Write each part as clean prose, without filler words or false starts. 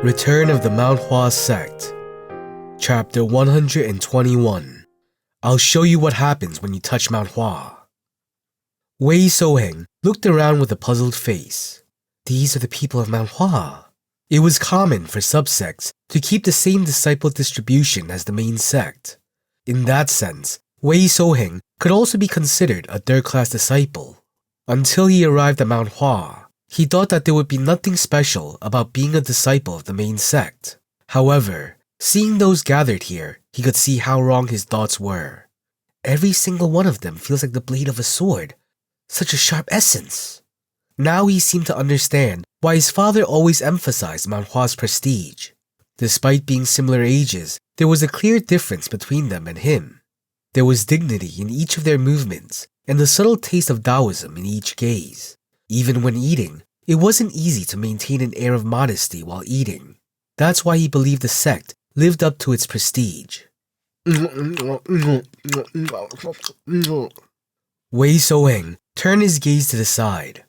Return of the Mount Hua Sect. Chapter 121. I'll show you what happens when you touch Mount Hua. Wei Soheng looked around with a puzzled face. These are the people of Mount Hua. It was common for subsects to keep the same disciple distribution as the main sect. In that sense, Wei Soheng could also be considered a third-class disciple. Until he arrived at Mount Hua, he thought that there would be nothing special about being a disciple of the main sect. However, seeing those gathered here, he could see how wrong his thoughts were. Every single one of them feels like the blade of a sword. Such a sharp essence. Now he seemed to understand why his father always emphasized Mount Hua's prestige. Despite being similar ages, there was a clear difference between them and him. There was dignity in each of their movements and the subtle taste of Taoism in each gaze. Even when eating, it wasn't easy to maintain an air of modesty while eating. That's why he believed the sect lived up to its prestige. Wei Soheng turned his gaze to the side.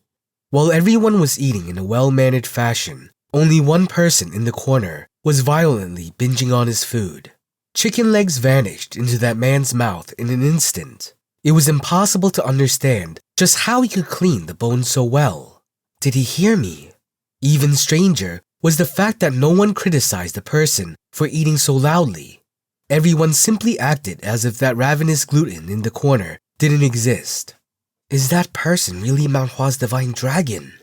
While everyone was eating in a well-mannered fashion, only one person in the corner was violently binging on his food. Chicken legs vanished into that man's mouth in an instant. It was impossible to understand just how he could clean the bones so well. Did he hear me? Even stranger was the fact that no one criticized the person for eating so loudly. Everyone simply acted as if that ravenous glutton in the corner didn't exist. Is that person really Mount Hua's divine dragon?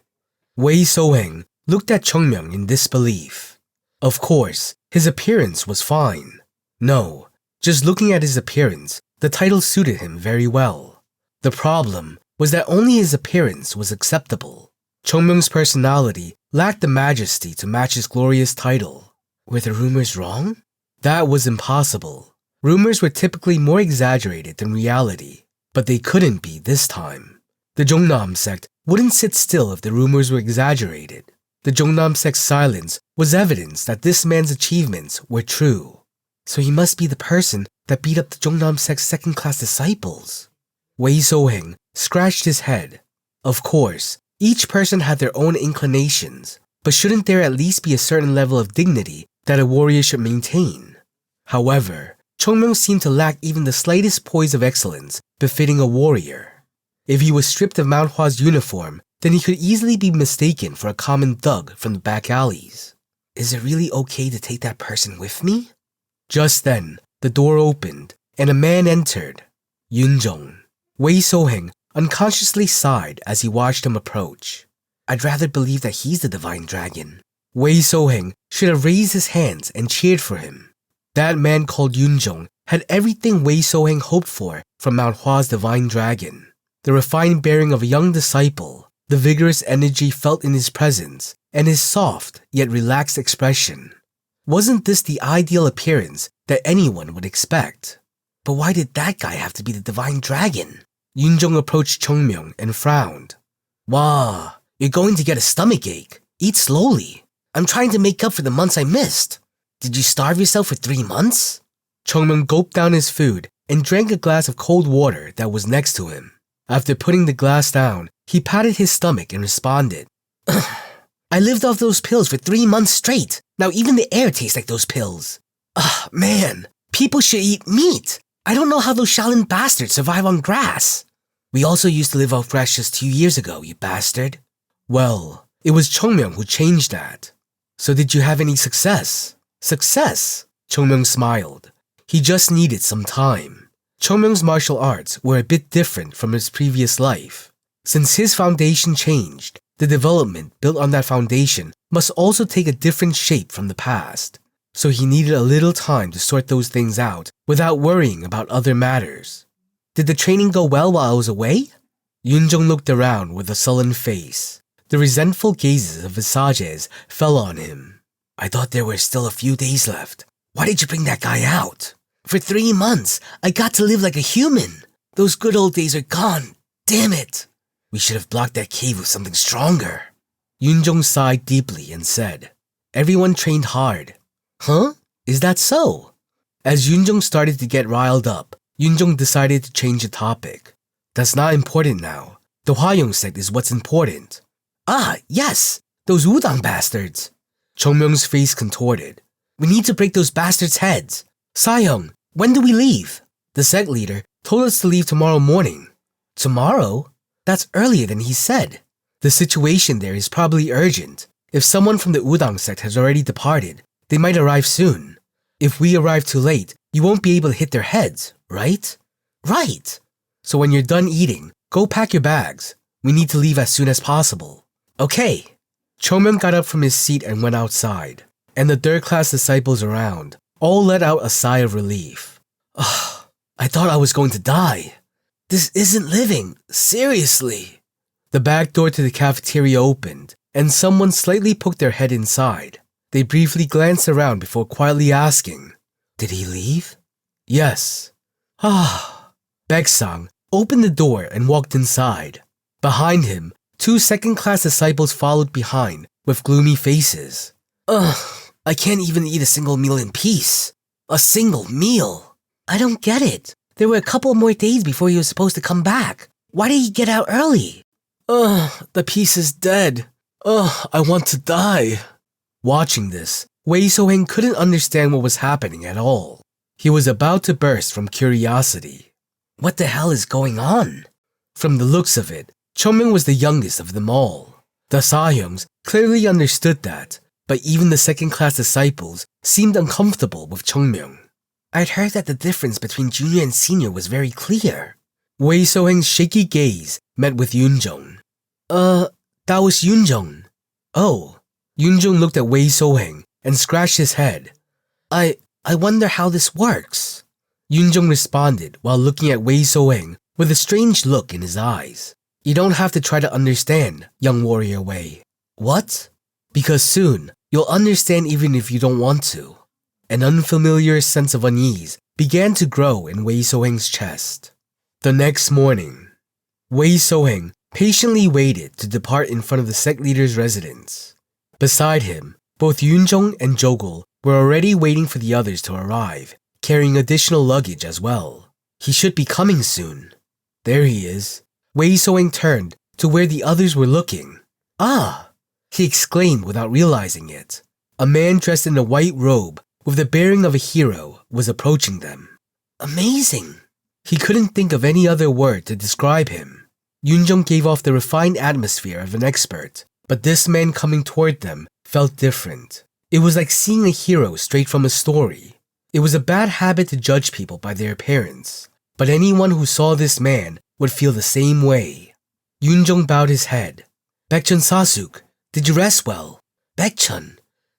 Wei Soheng looked at Chung Myung in disbelief. Of course, his appearance was fine. No, just looking at his appearance, the title suited him very well. The problem was that only his appearance was acceptable. Chung Myung's personality lacked the majesty to match his glorious title. Were the rumors wrong? That was impossible. Rumors were typically more exaggerated than reality, but they couldn't be this time. The Jungnam sect wouldn't sit still if the rumors were exaggerated. The Jungnam sect's silence was evidence that this man's achievements were true. So he must be the person that beat up the Jungnam sect's second-class disciples. Wei Soheng scratched his head. Of course, each person had their own inclinations, but shouldn't there at least be a certain level of dignity that a warrior should maintain? However, Chung Myung seemed to lack even the slightest poise of excellence befitting a warrior. If he was stripped of Mount Hua's uniform, then he could easily be mistaken for a common thug from the back alleys. Is it really okay to take that person with me? Just then, the door opened, and a man entered. Yunjong. Wei Soheng unconsciously sighed as he watched him approach. I'd rather believe that he's the divine dragon. Wei Soheng should have raised his hands and cheered for him. That man called Yunjong had everything Wei Soheng hoped for from Mount Hua's divine dragon. The refined bearing of a young disciple, the vigorous energy felt in his presence, and his soft yet relaxed expression. Wasn't this the ideal appearance that anyone would expect? But why did that guy have to be the divine dragon? Yunjong approached Chung Myung and frowned. Wow, you're going to get a stomachache. Eat slowly. I'm trying to make up for the months I missed. Did you starve yourself for 3 months? Chung Myung gulped down his food and drank a glass of cold water that was next to him. After putting the glass down, he patted his stomach and responded. I lived off those pills for 3 months straight. Now even the air tastes like those pills. Man, people should eat meat. I don't know how those Shaolin bastards survive on grass. We also used to live off grass just 2 years ago, you bastard. Well, it was Chung Myung who changed that. So did you have any success? Success? Chung Myung smiled. He just needed some time. Chung Myung's martial arts were a bit different from his previous life. Since his foundation changed, the development built on that foundation must also take a different shape from the past. So he needed a little time to sort those things out without worrying about other matters. Did the training go well while I was away? Yunjong looked around with a sullen face. The resentful gazes of his sages fell on him. I thought there were still a few days left. Why did you bring that guy out? For 3 months, I got to live like a human. Those good old days are gone. Damn it. We should have blocked that cave with something stronger. Yunjong sighed deeply and said, Everyone trained hard. Huh? Is that so? As Yunjong started to get riled up, Yunjong decided to change the topic. That's not important now. The Hwayong sect is what's important. Ah, yes, those Wudang bastards. Chung Myung's face contorted. We need to break those bastards' heads. Sahyung, when do we leave? The sect leader told us to leave tomorrow morning. Tomorrow? That's earlier than he said. The situation there is probably urgent. If someone from the Udang sect has already departed, they might arrive soon. If we arrive too late, you won't be able to hit their heads, right? Right! So when you're done eating, go pack your bags. We need to leave as soon as possible. Okay. Chung Myung got up from his seat and went outside, and the third-class disciples around all let out a sigh of relief. Ugh, I thought I was going to die. This isn't living, seriously. The back door to the cafeteria opened, and someone slightly poked their head inside. They briefly glanced around before quietly asking, Did he leave? Yes. Baeksang opened the door and walked inside. Behind him, 2 second-class disciples followed behind with gloomy faces. I can't even eat a single meal in peace. A single meal. I don't get it. There were a couple more days before he was supposed to come back. Why did he get out early? The peace is dead. I want to die. Watching this, Wei So-heng couldn't understand what was happening at all. He was about to burst from curiosity. What the hell is going on? From the looks of it, Chung Myung was the youngest of them all. The Sahyungs clearly understood that, but even the second-class disciples seemed uncomfortable with Chung Myung. I'd heard that the difference between junior and senior was very clear. Wei So-heng's shaky gaze met with Yoonjung. That was Yoonjung. Oh. Yoonjung looked at Wei So-heng and scratched his head. I wonder how this works. Yoonjung responded while looking at Wei So-heng with a strange look in his eyes. You don't have to try to understand, young warrior Wei. What? Because soon, you'll understand even if you don't want to. An unfamiliar sense of unease began to grow in Wei So-heng's chest. The next morning, Wei So-heng patiently waited to depart in front of the sect leader's residence. Beside him, both Yoonjung and Jogul were already waiting for the others to arrive, carrying additional luggage as well. He should be coming soon. There he is. Wei So-heng turned to where the others were looking. Ah! He exclaimed without realizing it. A man dressed in a white robe with the bearing of a hero was approaching them. Amazing! He couldn't think of any other word to describe him. Yoonjung gave off the refined atmosphere of an expert, but this man coming toward them felt different. It was like seeing a hero straight from a story. It was a bad habit to judge people by their appearance, but anyone who saw this man would feel the same way. Yoonjung bowed his head. Baekchun Sasuk, did you rest well? Baekchun,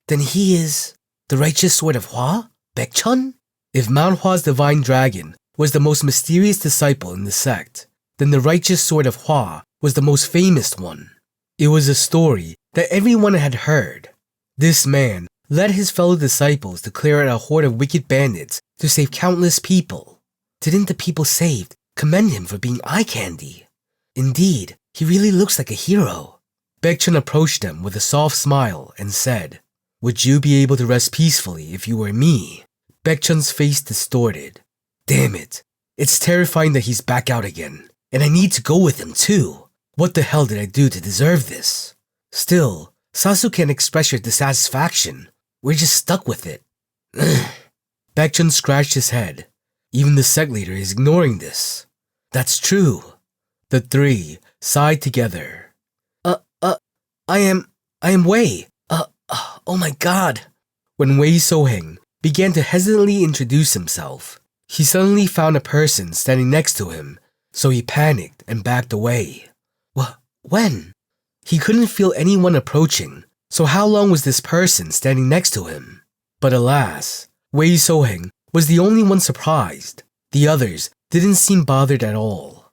then he is the righteous sword of Hua? Baekchun? If Mount Hua's divine dragon was the most mysterious disciple in the sect, then the righteous sword of Hua was the most famous one. It was a story that everyone had heard. This man led his fellow disciples to clear out a horde of wicked bandits to save countless people. Didn't the people saved commend him for being eye candy? Indeed, he really looks like a hero. Baekchun approached them with a soft smile and said, Would you be able to rest peacefully if you were me? Baekchun's face distorted. Damn it, it's terrifying that he's back out again, and I need to go with him too. What the hell did I do to deserve this? Still, Sasuke can express your dissatisfaction. We're just stuck with it. Baekchun scratched his head. Even the sect leader is ignoring this. That's true. The three sighed together. I am Wei. Oh my god. When Wei So-heng began to hesitantly introduce himself, he suddenly found a person standing next to him, so he panicked and backed away. When? He couldn't feel anyone approaching, so how long was this person standing next to him? But alas, Wei So-heng was the only one surprised. The others didn't seem bothered at all.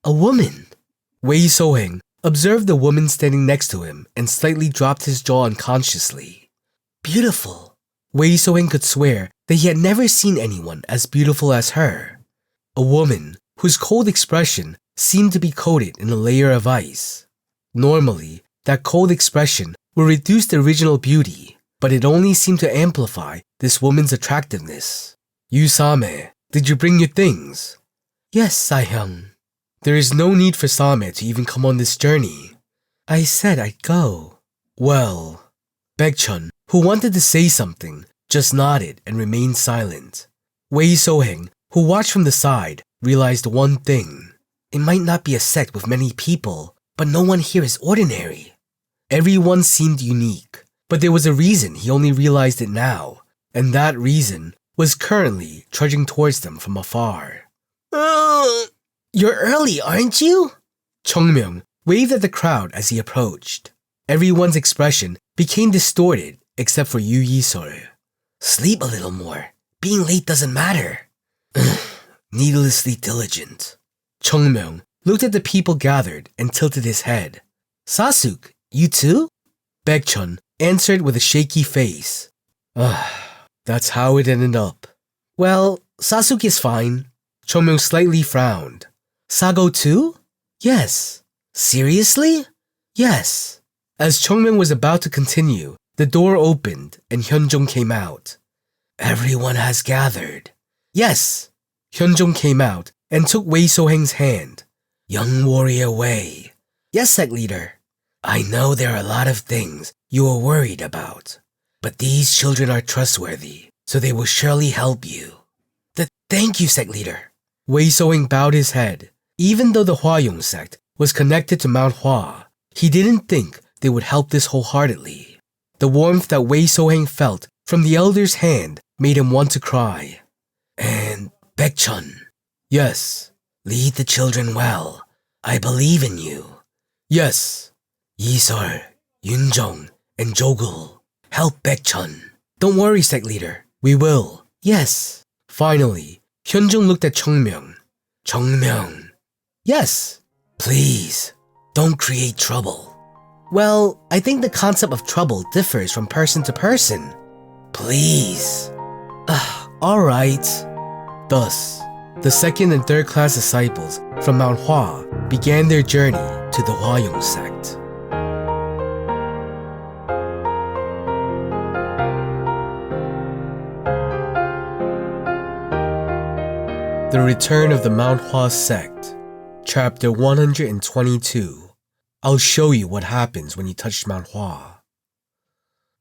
A woman. Wei So-heng observed the woman standing next to him and slightly dropped his jaw unconsciously. Beautiful. Wei So-heng could swear that he had never seen anyone as beautiful as her. A woman whose cold expression seemed to be coated in a layer of ice. Normally, that cold expression would reduce the original beauty, but it only seemed to amplify this woman's attractiveness. Same, did you bring your things? Yes, Sahyung. There is no need for Same to even come on this journey. I said I'd go. Well, Baekchun, who wanted to say something, just nodded and remained silent. Wei Soheng, who watched from the side, realized one thing. It might not be a sect with many people, but no one here is ordinary. Everyone seemed unique, but there was a reason he only realized it now, and that reason was currently trudging towards them from afar. You're early, aren't you? Chung Myung waved at the crowd as he approached. Everyone's expression became distorted except for Yu Yi-sol. Sleep a little more. Being late doesn't matter. Needlessly diligent. Chung Myung looked at the people gathered and tilted his head. Sasuk, you too? Baekchun answered with a shaky face. That's how it ended up. Well, Sasuk is fine. Chung Myung slightly frowned. Sago too? Yes. Seriously? Yes. As Chung Myung was about to continue, the door opened and Hyunjung came out. Everyone has gathered. Yes. Hyunjung came out and took Wei Soheng's hand. Young warrior Wei. Yes, sect leader. I know there are a lot of things you are worried about, but these children are trustworthy, so they will surely help you. Thank you, sect leader. Wei Soheng bowed his head. Even though the Hua Sect was connected to Mount Hua, he didn't think they would help this wholeheartedly. The warmth that Wei Soheng felt from the elder's hand made him want to cry. And Baekchun. Yes. Lead the children well. I believe in you. Yes. Yi-sol, Yunjong, and Jogul. Help Baekchun. Don't worry, sect leader. We will. Yes. Finally, Hyunjung looked at Chung Myung. Chung Myung. Yes. Please, don't create trouble. Well, I think the concept of trouble differs from person to person. Please. Alright. Thus, the second and third class disciples from Mount Hua began their journey to the Hua Sect. The Return of the Mount Hua Sect, Chapter 122. I'll show you what happens when you touch Mount Hua.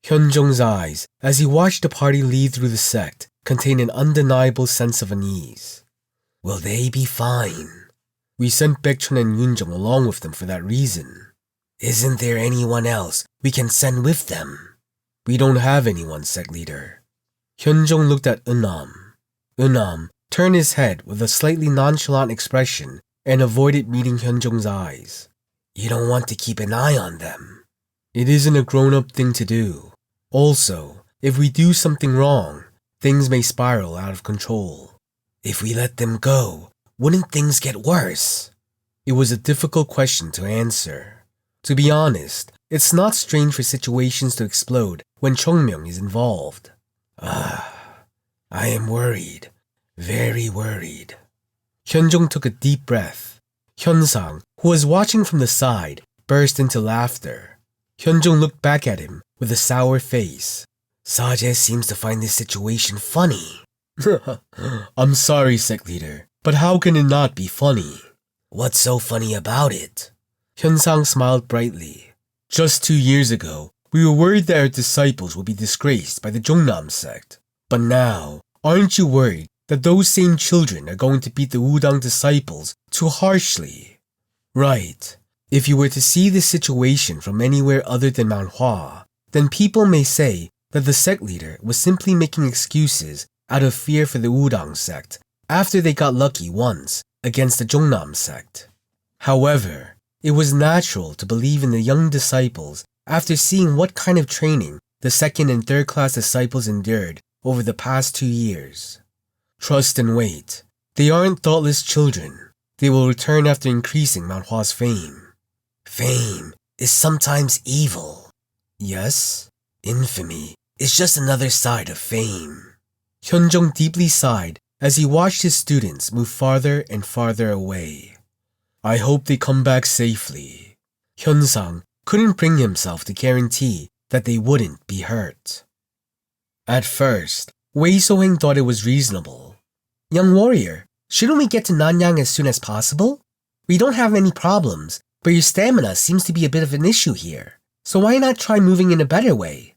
Hyunjung's eyes, as he watched the party leave through the sect, contained an undeniable sense of unease. Will they be fine? We sent Baekchun and Yunjung along with them for that reason. Isn't there anyone else we can send with them? We don't have anyone, sect leader. Hyunjung looked at Eunam. Eunam turned his head with a slightly nonchalant expression and avoided meeting Hyunjung's eyes. You don't want to keep an eye on them. It isn't a grown-up thing to do. Also, if we do something wrong, things may spiral out of control. If we let them go, wouldn't things get worse? It was a difficult question to answer. To be honest, it's not strange for situations to explode when Chung Myung is involved. I am worried. Very worried. Hyunjung took a deep breath. Hyunsang, who was watching from the side, burst into laughter. Hyunjung looked back at him with a sour face. Saje seems to find this situation funny. I'm sorry, sect leader, but how can it not be funny? What's so funny about it? Hyunsang smiled brightly. Just 2 years ago, we were worried that our disciples would be disgraced by the Jongnam sect. But now, aren't you worried that those same children are going to beat the Wudang disciples too harshly? Right. If you were to see this situation from anywhere other than Mount Hua, then people may say that the sect leader was simply making excuses out of fear for the Wudang sect after they got lucky once against the Jongnam sect. However, it was natural to believe in the young disciples after seeing what kind of training the second and third class disciples endured over the past 2 years. Trust and wait. They aren't thoughtless children. They will return after increasing Mount Hua's fame. Fame is sometimes evil. Yes, infamy is just another side of fame. Hyunjung deeply sighed as he watched his students move farther and farther away. I hope they come back safely. Hyunsang couldn't bring himself to guarantee that they wouldn't be hurt. At first, Wei Soheng thought it was reasonable. Young warrior, shouldn't we get to Nanyang as soon as possible? We don't have any problems, but your stamina seems to be a bit of an issue here. So why not try moving in a better way?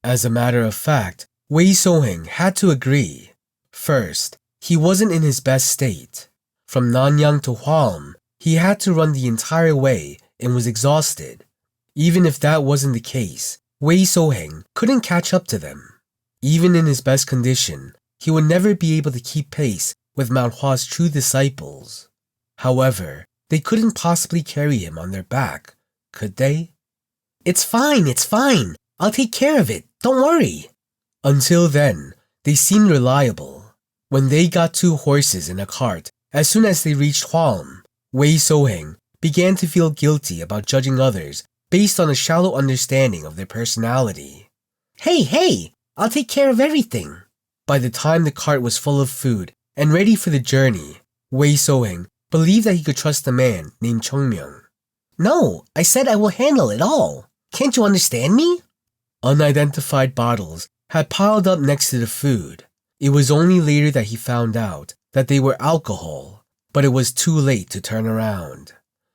As a matter of fact, Wei Soheng had to agree. First, he wasn't in his best state. From Nanyang to Hwalm, he had to run the entire way and was exhausted. Even if that wasn't the case, Wei Soheng couldn't catch up to them. Even in his best condition, he would never be able to keep pace with Mount Hua's true disciples. However, they couldn't possibly carry him on their back, could they? It's fine. I'll take care of it, don't worry. Until then, they seemed reliable. When they got 2 horses and a cart, as soon as they reached Hwalm, Wei Soheng began to feel guilty about judging others based on a shallow understanding of their personality. Hey, I'll take care of everything. By the time the cart was full of food and ready for the journey, Wei Soheng believed that he could trust a man named Chung Myung. No, I said I will handle it all. Can't you understand me? Unidentified bottles had piled up next to the food. It was only later that he found out that they were alcohol, but it was too late to turn around.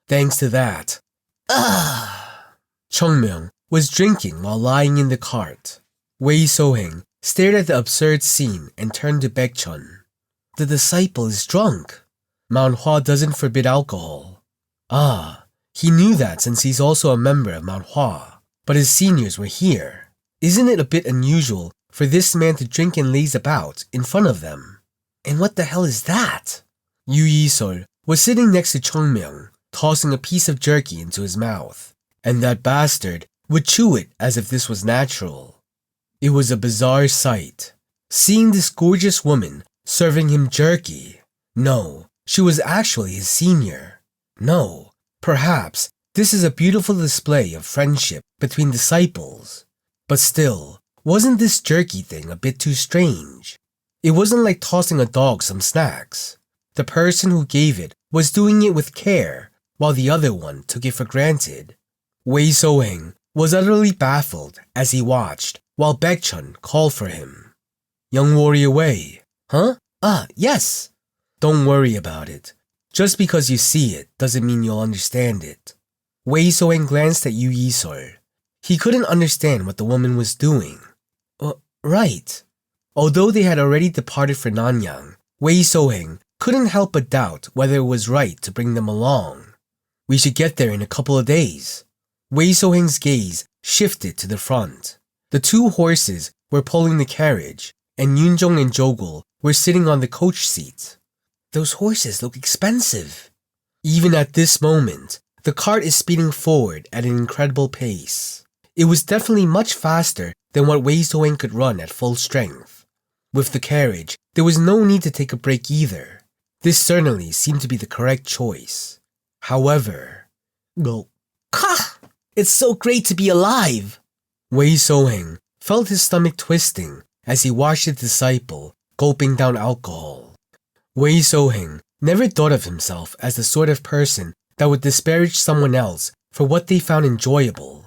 Thanks to that, Chung Myung was drinking while lying in the cart. Wei Soheng stared at the absurd scene and turned to Baekchun. The disciple is drunk. Mount Hua doesn't forbid alcohol. He knew that since he's also a member of Mount Hua, but his seniors were here. Isn't it a bit unusual for this man to drink and laze about in front of them? And what the hell is that? Yu Yi-sol was sitting next to Chung Myung, tossing a piece of jerky into his mouth, and that bastard would chew it as if this was natural. It was a bizarre sight, seeing this gorgeous woman serving him jerky. No, she was actually his senior. No, perhaps this is a beautiful display of friendship between disciples. But still, wasn't this jerky thing a bit too strange? It wasn't like tossing a dog some snacks. The person who gave it was doing it with care, while the other one took it for granted. Wei Soheng was utterly baffled as he watched while Baekchun called for him. Young warrior Wei. Huh? Yes. Don't worry about it. Just because you see it doesn't mean you'll understand it. Wei Soheng glanced at Yu Yi-sol. He couldn't understand what the woman was doing. Right. Although they had already departed for Nanyang, Wei Soheng couldn't help but doubt whether it was right to bring them along. We should get there in a couple of days. Wei Soheng's gaze shifted to the front. The 2 horses were pulling the carriage, and Yunjong and Jogul were sitting on the coach seat. Those horses look expensive. Even at this moment, the cart is speeding forward at an incredible pace. It was definitely much faster than what Wei Soheng could run at full strength. With the carriage, there was no need to take a break either. This certainly seemed to be the correct choice. However, it's so great to be alive! Wei Soheng felt his stomach twisting as he watched the disciple gulping down alcohol. Wei Soheng never thought of himself as the sort of person that would disparage someone else for what they found enjoyable.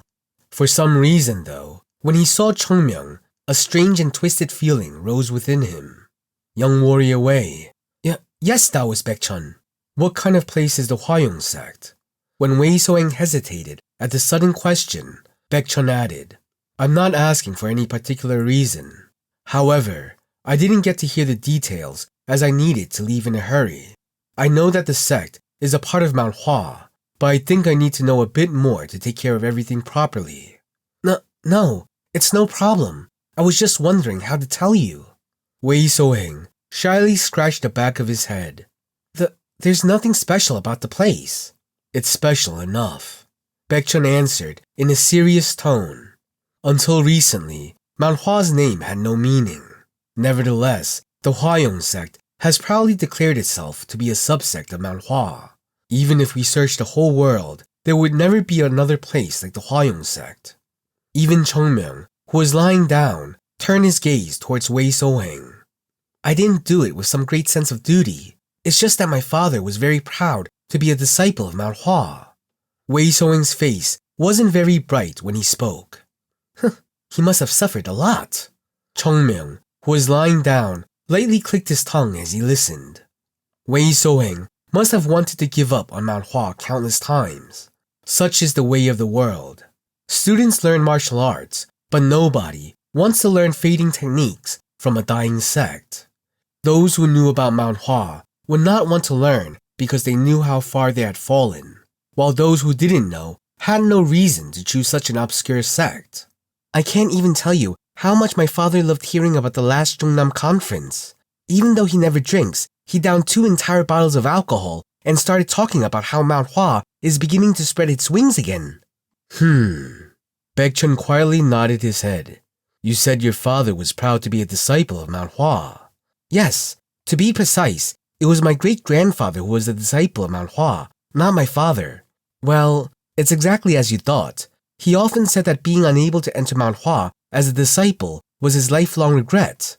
For some reason, though, when he saw Chung Myung, a strange and twisted feeling rose within him. Young warrior Wei. Yes, Taoist Baekchun. What kind of place is the Hwa Sect? When Wei Soheng hesitated at the sudden question, Baekchun added, I'm not asking for any particular reason. However, I didn't get to hear the details as I needed to leave in a hurry. I know that the sect is a part of Mount Hua, but I think I need to know a bit more to take care of everything properly. No, it's no problem. I was just wondering how to tell you. Wei Soheng shyly scratched the back of his head. There's nothing special about the place. It's special enough, Baekchun answered in a serious tone. Until recently, Mount Hua's name had no meaning. Nevertheless, the Hwa Sect has proudly declared itself to be a subsect of Mount Hua. Even if we searched the whole world, there would never be another place like the Hwa Sect. Even Chung Myung, who was lying down, turned his gaze towards Wei Soheng. I didn't do it with some great sense of duty. It's just that my father was very proud to be a disciple of Mount Hua. Wei Soheng's face wasn't very bright when he spoke. He must have suffered a lot. Chung Myung, who was lying down, lightly clicked his tongue as he listened. Wei Soheng must have wanted to give up on Mount Hua countless times. Such is the way of the world. Students learn martial arts, but nobody wants to learn fading techniques from a dying sect. Those who knew about Mount Hua would not want to learn because they knew how far they had fallen, while those who didn't know had no reason to choose such an obscure sect. I can't even tell you how much my father loved hearing about the last Jungnam conference. Even though he never drinks, he downed 2 entire bottles of alcohol and started talking about how Mount Hua is beginning to spread its wings again. Baekchun quietly nodded his head. You said your father was proud to be a disciple of Mount Hua. Yes, to be precise, it was my great-grandfather who was the disciple of Mount Hua, not my father. Well, it's exactly as you thought. He often said that being unable to enter Mount Hua as a disciple was his lifelong regret.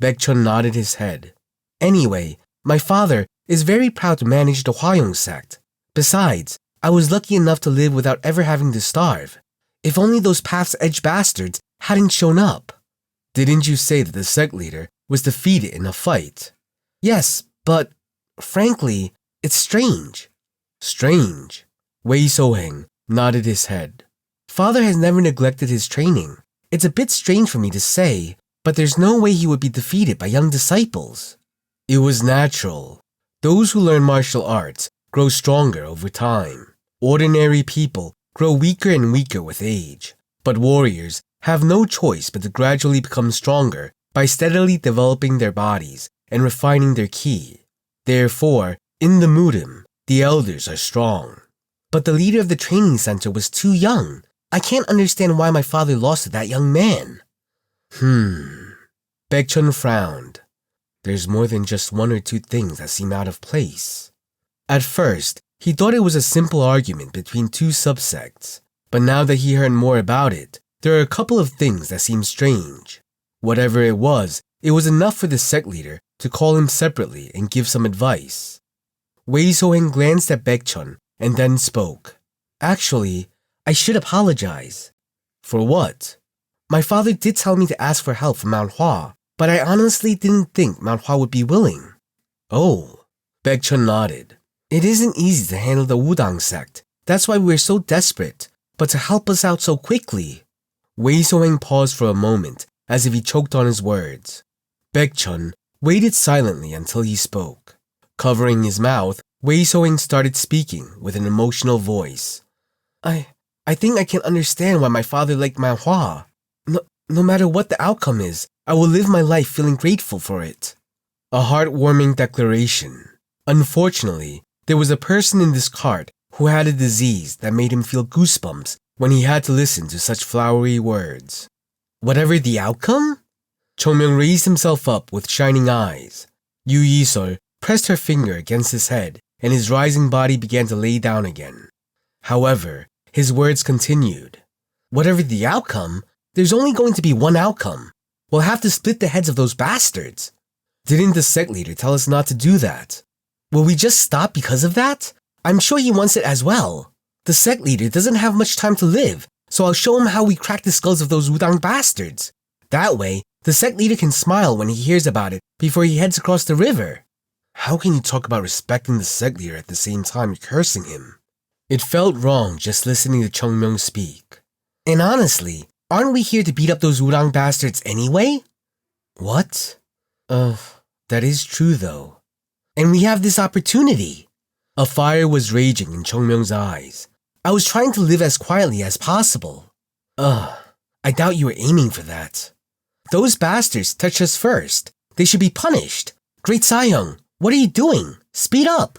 Baekchun nodded his head. Anyway, my father is very proud to manage the Hwa Sect. Besides, I was lucky enough to live without ever having to starve. If only those Path's Edge bastards hadn't shown up. Didn't you say that the sect leader was defeated in a fight? Yes, but, frankly, it's strange. Strange? Wei Soheng nodded his head. Father has never neglected his training. It's a bit strange for me to say, but there's no way he would be defeated by young disciples. It was natural. Those who learn martial arts grow stronger over time. Ordinary people grow weaker and weaker with age, but warriors have no choice but to gradually become stronger by steadily developing their bodies and refining their ki. Therefore, in the Murim, the elders are strong. But the leader of the training center was too young. I can't understand why my father lost to that young man. Baekchun frowned. There's more than just 1 or 2 things that seem out of place. At first, he thought it was a simple argument between 2 subsects, but now that he heard more about it, there are a couple of things that seem strange. Whatever it was enough for the sect leader to call him separately and give some advice. Wei Soheng glanced at Baekchun and then spoke. Actually, I should apologize. For what? My father did tell me to ask for help from Mount Hua, but I honestly didn't think Mount Hua would be willing. Oh, Baekchun nodded. It isn't easy to handle the Wudang sect. That's why we're so desperate. But to help us out so quickly. Wei Soheng paused for a moment, as if he choked on his words. Baekchun waited silently until he spoke. Covering his mouth, Wei Soheng started speaking with an emotional voice. I think I can understand why my father liked Mount Hua. No matter what the outcome is, I will live my life feeling grateful for it. A heartwarming declaration. Unfortunately, there was a person in this cart who had a disease that made him feel goosebumps when he had to listen to such flowery words. Whatever the outcome? Chung Myung raised himself up with shining eyes. Yu Yisol pressed her finger against his head and his rising body began to lay down again. However, his words continued. Whatever the outcome, there's only going to be one outcome. We'll have to split the heads of those bastards. Didn't the sect leader tell us not to do that? Will we just stop because of that? I'm sure he wants it as well. The sect leader doesn't have much time to live, so I'll show him how we crack the skulls of those Wudang bastards. That way, the sect leader can smile when he hears about it before he heads across the river. How can you talk about respecting the sect leader at the same time you're cursing him? It felt wrong just listening to Chung Myung speak. And honestly, aren't we here to beat up those Wudang bastards anyway? What? That is true though. And we have this opportunity. A fire was raging in Chung Myung's eyes. I was trying to live as quietly as possible. I doubt you were aiming for that. Those bastards touched us first. They should be punished. Great Sayoung, what are you doing? Speed up.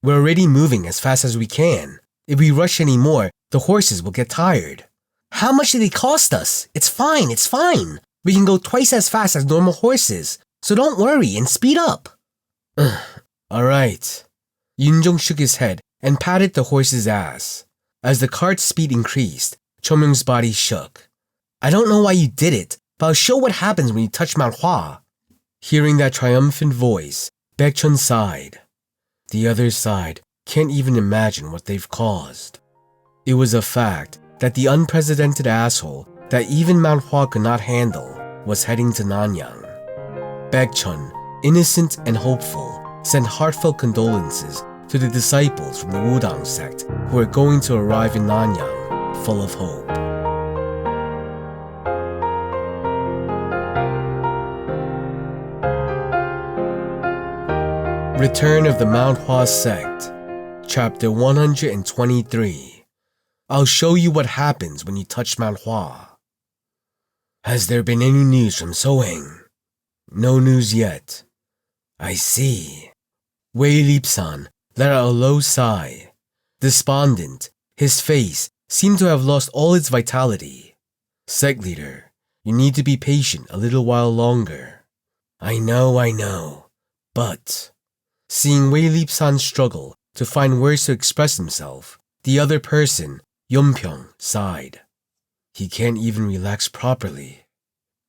We're already moving as fast as we can. If we rush any more, the horses will get tired. How much did they cost us? It's fine. We can go twice as fast as normal horses, so don't worry and speed up. Alright. Yoonjong shook his head and patted the horse's ass. As the cart's speed increased, Chung Myung's body shook. I don't know why you did it, but I'll show what happens when you touch Mount Hua. Hearing that triumphant voice, Baekchun sighed. The other side can't even imagine what they've caused. It was a fact that the unprecedented asshole that even Mount Hua could not handle was heading to Nanyang. Baekchun, innocent and hopeful, sent heartfelt condolences to the disciples from the Wudang sect who are going to arrive in Nanyang, full of hope. Return of the Mount Hua Sect, Chapter 123. I'll show you what happens when you touch Mount Hua. Has there been any news from Soheng? No news yet. I see. Wei Lip-san let out a low sigh. Despondent, his face seemed to have lost all its vitality. Sect leader, you need to be patient a little while longer. I know, but... Seeing Wei Lip-san struggle to find words to express himself, the other person, Yeonpyeong, sighed. He can't even relax properly.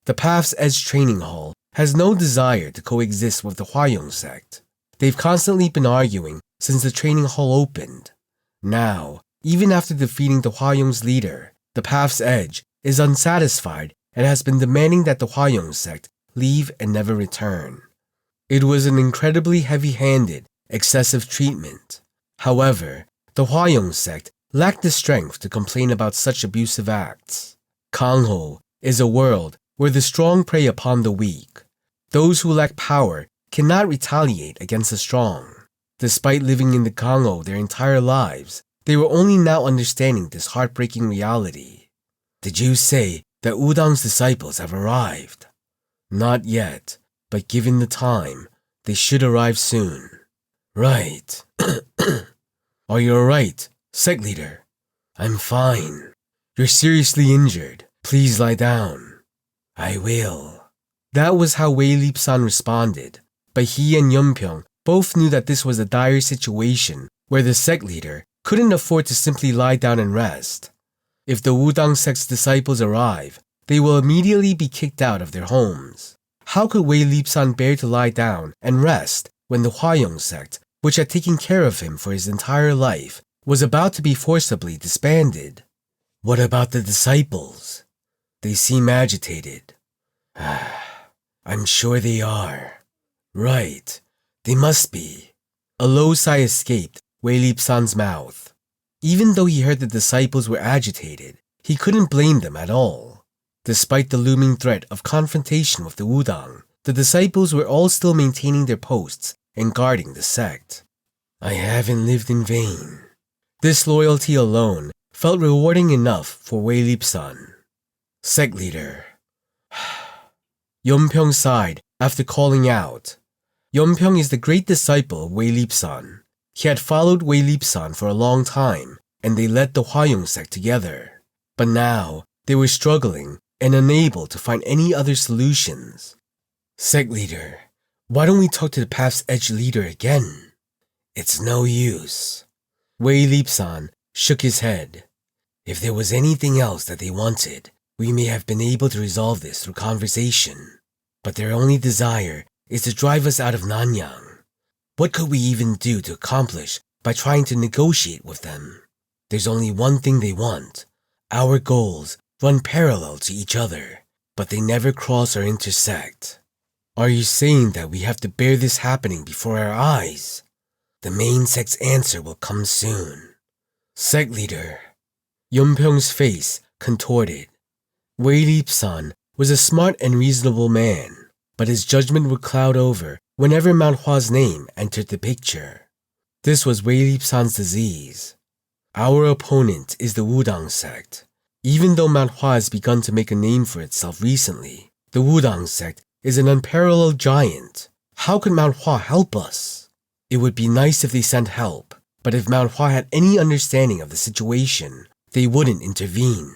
The Path's Edge Training Hall has no desire to coexist with the Hwayong sect. They've constantly been arguing since the training hall opened. Now, even after defeating the Hwayong's leader, the Path's Edge is unsatisfied and has been demanding that the Hwayong sect leave and never return. It was an incredibly heavy-handed, excessive treatment. However, the Hwayong sect lacked the strength to complain about such abusive acts. Kangho is a world where the strong prey upon the weak. Those who lack power cannot retaliate against the strong. Despite living in the Kangho their entire lives, they were only now understanding this heartbreaking reality. Did you say that Udang's disciples have arrived? Not yet, but given the time, they should arrive soon. Right. Are you alright, sect leader? I'm fine. You're seriously injured. Please lie down. I will. That was how Wei Lip-san responded, but he and Yeonpyeong both knew that this was a dire situation where the sect leader couldn't afford to simply lie down and rest. If the Wudang sect's disciples arrive, they will immediately be kicked out of their homes. How could Wei Lip-san bear to lie down and rest when the Hwayong sect, which had taken care of him for his entire life, was about to be forcibly disbanded? What about the disciples? They seem agitated. I'm sure they are. Right, they must be. A low sigh escaped Wei Lip-san's mouth. Even though he heard the disciples were agitated, he couldn't blame them at all. Despite the looming threat of confrontation with the Wudang, the disciples were all still maintaining their posts and guarding the sect. I haven't lived in vain. This loyalty alone felt rewarding enough for Wei Lip-san. Sect leader. Yeonpyeong sighed after calling out. Yeonpyeong is the great disciple of Wei Lip-san. He had followed Wei Lip-san for a long time, and they led the Hwayong sect together. But now, they were struggling and unable to find any other solutions. Sect leader, why don't we talk to the Path's Edge leader again? It's no use. Wei Lip-san shook his head. If there was anything else that they wanted, we may have been able to resolve this through conversation. But their only desire is to drive us out of Nanyang. What could we even do to accomplish by trying to negotiate with them? There's only one thing they want. Our goals run parallel to each other, but they never cross or intersect. Are you saying that we have to bear this happening before our eyes? The main sect's answer will come soon. Sect leader. Yeonpyeong's face contorted. Wei Lip-san was a smart and reasonable man, but his judgment would cloud over whenever Mount Hua's name entered the picture. This was Wei Lip-san's disease. Our opponent is the Wudang sect. Even though Mount Hua has begun to make a name for itself recently, the Wudang sect is an unparalleled giant. How could Mount Hua help us? It would be nice if they sent help, but if Mount Hua had any understanding of the situation, they wouldn't intervene.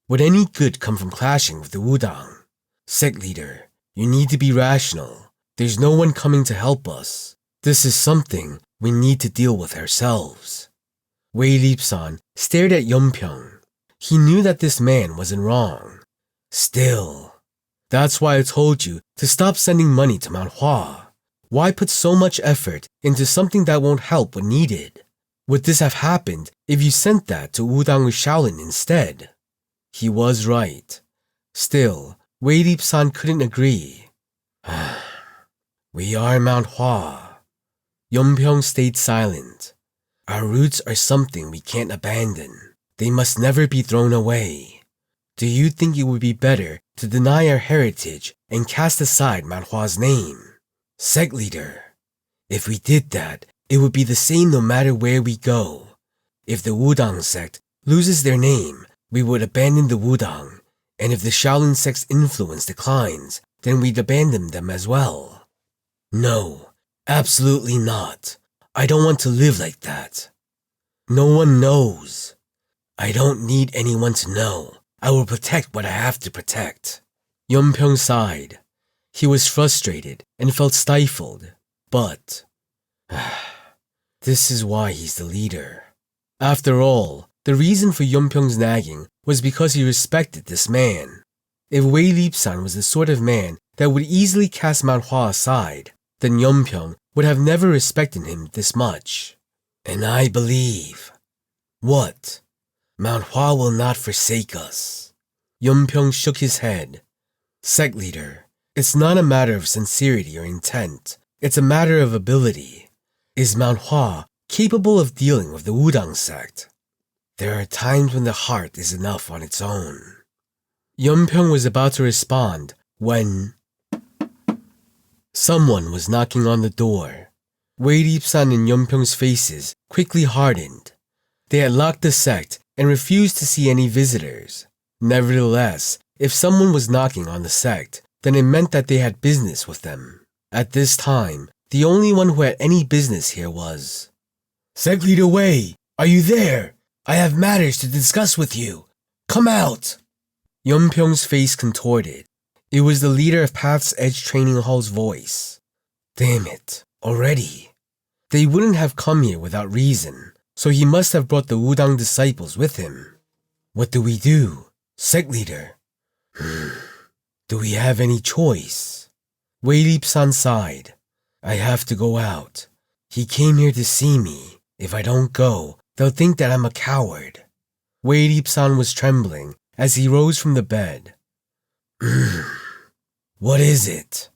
Would any good come from clashing with the Wudang? Sect leader, you need to be rational. There's no one coming to help us. This is something we need to deal with ourselves. Wei Lip-san stared at Yeonpyeong. He knew that this man wasn't wrong. Still, that's why I told you to stop sending money to Mount Hua. Why put so much effort into something that won't help when needed? Would this have happened if you sent that to Wudang or Shaolin instead? He was right. Still, Wei Lip-san couldn't agree. We are Mount Hua. Yeonpyeong stayed silent. Our roots are something we can't abandon. They must never be thrown away. Do you think it would be better to deny our heritage and cast aside Mount Hua's name? Sect leader, If we did that, it would be the same no matter where we go. If the Wudang sect loses their name, we would abandon the Wudang, and if the Shaolin sect's influence declines, then we'd abandon them as well. No, absolutely not. I don't want to live like that. No one knows. I don't need anyone to know. I will protect what I have to protect. Yeonpyeong sighed. He was frustrated and felt stifled, but this is why he's the leader. After all, the reason for Yeonpyeong's nagging was because he respected this man. If Wei Lipsan was the sort of man that would easily cast Mount Hua aside, then Yeonpyeong would have never respected him this much. And I believe. What? Mount Hua will not forsake us. Yeonpyeong shook his head. Sect leader, it's not a matter of sincerity or intent. It's a matter of ability. Is Mount Hua capable of dealing with the Wudang sect? There are times when the heart is enough on its own. Yeonpyeong was about to respond when someone was knocking on the door. Wei Lipsan and Yeonpyeong's faces quickly hardened. They had locked the sect and refused to see any visitors. Nevertheless, if someone was knocking on the sect, then it meant that they had business with them. At this time, the only one who had any business here was Sect Leader Wei, are you there? I have matters to discuss with you. Come out! Yeonpyeong's face contorted. It was the leader of Path's Edge Training Hall's voice. Damn it, already. They wouldn't have come here without reason, so he must have brought the Wudang disciples with him. What do we do, Sect Leader? Do we have any choice? Wei Lipsan sighed. I have to go out. He came here to see me. If I don't go, they'll think that I'm a coward. Wei Lipsan was trembling as he rose from the bed. What is it?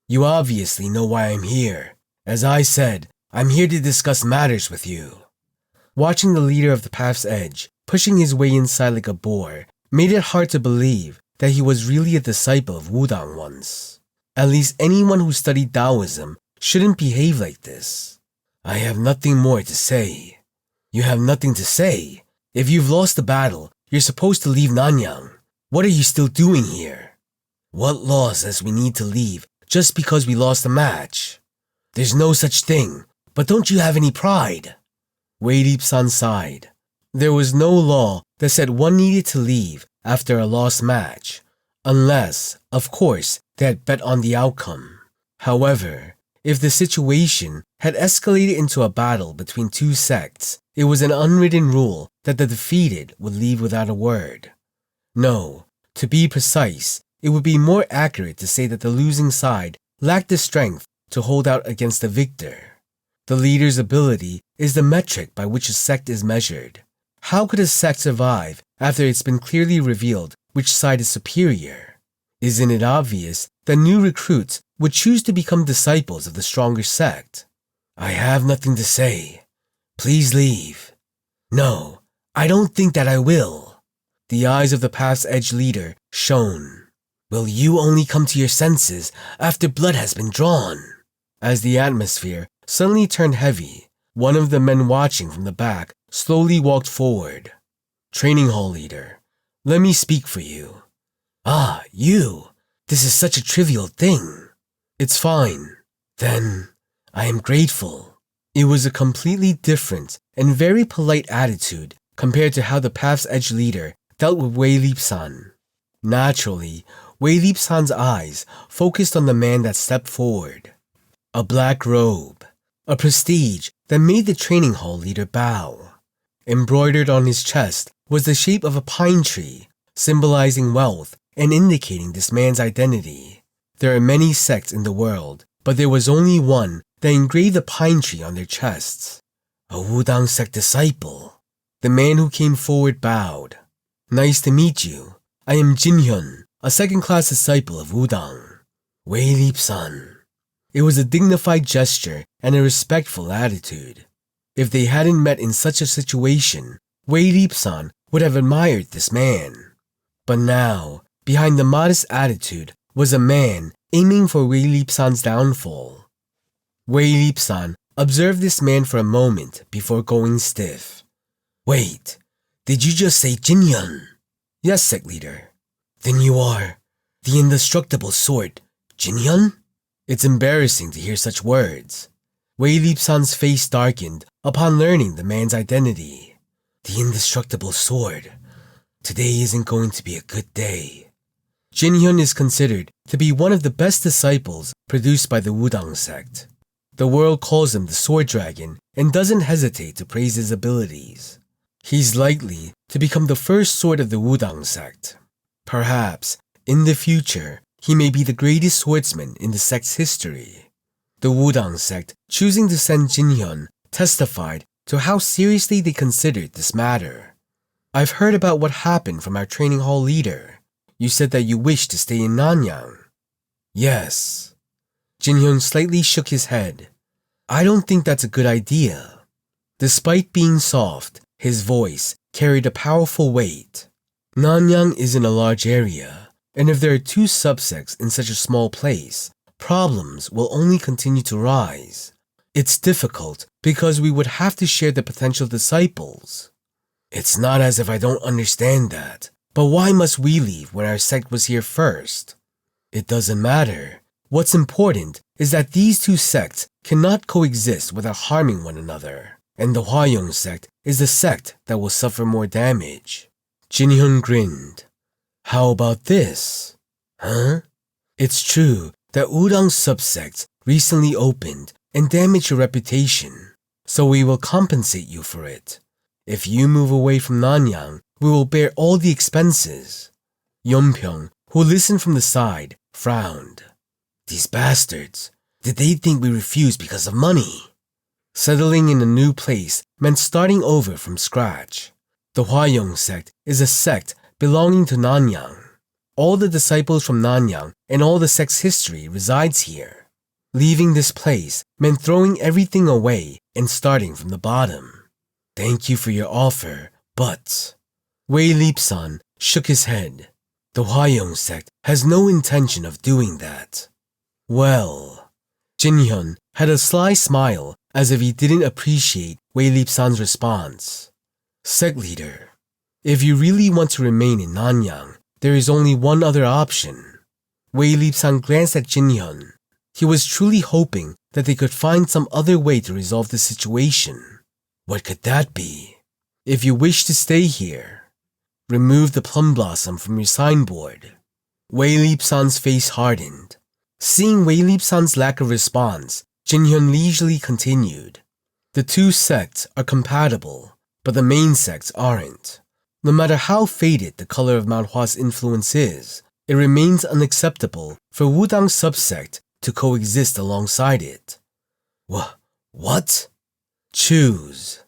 You obviously know why I'm here. As I said, I'm here to discuss matters with you. Watching the leader of the Path's Edge pushing his way inside like a boar made it hard to believe that he was really a disciple of Wudang once. At least anyone who studied Taoism shouldn't behave like this. I have nothing more to say. You have nothing to say? If you've lost the battle, you're supposed to leave Nanyang. What are you still doing here? What law says we need to leave just because we lost a match? There's no such thing, but don't you have any pride? Wei Lipsan sighed. There was no law that said one needed to leave after a lost match, unless, of course, they had bet on the outcome. However, if the situation had escalated into a battle between two sects, it was an unwritten rule that the defeated would leave without a word. No, to be precise, it would be more accurate to say that the losing side lacked the strength to hold out against the victor. The leader's ability is the metric by which a sect is measured. How could a sect survive after it's been clearly revealed which side is superior? Isn't it obvious that new recruits would choose to become disciples of the stronger sect? I have nothing to say. Please leave. No, I don't think that I will. The eyes of the Path's Edge leader shone. Will you only come to your senses after blood has been drawn? As the atmosphere suddenly turned heavy, one of the men watching from the back slowly walked forward. Training hall leader, let me speak for you. Ah, you. This is such a trivial thing. It's fine. Then, I am grateful. It was a completely different and very polite attitude compared to how the Path's Edge leader dealt with Wei Lipsan. Naturally, Wei Lipsan's eyes focused on the man that stepped forward. A black robe, a prestige that made the training hall leader bow. Embroidered on his chest was the shape of a pine tree, symbolizing wealth and indicating this man's identity. There are many sects in the world, but there was only one that engraved a pine tree on their chests. A Wudang sect disciple. The man who came forward bowed. Nice to meet you. I am Jin Hyun, a second-class disciple of Wudang. Wei Lipsan. It was a dignified gesture and a respectful attitude. If they hadn't met in such a situation, Wei Lipsan would have admired this man. But now, behind the modest attitude was a man aiming for Wei Lipsan's downfall. Wei Lip-san observed this man for a moment before going stiff. Wait, did you just say Jinhyun? Yes, sect leader. Then you are the indestructible sword, Jinhyun? It's embarrassing to hear such words. Wei Lip-san's face darkened upon learning the man's identity. The indestructible sword. Today isn't going to be a good day. Jinhyun is considered to be one of the best disciples produced by the Wudang sect. The world calls him the Sword Dragon and doesn't hesitate to praise his abilities. He's likely to become the first sword of the Wudang sect. Perhaps, in the future, he may be the greatest swordsman in the sect's history. The Wudang sect choosing to send Jinhyun testified to how seriously they considered this matter. I've heard about what happened from our training hall leader. You said that you wished to stay in Nanyang. Yes. Jinhyun slightly shook his head. I don't think that's a good idea. Despite being soft, his voice carried a powerful weight. Nanyang isn't a large area, and if there are two subsects in such a small place, problems will only continue to rise. It's difficult because we would have to share the potential disciples. It's not as if I don't understand that, but why must we leave when our sect was here first? It doesn't matter. What's important is that these two sects cannot coexist without harming one another, and the Hwayong sect is the sect that will suffer more damage. Jinhyun grinned. How about this? Huh? It's true that Wudang's subsects recently opened and damaged your reputation, so we will compensate you for it. If you move away from Nanyang, we will bear all the expenses. Yeonpyeong, who listened from the side, frowned. These bastards, did they think we refused because of money? Settling in a new place meant starting over from scratch. The Hwayong sect is a sect belonging to Nanyang. All the disciples from Nanyang and all the sect's history resides here. Leaving this place meant throwing everything away and starting from the bottom. Thank you for your offer, but... Wei Lip-san shook his head. The Hwayong sect has no intention of doing that. Well, Jinhyun had a sly smile as if he didn't appreciate Wei Lip-san's response. Sect leader, if you really want to remain in Nanyang, there is only one other option. Wei Lip-san glanced at Jinhyun. He was truly hoping that they could find some other way to resolve the situation. What could that be? If you wish to stay here, remove the plum blossom from your signboard. Wei Lip-san's face hardened. Seeing Wei Lip-san's lack of response, Jinhyun leisurely continued. The two sects are compatible, but the main sects aren't. No matter how faded the color of Mount Hua's influence is, it remains unacceptable for Wudang's subsect to coexist alongside it. What? Choose.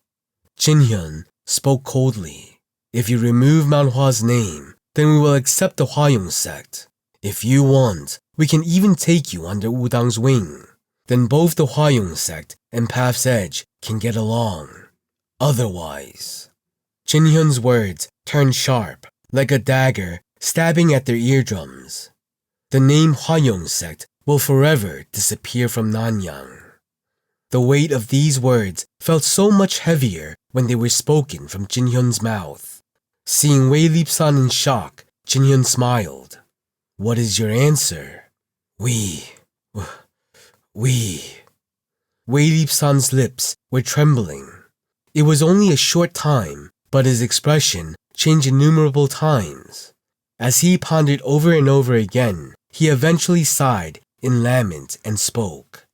Jinhyun spoke coldly. If you remove Mount Hua's name, then we will accept the Hwayong sect. If you want, we can even take you under Wudang's wing. Then both the Hwayong sect and Path's Edge can get along. Otherwise... Jinhyun's words turned sharp, like a dagger stabbing at their eardrums. The name Hwayong sect will forever disappear from Nanyang. The weight of these words felt so much heavier when they were spoken from Jinhyun's mouth. Seeing Wei Lip-san in shock, Jinhyun smiled. What is your answer? We... Wei Lip-san's lips were trembling. It was only a short time, but his expression changed innumerable times. As he pondered over and over again, he eventually sighed in lament and spoke.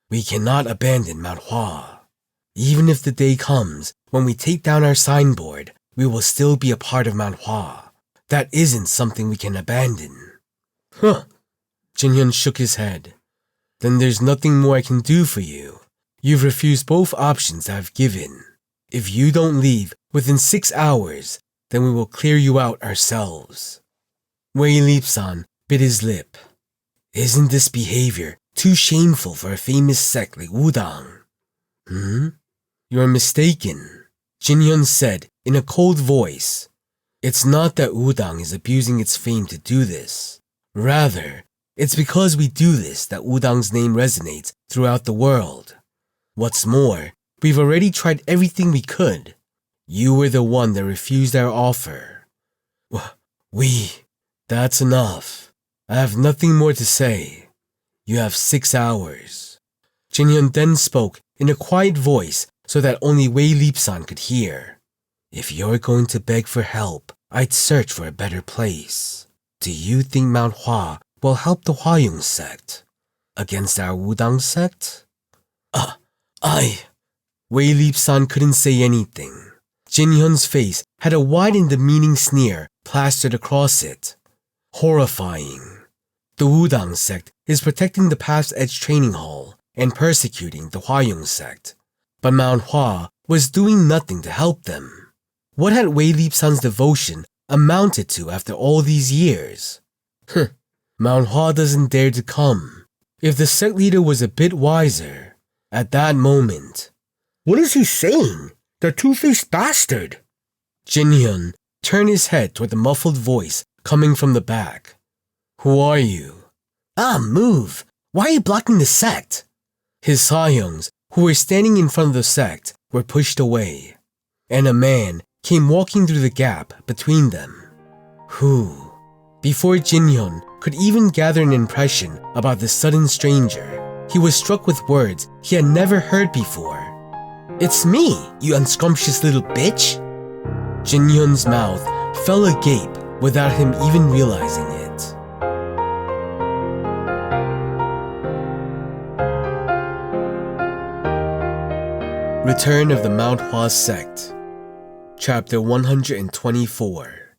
We cannot abandon Mount Hua. Even if the day comes when we take down our signboard, we will still be a part of Mount Hua. That isn't something we can abandon. Huh. Jinhyun shook his head. Then there's nothing more I can do for you. You've refused both options I've given. If you don't leave within 6 hours, then we will clear you out ourselves. Wei Lip-san bit his lip. Isn't this behavior too shameful for a famous sect like Wudang? You're mistaken, Jinhyun said in a cold voice. It's not that Wudang is abusing its fame to do this. Rather, It's because we do this that Wudang's name resonates throughout the world. What's more, we've already tried everything we could. You were the one that refused our offer. That's enough. I have nothing more to say. You have 6 hours. Jinhyun then spoke in a quiet voice so that only Wei Lip-san could hear. If you're going to beg for help, I'd search for a better place. Do you think Mount Hua will help the Hua sect against our Wudang sect? Wei Lip-san couldn't say anything. Jinhyun's face had a wide and demeaning sneer plastered across it. Horrifying. The Wudang sect is protecting the Path's Edge training hall and persecuting the Hua sect. But Mount Hua was doing nothing to help them. What had Wei Lip-san's devotion amounted to after all these years? Mount Hua doesn't dare to come. If the sect leader was a bit wiser, at that moment... What is he saying? The two-faced bastard! Jinhyun turned his head toward the muffled voice coming from the back. Who are you? Move! Why are you blocking the sect? His Sahyungs, who were standing in front of the sect, were pushed away, and a man came walking through the gap between them. Who? Before Jinhyun could even gather an impression about the sudden stranger, he was struck with words he had never heard before. It's me, you unscrumptious little bitch! Jinhyun's mouth fell agape without him even realizing it. Return of the Mount Hua Sect, Chapter 124.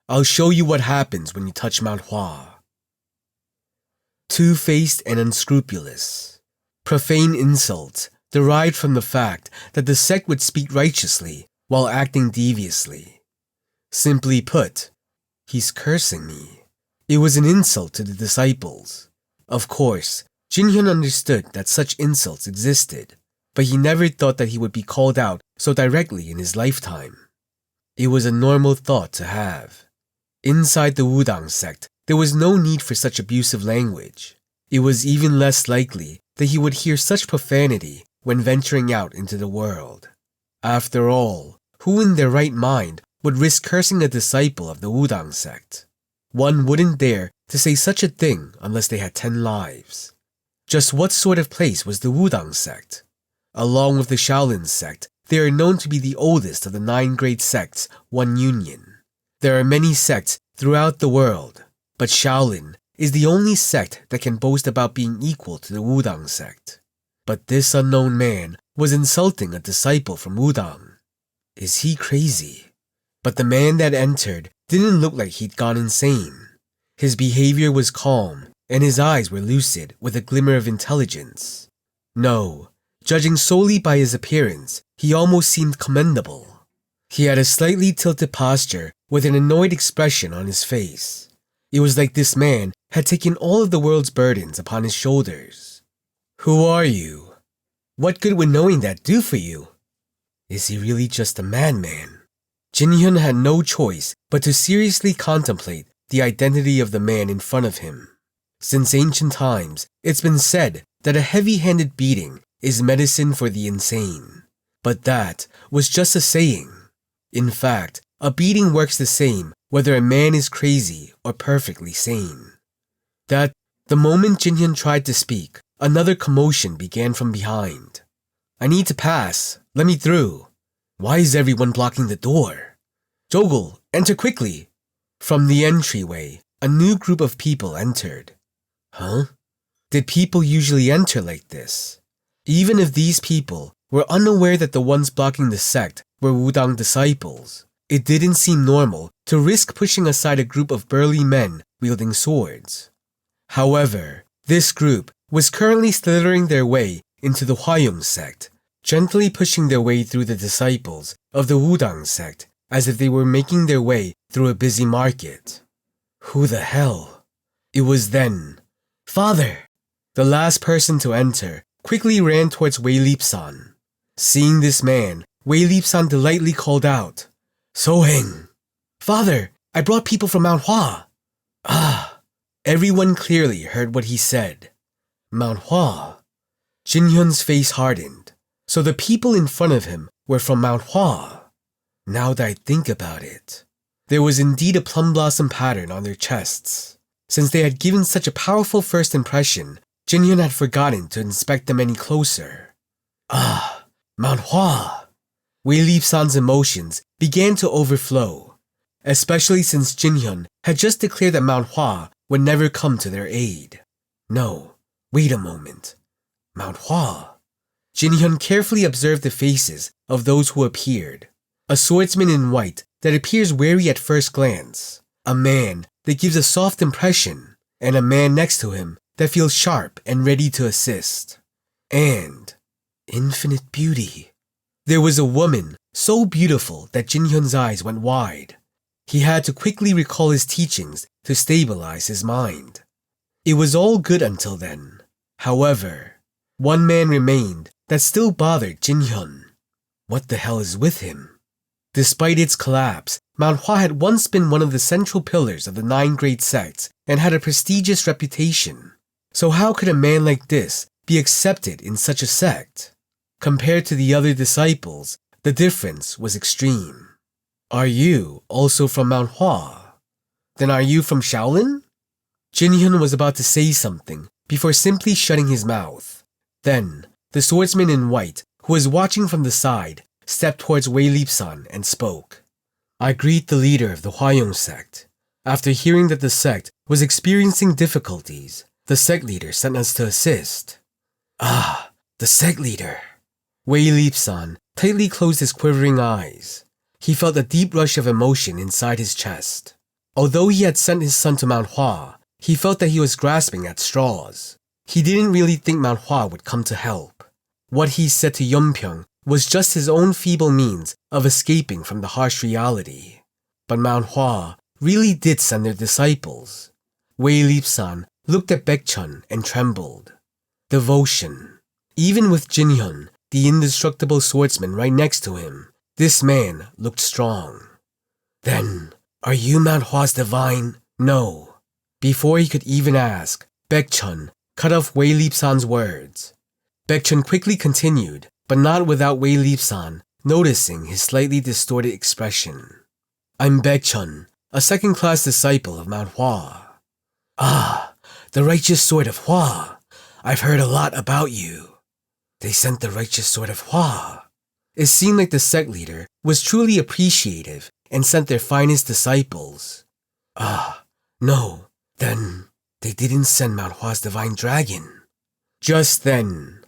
I'll show you what happens when you touch Mount Hua. Two-faced and unscrupulous. Profane insults derived from the fact that the sect would speak righteously while acting deviously. Simply put, he's cursing me. It was an insult to the disciples. Of course, Jinhyun understood that such insults existed, but he never thought that he would be called out so directly in his lifetime. It was a normal thought to have. Inside the Wudang sect, there was no need for such abusive language. It was even less likely that he would hear such profanity when venturing out into the world. After all, who in their right mind would risk cursing a disciple of the Wudang sect? One wouldn't dare to say such a thing unless they had 10 lives. Just what sort of place was the Wudang sect? Along with the Shaolin sect, they are known to be the oldest of the 9 great sects, one union. There are many sects throughout the world, but Shaolin is the only sect that can boast about being equal to the Wudang sect. But this unknown man was insulting a disciple from Wudang. Is he crazy? But the man that entered didn't look like he'd gone insane. His behavior was calm, and his eyes were lucid with a glimmer of intelligence. No, judging solely by his appearance, he almost seemed commendable. He had a slightly tilted posture with an annoyed expression on his face. It was like this man had taken all of the world's burdens upon his shoulders. Who are you? What good would knowing that do for you? Is he really just a madman? Jinhyun had no choice but to seriously contemplate the identity of the man in front of him. Since ancient times, it's been said that a heavy-handed beating is medicine for the insane. But that was just a saying. In fact, a beating works the same whether a man is crazy or perfectly sane. The moment Jinhyun tried to speak, another commotion began from behind. I need to pass. Let me through. Why is everyone blocking the door? Jogul, enter quickly. From the entryway, a new group of people entered. Huh? Did people usually enter like this? Even if these people were unaware that the ones blocking the sect were Wudang disciples, it didn't seem normal to risk pushing aside a group of burly men wielding swords. However, this group was currently slithering their way into the Hua sect, gently pushing their way through the disciples of the Wudang sect as if they were making their way through a busy market. Who the hell? It was then. Father! The last person to enter quickly ran towards Wei Lip-san. Seeing this man, Wei Lip-san delightedly called out, So-heng! Father, I brought people from Mount Hua. Ah! Everyone clearly heard what he said. Mount Hua. Jinhyun's face hardened. So the people in front of him were from Mount Hua. Now that I think about it, there was indeed a plum blossom pattern on their chests. Since they had given such a powerful first impression, Jinhyun had forgotten to inspect them any closer. Ah, Mount Hua! Wei Lip-san's emotions began to overflow, especially since Jinhyun had just declared that Mount Hua would never come to their aid. No, wait a moment. Mount Hua. Jinhyun carefully observed the faces of those who appeared. A swordsman in white that appears wary at first glance, a man that gives a soft impression, and a man next to him that feels sharp and ready to assist. And infinite beauty. There was a woman so beautiful that Jinhyun's eyes went wide. He had to quickly recall his teachings to stabilize his mind. It was all good until then. However, one man remained that still bothered Jinhyun. What the hell is with him? Despite its collapse, Mount Hua had once been one of the central pillars of the 9 great sects and had a prestigious reputation. So how could a man like this be accepted in such a sect? Compared to the other disciples, the difference was extreme. Are you also from Mount Hua? Then are you from Shaolin? Jinhyun was about to say something before simply shutting his mouth. Then, the swordsman in white, who was watching from the side, stepped towards Wei Lip-san and spoke. I greet the leader of the Hua Sect. After hearing that the sect was experiencing difficulties, the sect leader sent us to assist. Ah, the sect leader. Wei Lip-san tightly closed his quivering eyes. He felt a deep rush of emotion inside his chest. Although he had sent his son to Mount Hua, he felt that he was grasping at straws. He didn't really think Mount Hua would come to help. What he said to Yeonpyeong was just his own feeble means of escaping from the harsh reality. But Mount Hua really did send their disciples. Wei Lip-san looked at Baekchun and trembled. Devotion. Even with Jinhyun, the indestructible swordsman right next to him, this man looked strong. Then, are you Mount Hua's divine? No. Before he could even ask, Baekchun cut off Wei Lip-san's words. Baekchun quickly continued, but not without Wei Lip-san noticing his slightly distorted expression. I'm Baekchun, a second-class disciple of Mount Hua. Ah, the righteous sword of Hua. I've heard a lot about you. They sent the righteous sword of Hua. It seemed like the sect leader was truly appreciative and sent their finest disciples. Ah, no, then they didn't send Mount Hua's divine dragon. Just then,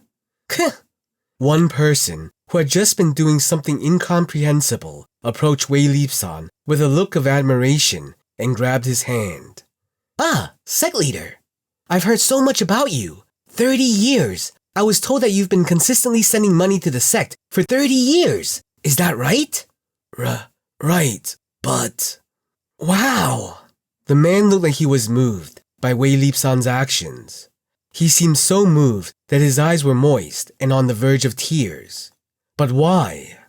one person who had just been doing something incomprehensible approached Wei Lip-san with a look of admiration and grabbed his hand. Ah, sect leader. I've heard so much about you. 30 years. I was told that you've been consistently sending money to the sect for 30 years. Is that right? Right, but... Wow! The man looked like he was moved by Wei Lip-san's actions. He seemed so moved that his eyes were moist and on the verge of tears. But why?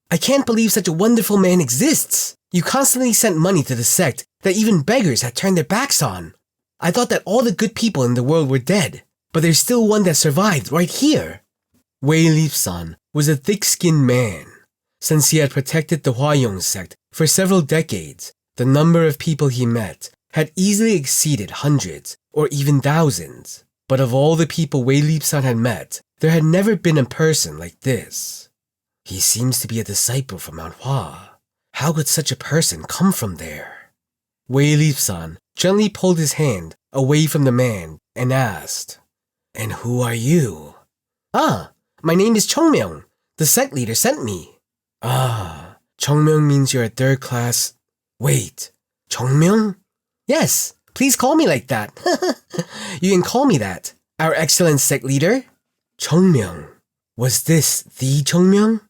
I can't believe such a wonderful man exists. You constantly sent money to the sect that even beggars had turned their backs on. I thought that all the good people in the world were dead, but there's still one that survived right here. Wei Lip-san was a thick-skinned man. Since he had protected the Hua Sect for several decades, the number of people he met had easily exceeded hundreds or even thousands. But of all the people Wei Lip-san had met, there had never been a person like this. He seems to be a disciple from Mount Hua. How could such a person come from there? Wei Lip-san gently pulled his hand away from the man and asked, And who are you? Ah, my name is Chung Myung. The sect leader sent me. Ah, Chung Myung means you're a third class... Wait, Chung Myung? Yes, please call me like that. You can call me that, our excellent sect leader. Chung Myung. Was this the Chung Myung?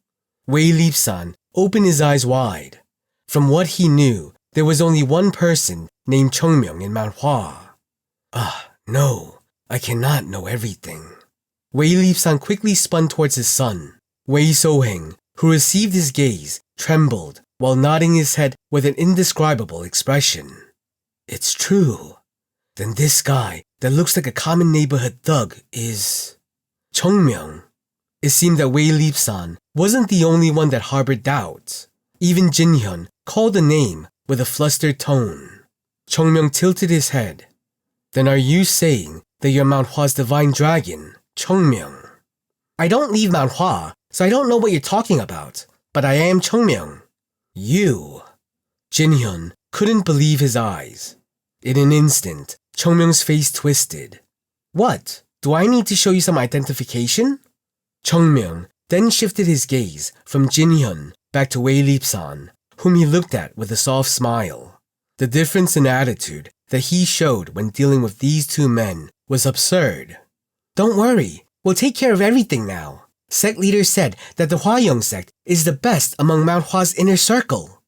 Wei Lip-san opened his eyes wide. From what he knew, there was only one person named Chung Myung in Mount Hua. Ah, no, I cannot know everything. Wei Lip-san quickly spun towards his son. Wei So-heng, who received his gaze, trembled while nodding his head with an indescribable expression. It's true. Then this guy that looks like a common neighborhood thug is Chung Myung. It seemed that Wei Lip-san wasn't the only one that harbored doubts. Even Jin-hyun called the name with a flustered tone. Chung Myung tilted his head. Then are you saying that you're Mount Hua's divine dragon, Chung Myung? I don't leave Mount Hua, so I don't know what you're talking about, but I am Chung Myung. You? Jin-hyun couldn't believe his eyes. In an instant, Chung Myung's face twisted. What? Do I need to show you some identification? Chung Myung then shifted his gaze from Jin-hyun back to Wei Lip-san, whom he looked at with a soft smile. The difference in attitude that he showed when dealing with these two men was absurd. Don't worry, we'll take care of everything now. Sect leader said that the Hwa sect is the best among Mount Hua's inner circle.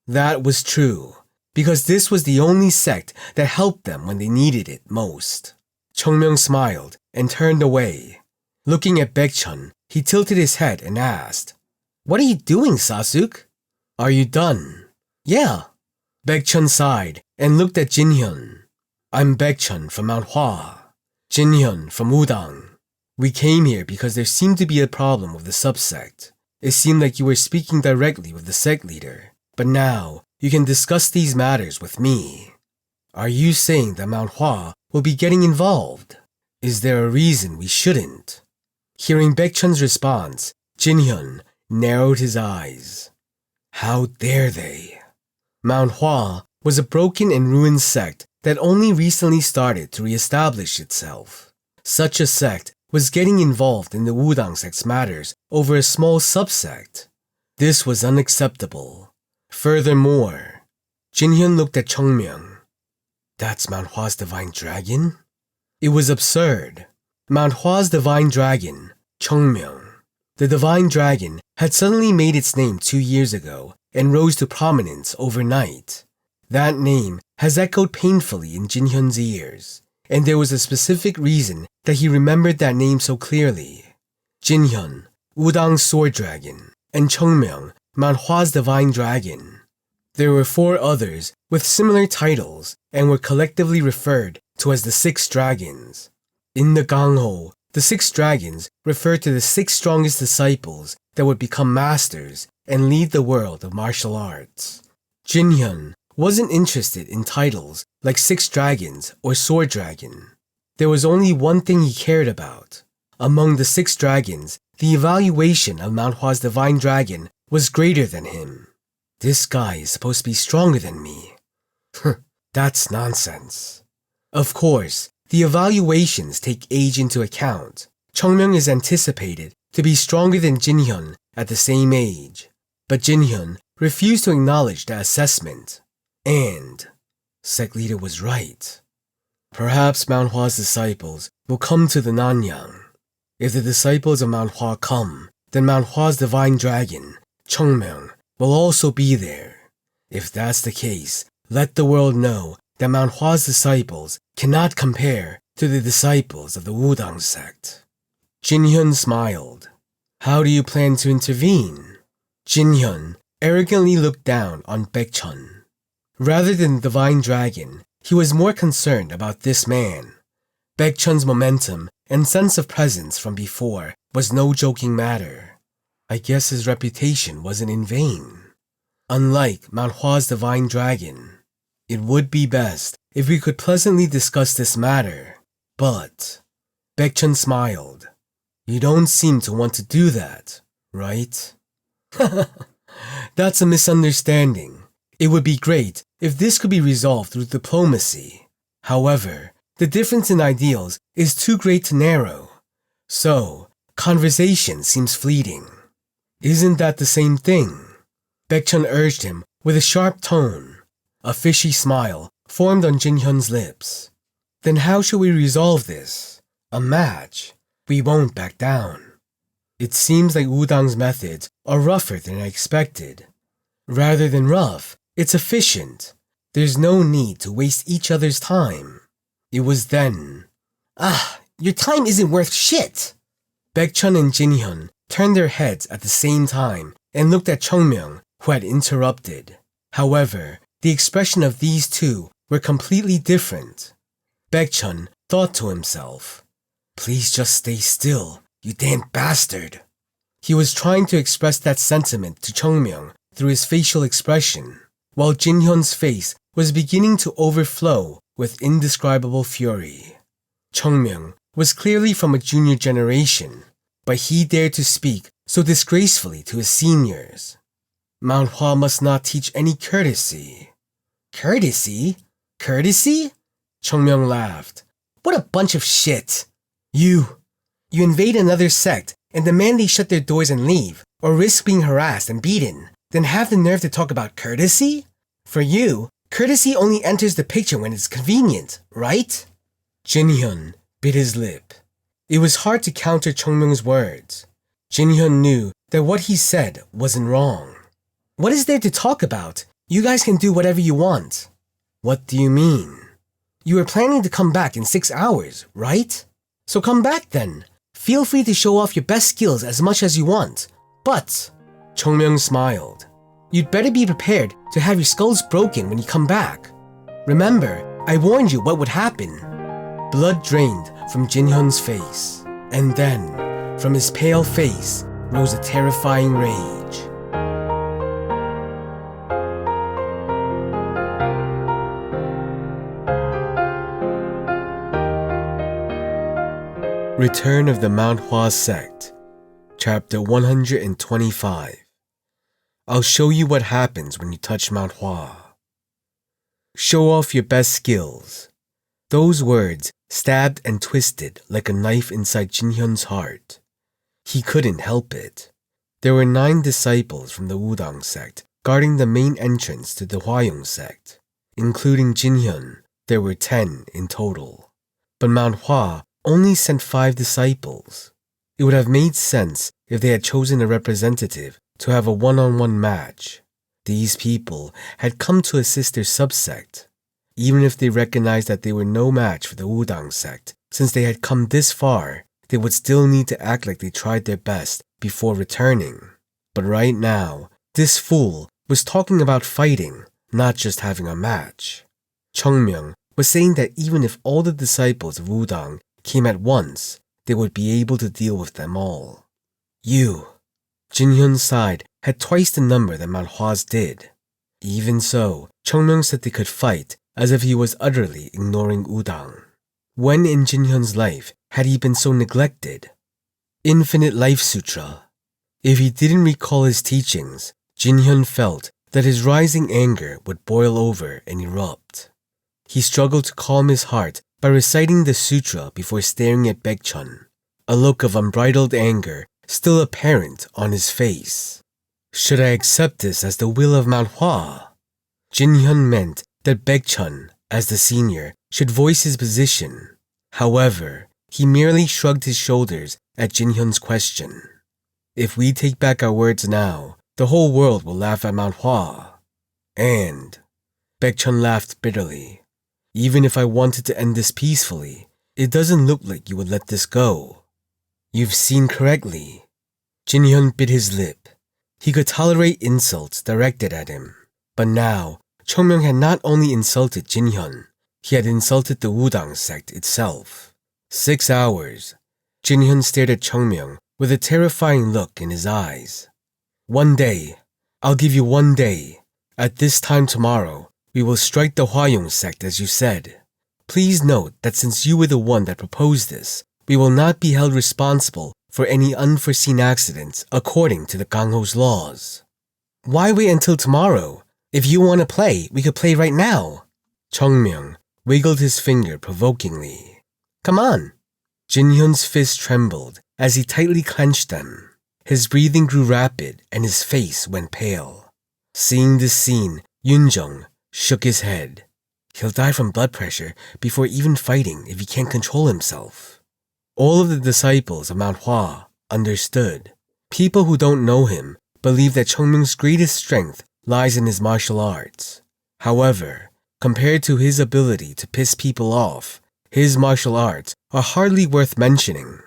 That was true, because this was the only sect that helped them when they needed it most. Chung Myung smiled and turned away. Looking at Baekchun, he tilted his head and asked, What are you doing, Sasuk? Are you done? Yeah. Baekchun sighed and looked at Jin-hyun. I'm Baekchun from Mount Hua. Jin-hyun from Wudang. We came here because there seemed to be a problem with the subsect. It seemed like you were speaking directly with the sect leader, but now you can discuss these matters with me. Are you saying that Mount Hua will be getting involved? Is there a reason we shouldn't? Hearing Baekchun's response, Jin-hyun narrowed his eyes. How dare they? Mount Hua was a broken and ruined sect that only recently started to re-establish itself. Such a sect was getting involved in the Wudang sect's matters over a small subsect. This was unacceptable. Furthermore, Jin-hyun looked at Chung Myung. That's Mount Hua's divine dragon? It was absurd. Mount Hua's divine dragon, Chung Myung. The divine dragon had suddenly made its name 2 years ago and rose to prominence overnight. That name has echoed painfully in Jin-hyun's ears, and there was a specific reason that he remembered that name so clearly. Jin-hyun, Wudang's sword dragon, and Chung Myung, Mount Hua's divine dragon. There were 4 others with similar titles and were collectively referred to as the 6 dragons. In the Gangho, the 6 dragons referred to the 6 strongest disciples that would become masters and lead the world of martial arts. Jin-hyun wasn't interested in titles like 6 dragons or sword dragon. There was only one thing he cared about. Among the 6 dragons, the evaluation of Mount Hua's divine dragon was greater than him. This guy is supposed to be stronger than me. That's nonsense. Of course, the evaluations take age into account. Chung Myung is anticipated to be stronger than Jin-hyun at the same age, but Jin-hyun refused to acknowledge the assessment. And sect leader was right. Perhaps Mount Hua's disciples will come to the Nanyang. If the disciples of Mount Hua come, then Mount Hua's divine dragon, Chung Myung, will also be there. If that's the case, let the world know that Mount Hua's disciples cannot compare to the disciples of the Wudang sect. Jin-hyun smiled. How do you plan to intervene? Jin-hyun arrogantly looked down on Baekchun. Rather than the divine dragon, he was more concerned about this man. Baekchun's momentum and sense of presence from before was no joking matter. I guess his reputation wasn't in vain. Unlike Mount Hua's divine dragon, it would be best if we could pleasantly discuss this matter, but Baekchun smiled. You don't seem to want to do that, right? That's a misunderstanding. It would be great if this could be resolved through diplomacy. However, the difference in ideals is too great to narrow. So, conversation seems fleeting. Isn't that the same thing? Baekchun urged him with a sharp tone. A fishy smile formed on Jin-hyun's lips. Then how shall we resolve this? A match. We won't back down. It seems like Wudang's methods are rougher than I expected. Rather than rough, it's efficient. There's no need to waste each other's time. It was then. Your time isn't worth shit! Baekchun and Jin-hyun turned their heads at the same time and looked at Chung Myung, who had interrupted. However, the expression of these two were completely different. Baekchun thought to himself, "Please just stay still, you damn bastard." He was trying to express that sentiment to Chung Myung through his facial expression, while Jin Hyun's face was beginning to overflow with indescribable fury. Chung Myung was clearly from a junior generation, but he dared to speak so disgracefully to his seniors. Mount Hua must not teach any courtesy. Courtesy? Courtesy? Chung Myung laughed. What a bunch of shit. You invade another sect and demand they shut their doors and leave, or risk being harassed and beaten, then have the nerve to talk about courtesy? For you, courtesy only enters the picture when it's convenient, right? Jin Hyun bit his lip. It was hard to counter Chung Myung's words. Jin Hyun knew that what he said wasn't wrong. What is there to talk about? You guys can do whatever you want. What do you mean? You were planning to come back in 6 hours, right? So come back then. Feel free to show off your best skills as much as you want. But, Chung Myung smiled, you'd better be prepared to have your skulls broken when you come back. Remember, I warned you what would happen. Blood drained from Jin Hyun's face, and then, from his pale face, rose a terrifying rage. Return of the Mount Hua Sect, Chapter 125. I'll show you what happens when you touch Mount Hua. Show off your best skills. Those words stabbed and twisted like a knife inside Jin Hyun's heart. He couldn't help it. There were 9 disciples from the Wudang sect guarding the main entrance to the Hwayong sect. Including Jin Hyun, there were 10 in total. But Mount Hua only sent 5 disciples. It would have made sense if they had chosen a representative to have a one-on-one match. These people had come to assist their subsect. Even if they recognized that they were no match for the Wudang sect, since they had come this far, they would still need to act like they tried their best before returning. But right now, this fool was talking about fighting, not just having a match. Chung Myung was saying that even if all the disciples of Wudang came at once, they would be able to deal with them all. You. Jin Hyun's side had twice the number that Mount Hwa's did. Even so, Chung Myung said they could fight as if he was utterly ignoring Wudang. When in Jin Hyun's life had he been so neglected? Infinite Life Sutra. If he didn't recall his teachings, Jin Hyun felt that his rising anger would boil over and erupt. He struggled to calm his heart by reciting the sutra before staring at Baekchun, a look of unbridled anger still apparent on his face. Should I accept this as the will of Mount Hua? Jin Hyun meant that Baekchun, as the senior, should voice his position. However, he merely shrugged his shoulders at Jin Hyun's question. If we take back our words now, the whole world will laugh at Mount Hua. And Baekchun laughed bitterly. Even if I wanted to end this peacefully, it doesn't look like you would let this go. You've seen correctly. Jin Hyun bit his lip. He could tolerate insults directed at him. But now, Chung Myung had not only insulted Jin Hyun, he had insulted the Wudang sect itself. 6 hours. Jin Hyun stared at Chung Myung with a terrifying look in his eyes. 1 day. I'll give you 1 day. At this time tomorrow, we will strike the Hwayong sect as you said. Please note that since you were the one that proposed this, we will not be held responsible for any unforeseen accidents according to the Gangho's laws. Why wait until tomorrow? If you want to play, we could play right now. Chung Myung wiggled his finger provokingly. Come on. Jin Hyun's fist trembled as he tightly clenched them. His breathing grew rapid and his face went pale. Seeing this scene, Yoonjung shook his head. He'll die from blood pressure before even fighting if he can't control himself. All of the disciples of Mount Hua understood. People who don't know him believe that Chung Myung's greatest strength lies in his martial arts. However, compared to his ability to piss people off, his martial arts are hardly worth mentioning.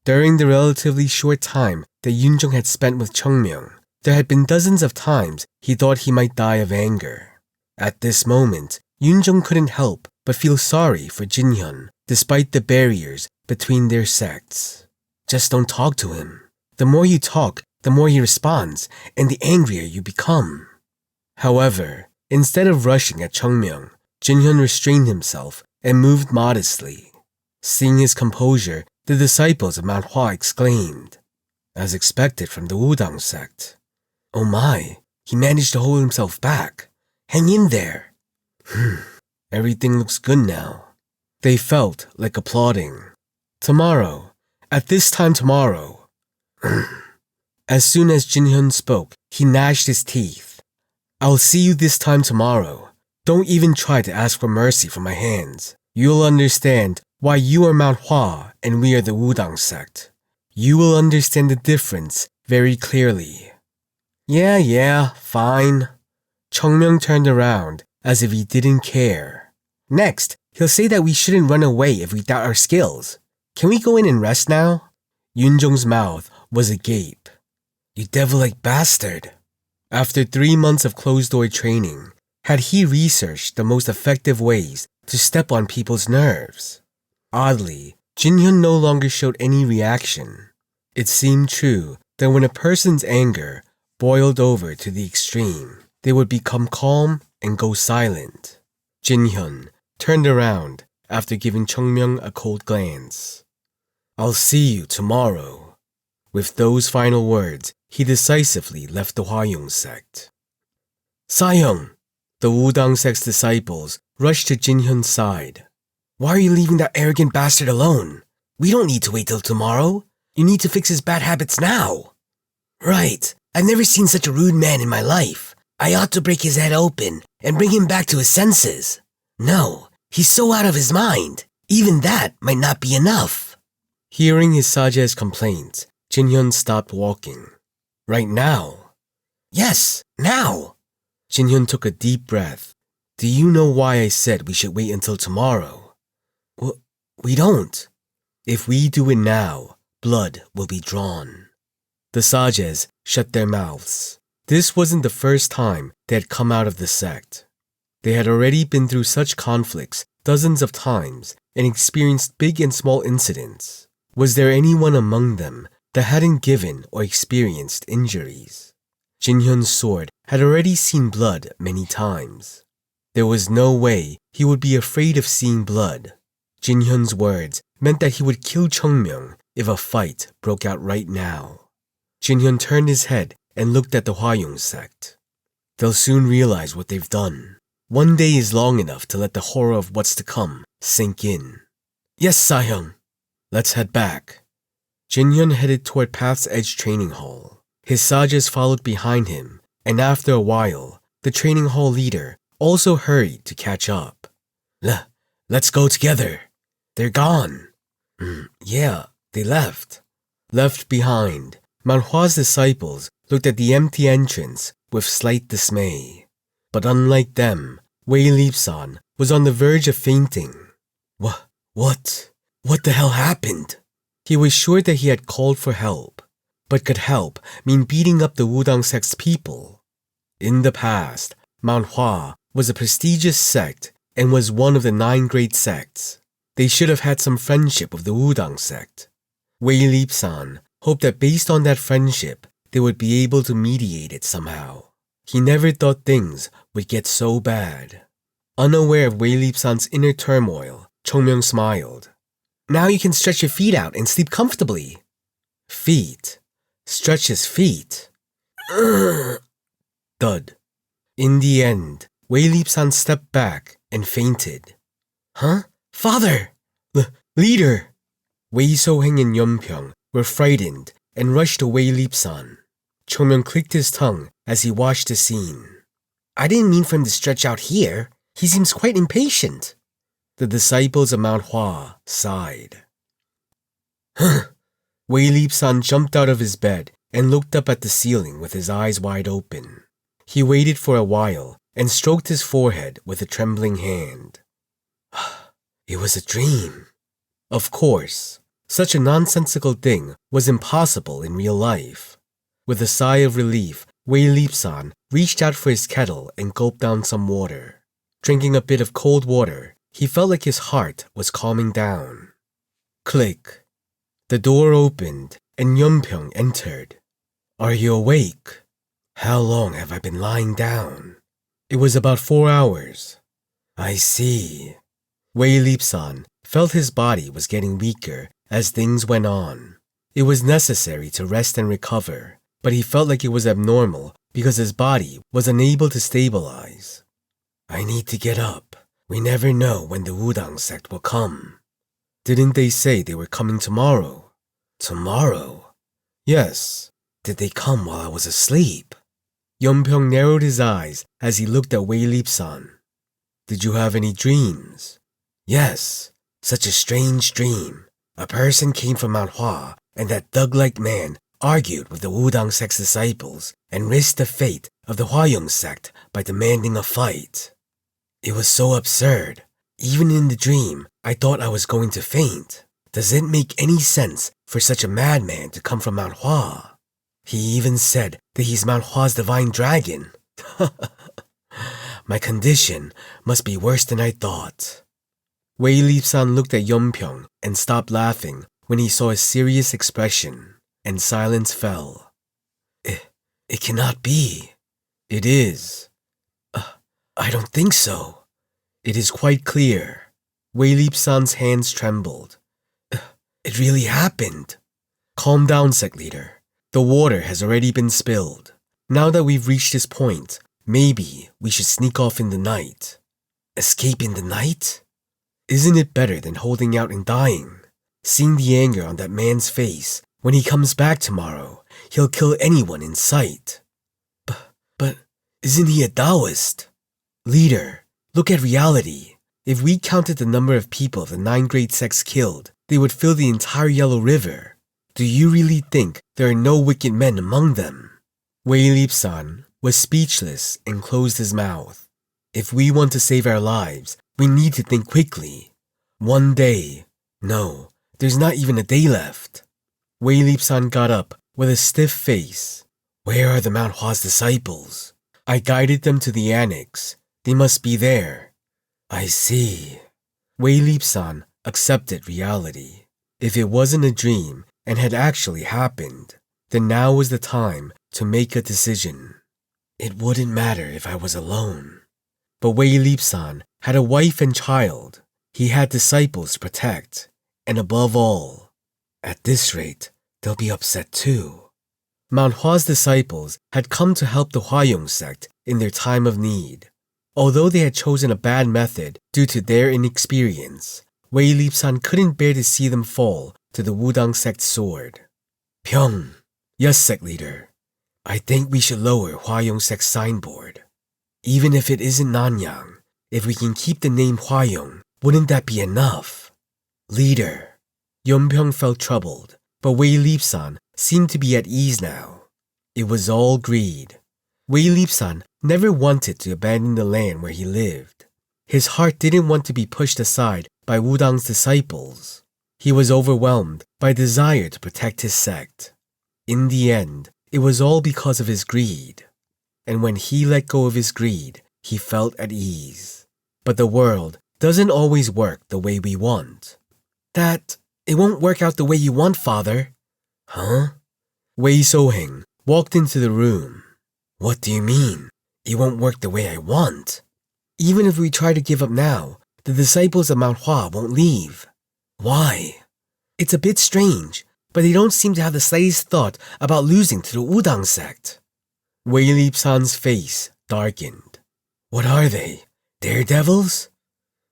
During the relatively short time that Yoonjung had spent with Chung Myung, there had been dozens of times he thought he might die of anger. At this moment, Yoonjung couldn't help but feel sorry for Jinhyun despite the barriers between their sects. Just don't talk to him. The more you talk, the more he responds, and the angrier you become. However, instead of rushing at Chung Myung, Jinhyun restrained himself and moved modestly. Seeing his composure, the disciples of Mount Hua exclaimed, as expected from the Wudang sect, "Oh my, he managed to hold himself back. Hang in there." Everything looks good now. They felt like applauding. Tomorrow, at this time tomorrow. As soon as Jinhyun spoke, he gnashed his teeth. "I'll see you this time tomorrow. Don't even try to ask for mercy from my hands. You'll understand why you are Mount Hua and we are the Wudang sect. You will understand the difference very clearly." Yeah, fine. Chung Myung turned around as if he didn't care. "Next, he'll say that we shouldn't run away if we doubt our skills. Can we go in and rest now?" Yunjong's mouth was agape. "You devil-like bastard." After 3 months of closed-door training, had he researched the most effective ways to step on people's nerves? Oddly, Jinhyun no longer showed any reaction. It seemed true that when a person's anger boiled over to the extreme, they would become calm and go silent. Jinhyun turned around after giving Chung Myung a cold glance. "I'll see you tomorrow." With those final words, he decisively left the Hwayoung sect. "Sayoung!" The Wudang sect's disciples rushed to Jinhyun's side. "Why are you leaving that arrogant bastard alone? We don't need to wait till tomorrow. You need to fix his bad habits now." "Right. I've never seen such a rude man in my life. I ought to break his head open and bring him back to his senses. No, he's so out of his mind. Even that might not be enough." Hearing his Saja's complaints, Jinhyun stopped walking. "Right now?" "Yes, now." Jinhyun took a deep breath. "Do you know why I said we should wait until tomorrow?" We don't. If we do it now, blood will be drawn." The Sajas shut their mouths. This wasn't the first time they had come out of the sect. They had already been through such conflicts dozens of times and experienced big and small incidents. Was there anyone among them that hadn't given or experienced injuries? Jinhyun's sword had already seen blood many times. There was no way he would be afraid of seeing blood. Jinhyun's words meant that he would kill Chung Myung if a fight broke out right now. Jinhyun turned his head and looked at the Hwayoung sect. They'll soon realize what they've done. One day is long enough to let the horror of what's to come sink in. "Yes, Sahyung." "Let's head back." Jinhyun headed toward Path's Edge Training Hall. His Sajas followed behind him, and after a while, the training hall leader also hurried to catch up. Let's go together." "They're gone." Yeah, they left." Left behind, Mount Hua's disciples looked at the empty entrance with slight dismay. But unlike them, Wei Lipsan was on the verge of fainting. What the hell happened?" He was sure that he had called for help, but could help mean beating up the Wudang sect's people? In the past, Mount Hua was a prestigious sect and was one of the 9 great sects. They should have had some friendship with the Wudang sect. Wei Lipsan hoped that based on that friendship, they would be able to mediate it somehow. He never thought things would get so bad. Unaware of Wei Lipsan's inner turmoil, Chung Myung smiled. "Now you can stretch your feet out and sleep comfortably." Feet? Stretch his feet? Thud. In the end, Wei Lipsan stepped back and fainted. "Huh? Father! Leader!" Wei So-heng and Yeonpyeong were frightened and rushed to Wei Lipsan. Chung Myung clicked his tongue as he watched the scene. "I didn't mean for him to stretch out here. He seems quite impatient." The disciples of Mount Hua sighed. Wei Lipsan jumped out of his bed and looked up at the ceiling with his eyes wide open. He waited for a while and stroked his forehead with a trembling hand. It was a dream. Of course, such a nonsensical thing was impossible in real life. With a sigh of relief, Wei Lipsan reached out for his kettle and gulped down some water. Drinking a bit of cold water, he felt like his heart was calming down. Click. The door opened and Yeonpyeong entered. Are you awake? How long have I been lying down? It was about 4 hours. I see. Wei Lipsan felt his body was getting weaker as things went on. It was necessary to rest and recover, but he felt like it was abnormal because his body was unable to stabilize. I need to get up. We never know when the Wudang sect will come. Didn't they say they were coming tomorrow? Tomorrow? Yes. Did they come while I was asleep? Yeonpyeong narrowed his eyes as he looked at Wei Lipsan. Did you have any dreams? Yes. Such a strange dream. A person came from Mount Hua, and that thug-like man argued with the Wudang sect's disciples and risked the fate of the Hwayong sect by demanding a fight. It was so absurd. Even in the dream, I thought I was going to faint. Does it make any sense for such a madman to come from Mount Hua? He even said that he's Mount Hua's divine dragon. My condition must be worse than I thought. Wei Lipsan looked at Yeonpyeong and stopped laughing when he saw his serious expression, and silence fell. It cannot be. It is. I don't think so. It is quite clear. Wei Lipsan's hands trembled. It really happened. Calm down, sect leader. The water has already been spilled. Now that we've reached this point, maybe we should sneak off in the night. Escape in the night? Isn't it better than holding out and dying? Seeing the anger on that man's face, when he comes back tomorrow, he'll kill anyone in sight. But isn't he a Taoist? Leader, look at reality. If we counted the number of people of the 9 great sects killed, they would fill the entire Yellow River. Do you really think there are no wicked men among them? Wei Lipsan was speechless and closed his mouth. If we want to save our lives, we need to think quickly. One day. No, there's not even a day left. Wei Lipsan got up with a stiff face. Where are the Mount Hua's disciples? I guided them to the annex. They must be there. I see. Wei Lipsan accepted reality. If it wasn't a dream and had actually happened, then now was the time to make a decision. It wouldn't matter if I was alone. But Wei Lipsan had a wife and child. He had disciples to protect. And above all, at this rate, they'll be upset too. Mount Hua's disciples had come to help the Hwayong sect in their time of need. Although they had chosen a bad method due to their inexperience, Wei Lipsan couldn't bear to see them fall to the Wudang sect's sword. Pyong, yes, sect leader. I think we should lower Hwayong sect's signboard. Even if it isn't Nanyang, if we can keep the name Hwayong, wouldn't that be enough? Leader. Yeonpyeong felt troubled, but Wei Lipsan seemed to be at ease now. It was all greed. Wei Lipsan never wanted to abandon the land where he lived. His heart didn't want to be pushed aside by Wudang's disciples. He was overwhelmed by desire to protect his sect. In the end, it was all because of his greed. And when he let go of his greed, he felt at ease. But the world doesn't always work the way we want. It won't work out the way you want, Father. Huh? Wei Soheng walked into the room. What do you mean? It won't work the way I want. Even if we try to give up now, the disciples of Mount Hua won't leave. Why? It's a bit strange, but they don't seem to have the slightest thought about losing to the Wudang sect. Wei Lipsan's face darkened. What are they? Daredevils?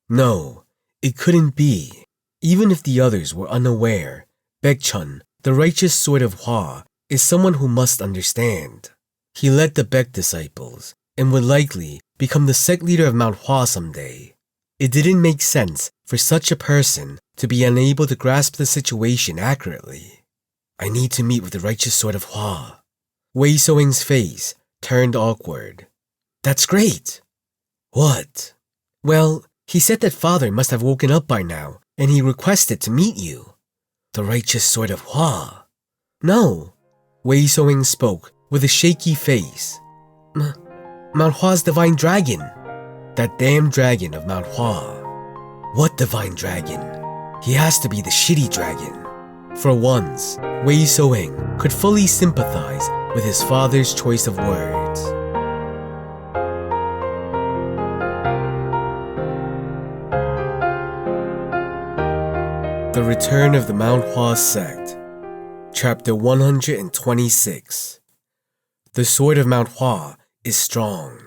No, it couldn't be. Even if the others were unaware, Baekchun, the righteous sword of Hua, is someone who must understand. He led the Baek disciples and would likely become the sect leader of Mount Hua someday. It didn't make sense for such a person to be unable to grasp the situation accurately. I need to meet with the righteous sword of Hua. Wei Soheng's face turned awkward. That's great. What? Well, he said that Father must have woken up by now, and he requested to meet you. The righteous sword of Hua? No. Wei Soheng spoke with a shaky face. Mount Hua's divine dragon. That damn dragon of Mount Hua. What divine dragon? He has to be the shitty dragon. For once, Wei Soeng could fully sympathize with his father's choice of words. The Return of the Mount Hua Sect, Chapter 126. The Sword of Mount Hua is strong.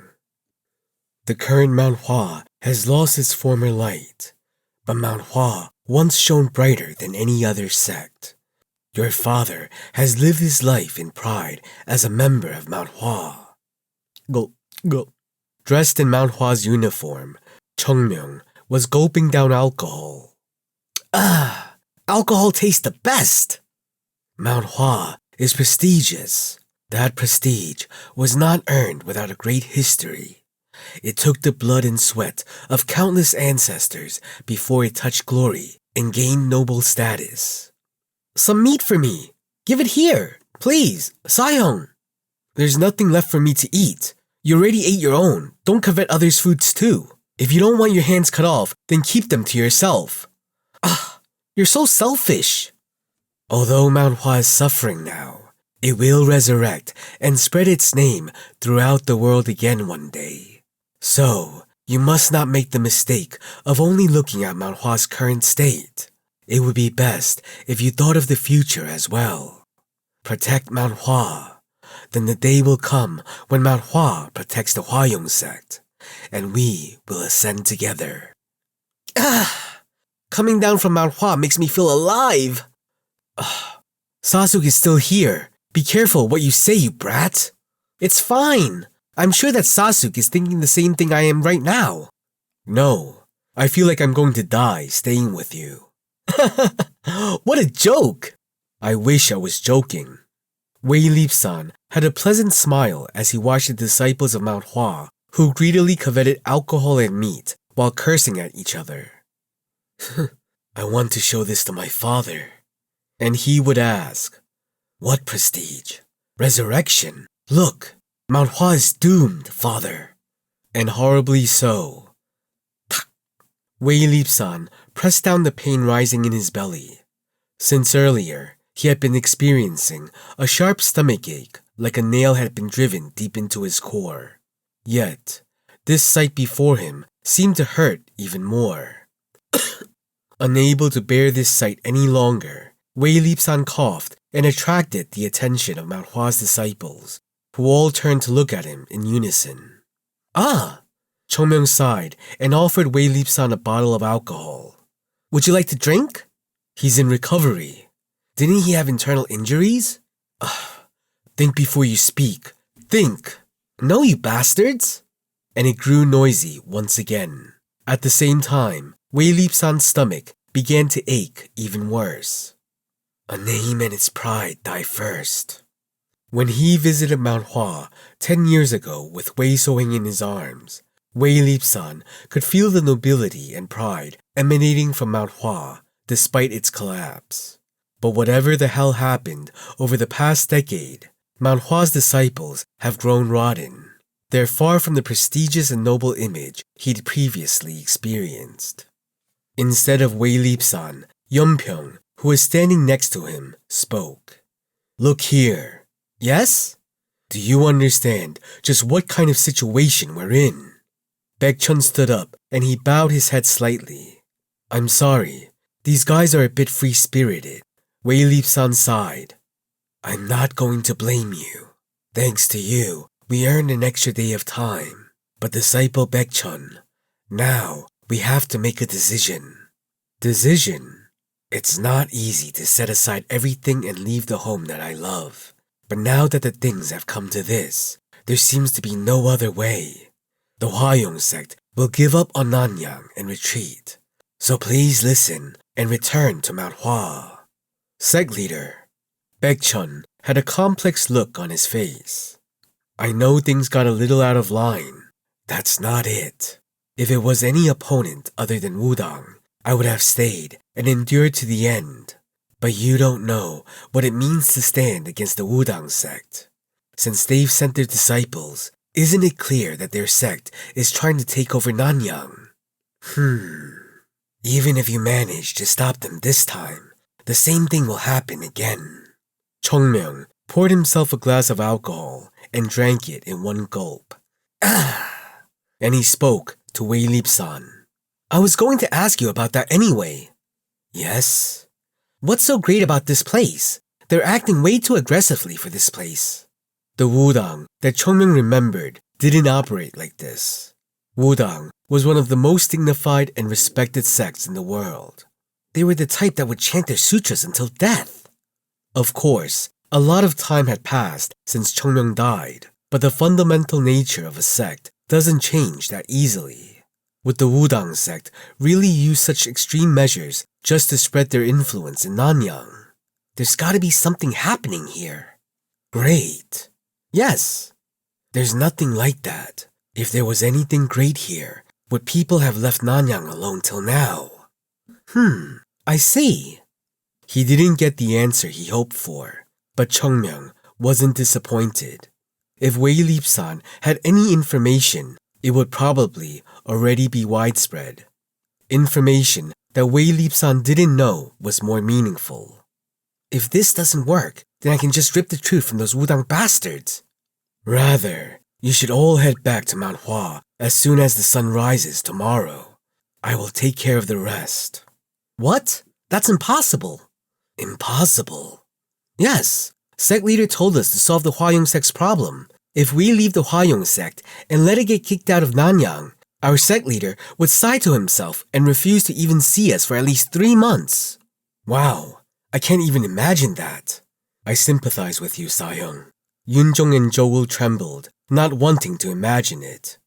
The current Mount Hua has lost its former light, but Mount Hua once shone brighter than any other sect. Your father has lived his life in pride as a member of Mount Hua. Go. Dressed in Mount Hua's uniform, Chung Myung was gulping down alcohol. Alcohol tastes the best! Mount Hua is prestigious. That prestige was not earned without a great history. It took the blood and sweat of countless ancestors before it touched glory and gained noble status. Some meat for me. Give it here, please, Sayong. There's nothing left for me to eat. You already ate your own. Don't covet others' foods too. If you don't want your hands cut off, then keep them to yourself. You're so selfish. Although Mount Hua is suffering now, it will resurrect and spread its name throughout the world again one day. So, you must not make the mistake of only looking at Mount Hua's current state. It would be best if you thought of the future as well. Protect Mount Hua. Then the day will come when Mount Hua protects the Hua Sect, and we will ascend together. Coming down from Mount Hua makes me feel alive. Sasuke is still here. Be careful what you say, you brat. It's fine. I'm sure that Sasuke is thinking the same thing I am right now. No, I feel like I'm going to die staying with you. What a joke! I wish I was joking. Wei Lip-san had a pleasant smile as he watched the disciples of Mount Hua, who greedily coveted alcohol and meat while cursing at each other. I want to show this to my father. And he would ask, what prestige? Resurrection? Look, Mount Hua is doomed, father. And horribly so. Wei Lip-san pressed down the pain rising in his belly. Since earlier, he had been experiencing a sharp stomachache like a nail had been driven deep into his core. Yet, this sight before him seemed to hurt even more. Unable to bear this sight any longer, Wei Lip-san coughed and attracted the attention of Mount Hua's disciples, who all turned to look at him in unison. Chung Myung sighed and offered Wei Lip-san a bottle of alcohol. Would you like to drink? He's in recovery. Didn't he have internal injuries? Think before you speak. Think. No, you bastards. And it grew noisy once again. At the same time, Wei Lip-san's stomach began to ache even worse. A name and its pride die first. When he visited Mount Hua 10 years ago with Wei Soeng in his arms, Wei Lip-san could feel the nobility and pride emanating from Mount Hua despite its collapse. But whatever the hell happened over the past decade, Mount Hua's disciples have grown rotten. They're far from the prestigious and noble image he'd previously experienced. Instead of Wei Lip-san, Yeonpyeong, who was standing next to him, spoke. Look here. Yes? Do you understand just what kind of situation we're in? Baekchun stood up and he bowed his head slightly. I'm sorry, these guys are a bit free-spirited. Wei Lip-san sighed. I'm not going to blame you. Thanks to you, we earned an extra day of time. But disciple Baekchun, now we have to make a decision. Decision? It's not easy to set aside everything and leave the home that I love. But now that the things have come to this, there seems to be no other way. The Hwa Sect will give up on Nanyang and retreat. So please listen and return to Mount Hua. Sect leader. Baekchun had a complex look on his face. I know things got a little out of line. That's not it. If it was any opponent other than Wudang, I would have stayed and endured to the end. But you don't know what it means to stand against the Wudang sect. Since they've sent their disciples, isn't it clear that their sect is trying to take over Nanyang? Even if you manage to stop them this time, the same thing will happen again. Chung Myung poured himself a glass of alcohol and drank it in one gulp. Ah! And he spoke to Wei Lip-san. I was going to ask you about that anyway. Yes? What's so great about this place? They're acting way too aggressively for this place. The Wudang that Chung Myung remembered didn't operate like this. Wudang was one of the most dignified and respected sects in the world. They were the type that would chant their sutras until death. Of course, a lot of time had passed since Chung Myung died, but the fundamental nature of a sect doesn't change that easily. Would the Wudang sect really use such extreme measures just to spread their influence in Nanyang? There's gotta be something happening here. Great. Yes. There's nothing like that. If there was anything great here, would people have left Nanyang alone till now? I see. He didn't get the answer he hoped for, but Chung Myung wasn't disappointed. If Wei Lip-san had any information, it would probably already be widespread. Information that Wei Lip-san didn't know was more meaningful. If this doesn't work, then I can just rip the truth from those Wudang bastards. Rather, you should all head back to Mount Hua as soon as the sun rises tomorrow. I will take care of the rest. What? That's impossible. Impossible? Yes. Sect leader told us to solve the Hua Sect's problem. If we leave the Hua Sect and let it get kicked out of Nanyang, our sect leader would sigh to himself and refuse to even see us for at least 3 months. Wow, I can't even imagine that. I sympathize with you, Sa-hyung. Yunjong and Joel trembled, not wanting to imagine it.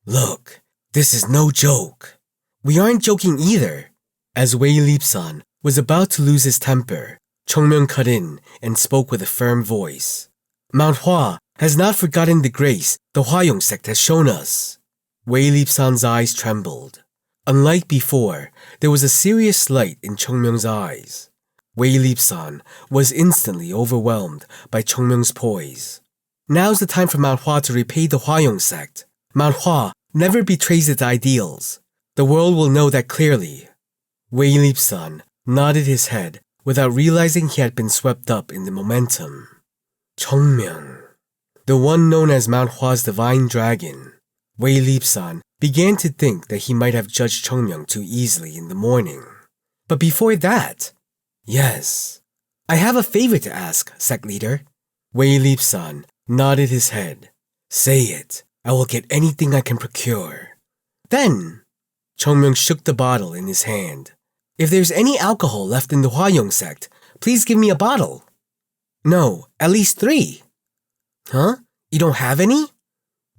Look, this is no joke. We aren't joking either. As Wei Lip-san was about to lose his temper, Chung Myung cut in and spoke with a firm voice. Mount Hua has not forgotten the grace the Hua sect has shown us. Wei Lip-san's eyes trembled. Unlike before, there was a serious light in Chung Myung's eyes. Wei Lip-san was instantly overwhelmed by Chung Myung's poise. Now's the time for Mount Hua to repay the Hua sect. Mount Hua never betrays its ideals. The world will know that clearly. Wei Lip-san nodded his head without realizing he had been swept up in the momentum. Chung Myung, the one known as Mount Hua's divine dragon. Wei Lip-san began to think that he might have judged Chung Myung too easily in the morning. But before that, yes, I have a favor to ask, sect leader. Wei Lip-san nodded his head. Say it. I will get anything I can procure. Then, Chung Myung shook the bottle in his hand. If there's any alcohol left in the Hua sect, please give me a bottle. No, at least 3. Huh? You don't have any?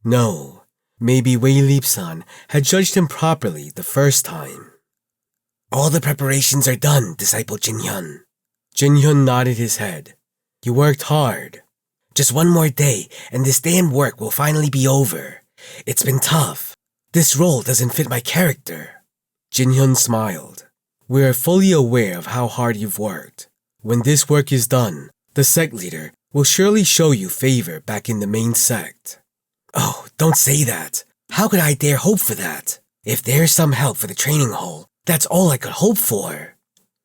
No. Maybe Wei Lip-san had judged him properly the first time. All the preparations are done, disciple Jin-hyun. Jin-hyun nodded his head. You worked hard. Just one more day, and this damned work will finally be over. It's been tough. This role doesn't fit my character. Jin-hyun smiled. We are fully aware of how hard you've worked. When this work is done, the sect leader will surely show you favor back in the main sect. Oh, don't say that. How could I dare hope for that? If there's some help for the training hall, that's all I could hope for.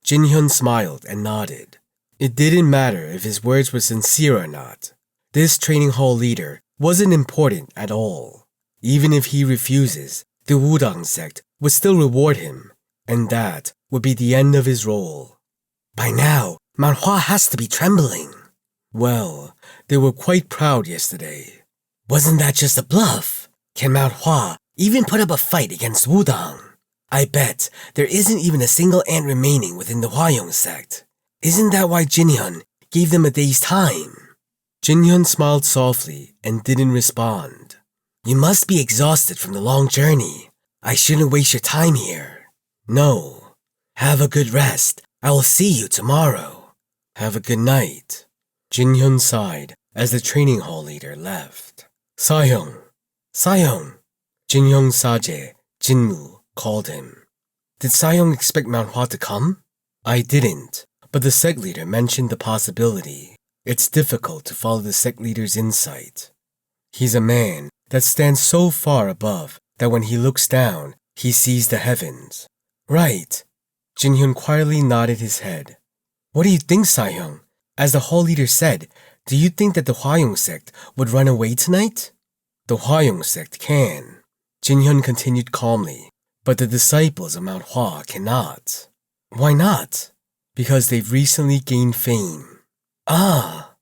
Jin-hyun smiled and nodded. It didn't matter if his words were sincere or not. This training hall leader wasn't important at all. Even if he refuses, the Wudang sect would still reward him, and that would be the end of his role. By now, Mount Hua has to be trembling. Well, they were quite proud yesterday. Wasn't that just a bluff? Can Mount Hua even put up a fight against Wudang? I bet there isn't even a single ant remaining within the Hwa sect. Isn't that why Jin-hyun gave them a day's time? Jin-hyun smiled softly and didn't respond. You must be exhausted from the long journey. I shouldn't waste your time here. No. Have a good rest. I will see you tomorrow. Have a good night. Jin-hyun sighed as the training hall leader left. Sa-hyung. Sa-hyung. Jin-hyung's Saje, Jin-moo, called him. Did Sa-hyung expect Mount Hua to come? I didn't, but the sect leader mentioned the possibility. It's difficult to follow the sect leader's insight. He's a man that stands so far above that when he looks down, he sees the heavens. Right. Jin-hyun quietly nodded his head. What do you think, Sahyung? As the hall leader said, do you think that the Hwa Sect would run away tonight? The Hwa Sect can, Jin-hyun continued calmly, but the disciples of Mount Hua cannot. Why not? Because they've recently gained fame. Ah!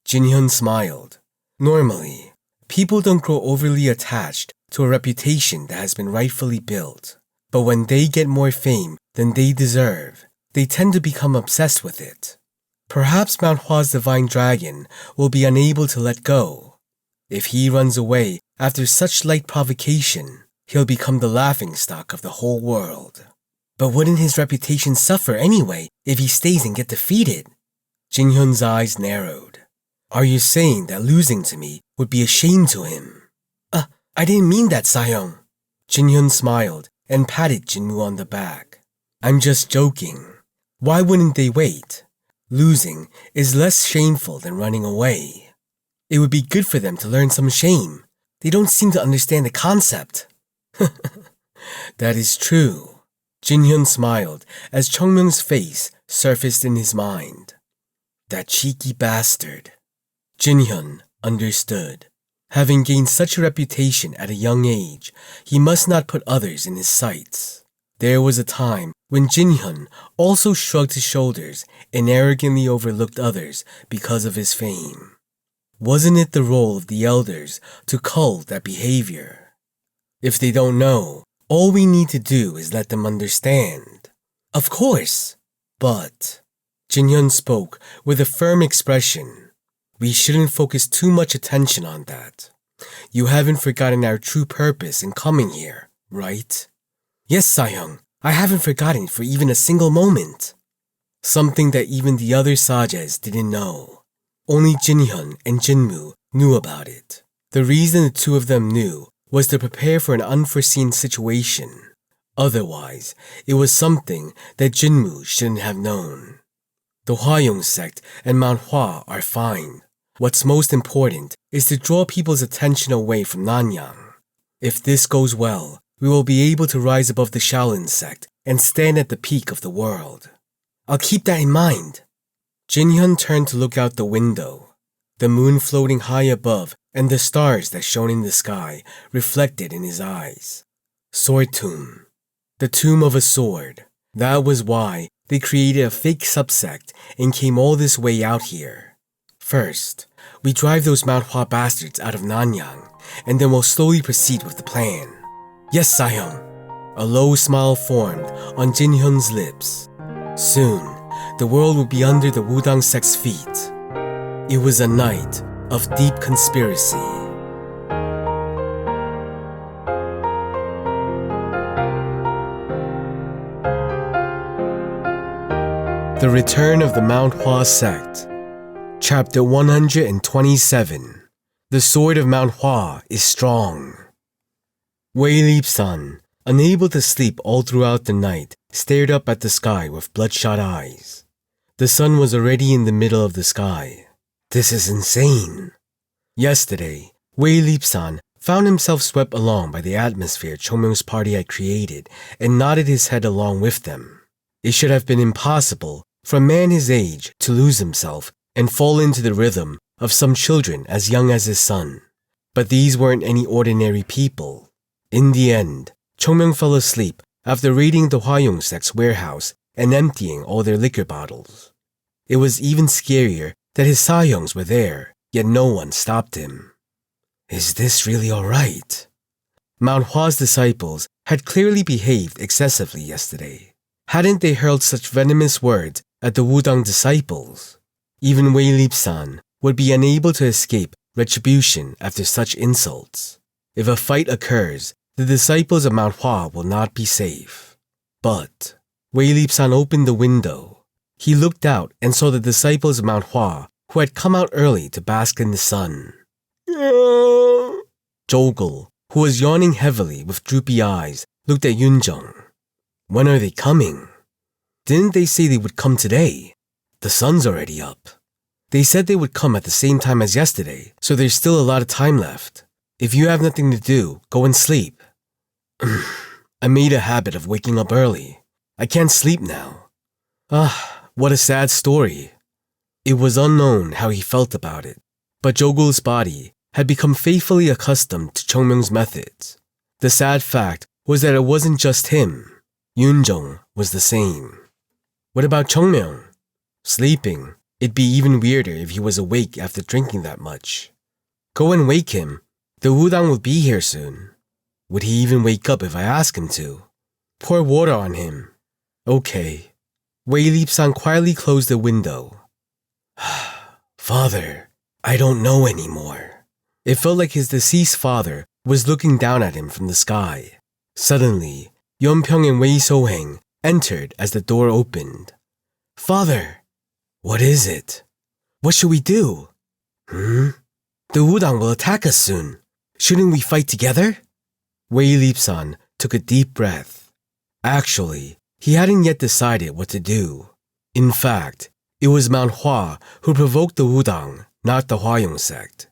Jin-hyun smiled. Normally, people don't grow overly attached to a reputation that has been rightfully built. But when they get more fame than they deserve, they tend to become obsessed with it. Perhaps Mount Hua's divine dragon will be unable to let go. If he runs away after such light provocation, he'll become the laughingstock of the whole world. But wouldn't his reputation suffer anyway if he stays and get defeated? Jin-hyun's eyes narrowed. Are you saying that losing to me would be a shame to him? I didn't mean that, Sahyung. Jin-hyun smiled and patted Jinwoo on the back. I'm just joking. Why wouldn't they wait? Losing is less shameful than running away. It would be good for them to learn some shame. They don't seem to understand the concept. That is true. Jin-hyun smiled as Chung Myung's face surfaced in his mind. That cheeky bastard. Jin-hyun understood. Having gained such a reputation at a young age, he must not put others in his sights. There was a time when Jin-hyun also shrugged his shoulders and arrogantly overlooked others because of his fame. Wasn't it the role of the elders to cull that behavior? If they don't know, all we need to do is let them understand. Of course, but Jin-hyun spoke with a firm expression. We shouldn't focus too much attention on that. You haven't forgotten our true purpose in coming here, right? Yes, Sahyung, I haven't forgotten for even a single moment. Something that even the other Sajes didn't know. Only Jin-hyun and Jinwoo knew about it. The reason the two of them knew was to prepare for an unforeseen situation. Otherwise, it was something that Jinwoo shouldn't have known. The Hwa Sect and Mount Hua are fine. What's most important is to draw people's attention away from Nanyang. If this goes well, we will be able to rise above the Shaolin sect and stand at the peak of the world. I'll keep that in mind. Jin-hyun turned to look out the window. The moon floating high above and the stars that shone in the sky reflected in his eyes. Sword tomb. The tomb of a sword. That was why they created a fake subsect and came all this way out here. First, we drive those Mount Hua bastards out of Nanyang, and then we'll slowly proceed with the plan. Yes, Sahyung. A low smile formed on Jin-hyun's lips. Soon, the world would be under the Wudang sect's feet. It was a night of deep conspiracy. The Return of the Mount Hua Sect. Chapter 127. The Sword of Mount Hua is strong. Wei Lip-san, unable to sleep all throughout the night, stared up at the sky with bloodshot eyes. The sun was already in the middle of the sky. This is insane. Yesterday, Wei Lip-san found himself swept along by the atmosphere Chung Myung's party had created and nodded his head along with them. It should have been impossible for a man his age to lose himself and fall into the rhythm of some children as young as his son. But these weren't any ordinary people. In the end, Chung Myung fell asleep after raiding the Hwa Sect's warehouse and emptying all their liquor bottles. It was even scarier that his Sahyungs were there, yet no one stopped him. Is this really alright? Mount Hua's disciples had clearly behaved excessively yesterday. Hadn't they hurled such venomous words at the Wudang disciples? Even Wei Lip-san would be unable to escape retribution after such insults. If a fight occurs, the disciples of Mount Hua will not be safe. But Wei Lip-san opened the window. He looked out and saw the disciples of Mount Hua who had come out early to bask in the sun. Jogul, who was yawning heavily with droopy eyes, looked at Yoonjung. When are they coming? Didn't they say they would come today? The sun's already up. They said they would come at the same time as yesterday, so there's still a lot of time left. If you have nothing to do, go and sleep. I made a habit of waking up early. I can't sleep now. What a sad story. It was unknown how he felt about it, but Jogul's body had become faithfully accustomed to Chung Myung's methods. The sad fact was that it wasn't just him. Yoonjong was the same. What about Chung Myung? Sleeping. It'd be even weirder if he was awake after drinking that much. Go and wake him. The wudang will be here soon. Would he even wake up if I ask him to? Pour water on him. Okay. Wei Lip-san quietly closed the window. Father, I don't know anymore. It felt like his deceased father was looking down at him from the sky. Suddenly, Yeonpyeong and Wei So-heng entered as the door opened. Father! What is it? What should we do? The wudang will attack us soon. Shouldn't we fight together? Wei Lip-san took a deep breath. Actually, he hadn't yet decided what to do. In fact, it was Mount Hua who provoked the wudang, not the Hwa Sect.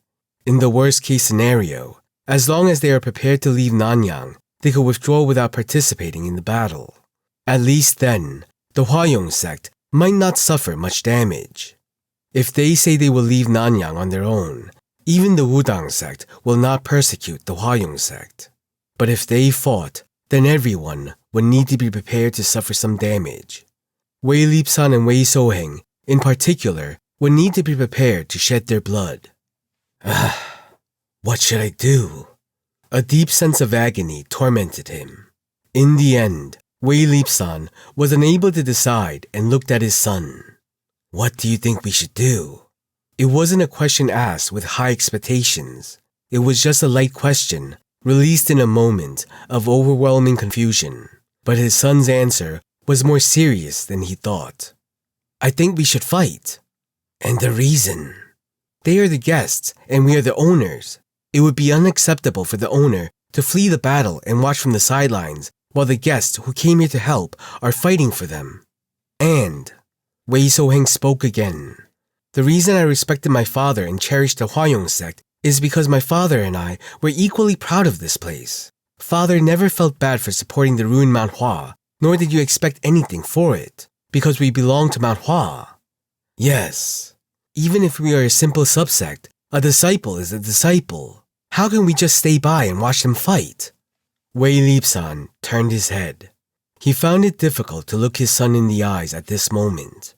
In the worst-case scenario, as long as they are prepared to leave Nanyang, they could withdraw without participating in the battle. At least then, the Hwa Sect might not suffer much damage. If they say they will leave Nanyang on their own, even the Wudang sect will not persecute the Hwa sect. But if they fought, then everyone would need to be prepared to suffer some damage. Wei Lip-san and Wei So-heng, in particular, would need to be prepared to shed their blood. What should I do? A deep sense of agony tormented him. In the end, Wei Lip-san was unable to decide and looked at his son. What do you think we should do? It wasn't a question asked with high expectations. It was just a light question, released in a moment of overwhelming confusion. But his son's answer was more serious than he thought. I think we should fight. And the reason? They are the guests and we are the owners. It would be unacceptable for the owner to flee the battle and watch from the sidelines while the guests who came here to help are fighting for them. And Wei So-heng spoke again. The reason I respected my father and cherished the Hwa sect is because my father and I were equally proud of this place. Father never felt bad for supporting the ruined Mount Hua, nor did you expect anything for it, because we belong to Mount Hua. Yes, even if we are a simple subsect, a disciple is a disciple. How can we just stay by and watch them fight? Wei Lip-san turned his head. He found it difficult to look his son in the eyes at this moment.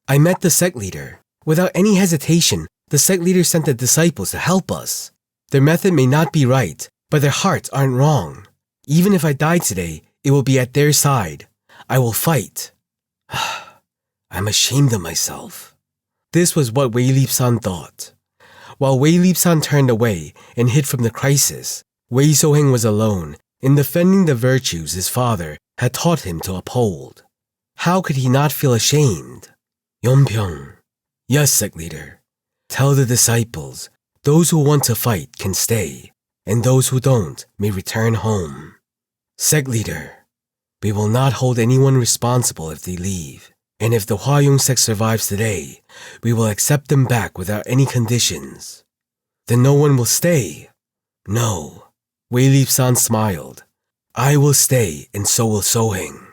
I met the sect leader. Without any hesitation, the sect leader sent the disciples to help us. Their method may not be right, but their hearts aren't wrong. Even if I die today, it will be at their side. I will fight. I'm ashamed of myself. This was what Wei Lip-san thought. While Wei Lip-san turned away and hid from the crisis, Wei So-heng was alone in defending the virtues his father had taught him to uphold. How could he not feel ashamed? Yeonpyeong. Yes, sect leader. Tell the disciples, those who want to fight can stay, and those who don't may return home. Sect leader. We will not hold anyone responsible if they leave, and if the Hwa sect survives today, we will accept them back without any conditions. Then no one will stay. No. Wei Lip-san smiled. I will stay, and so will So-heng.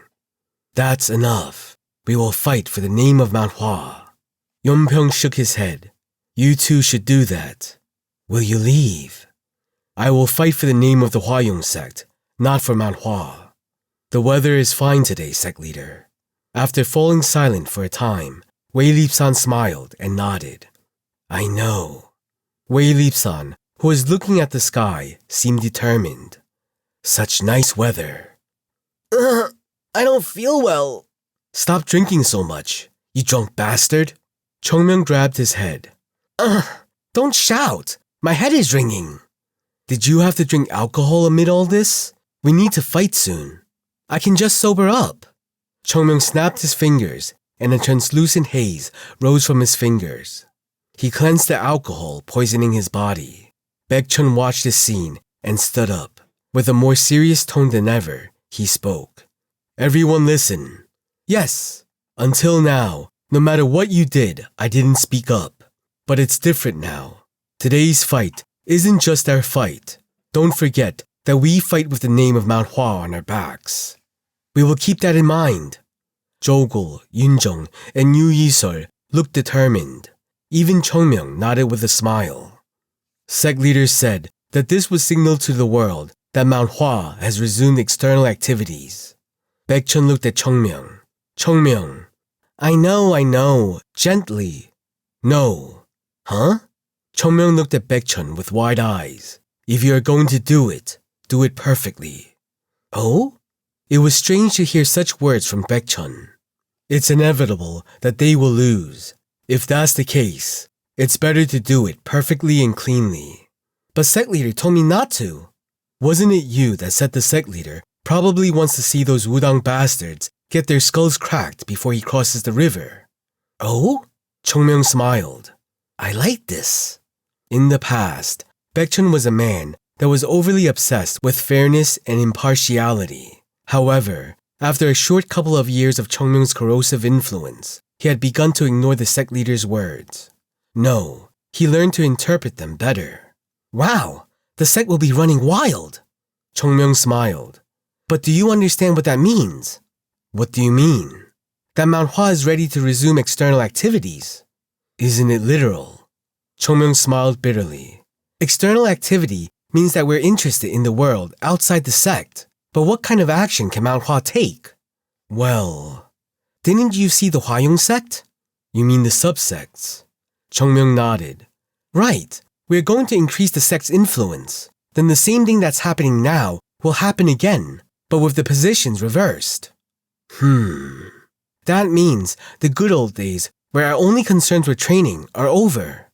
That's enough. We will fight for the name of Mount Hua. Yeonpyeong shook his head. You two should do that. Will you leave? I will fight for the name of the Hwa sect, not for Mount Hua. The weather is fine today, sect leader. After falling silent for a time, Wei Lip-san smiled and nodded. I know. Wei Lip-san, who was looking at the sky, seemed determined. Such nice weather. I don't feel well. Stop drinking so much, you drunk bastard. Chung Myung grabbed his head. Don't shout. My head is ringing. Did you have to drink alcohol amid all this? We need to fight soon. I can just sober up. Chung Myung snapped his fingers, and a translucent haze rose from his fingers. He cleansed the alcohol, poisoning his body. Baek-chun watched this scene and stood up. With a more serious tone than ever, he spoke. Everyone listen. Yes, until now, no matter what you did, I didn't speak up. But it's different now. Today's fight isn't just our fight. Don't forget that we fight with the name of Mount Hua on our backs. We will keep that in mind. Jogul, Yunjong, and Yu Yisol looked determined. Even Chung Myung nodded with a smile. Sect leaders said that this would signal to the world that Mount Hua has resumed external activities. Baekchun looked at Chung Myung. Chung Myung, I know, gently. No. Huh? Chung Myung looked at Baekchun with wide eyes. If you are going to do it perfectly. Oh? It was strange to hear such words from Baekchun. It's inevitable that they will lose. If that's the case, it's better to do it perfectly and cleanly. But sect leader told me not to. Wasn't it you that said the sect leader probably wants to see those Wudang bastards get their skulls cracked before he crosses the river? Oh? Chung Myung smiled. I like this. In the past, Baekchun was a man that was overly obsessed with fairness and impartiality. However, after a short couple of years of Chung Myung's corrosive influence, he had begun to ignore the sect leader's words. No, he learned to interpret them better. Wow, the sect will be running wild. Chung Myung smiled. But do you understand what that means? What do you mean? That Mount Hua is ready to resume external activities. Isn't it literal? Chung Myung smiled bitterly. External activity means that we're interested in the world outside the sect. But what kind of action can Mount Hua take? Well, didn't you see the Hwayong sect? You mean the subsects? Chung Myung nodded. Right, we're going to increase the sect's influence. Then the same thing that's happening now will happen again, but with the positions reversed. That means the good old days where our only concerns with training are over.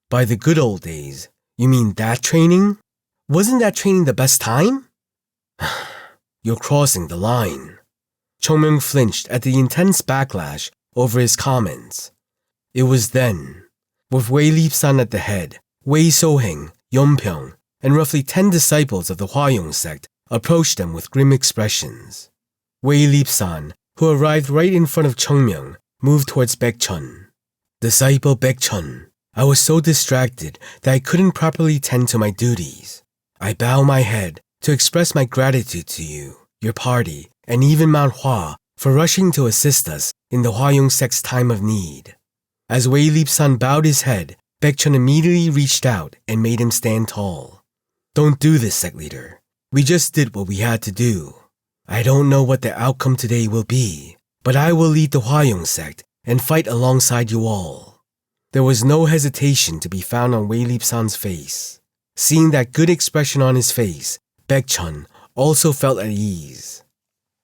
By the good old days, you mean that training? Wasn't that training the best time? You're crossing the line. Chung Myung flinched at the intense backlash over his comments. It was then, with Wei Lip-san at the head, Wei So-heng, Yeonpyeong, and roughly 10 disciples of the Hwayong sect approached them with grim expressions. Wei Lip-san, who arrived right in front of Chung Myung, moved towards Baekchun. Disciple Baekchun, I was so distracted that I couldn't properly tend to my duties. I bow my head to express my gratitude to you, your party, and even Mount Hua for rushing to assist us in the Hwayong sect's time of need. As Wei Lip-san bowed his head, Baekchun immediately reached out and made him stand tall. Don't do this, sect leader. We just did what we had to do. I don't know what the outcome today will be, but I will lead the Hwayong sect and fight alongside you all. There was no hesitation to be found on Wei Lip-san's face. Seeing that good expression on his face, Baekchun also felt at ease.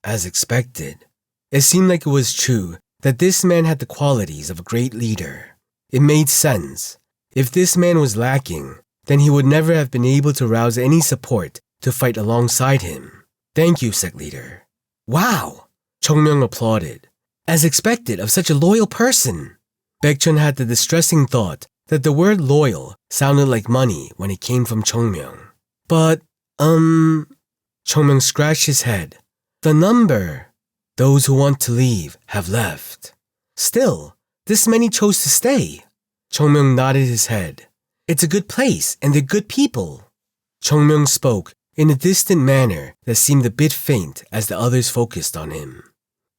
As expected, it seemed like it was true that this man had the qualities of a great leader. It made sense. If this man was lacking, then he would never have been able to rouse any support to fight alongside him. Thank you, sect leader. Wow! Chung Myung applauded. As expected of such a loyal person. Baekchun had the distressing thought that the word loyal sounded like money when it came from Chung Myung. But, Chung Myung scratched his head. The number. Those who want to leave have left. Still, this many chose to stay. Chung Myung nodded his head. It's a good place and they're good people. Chung Myung spoke in a distant manner that seemed a bit faint as the others focused on him.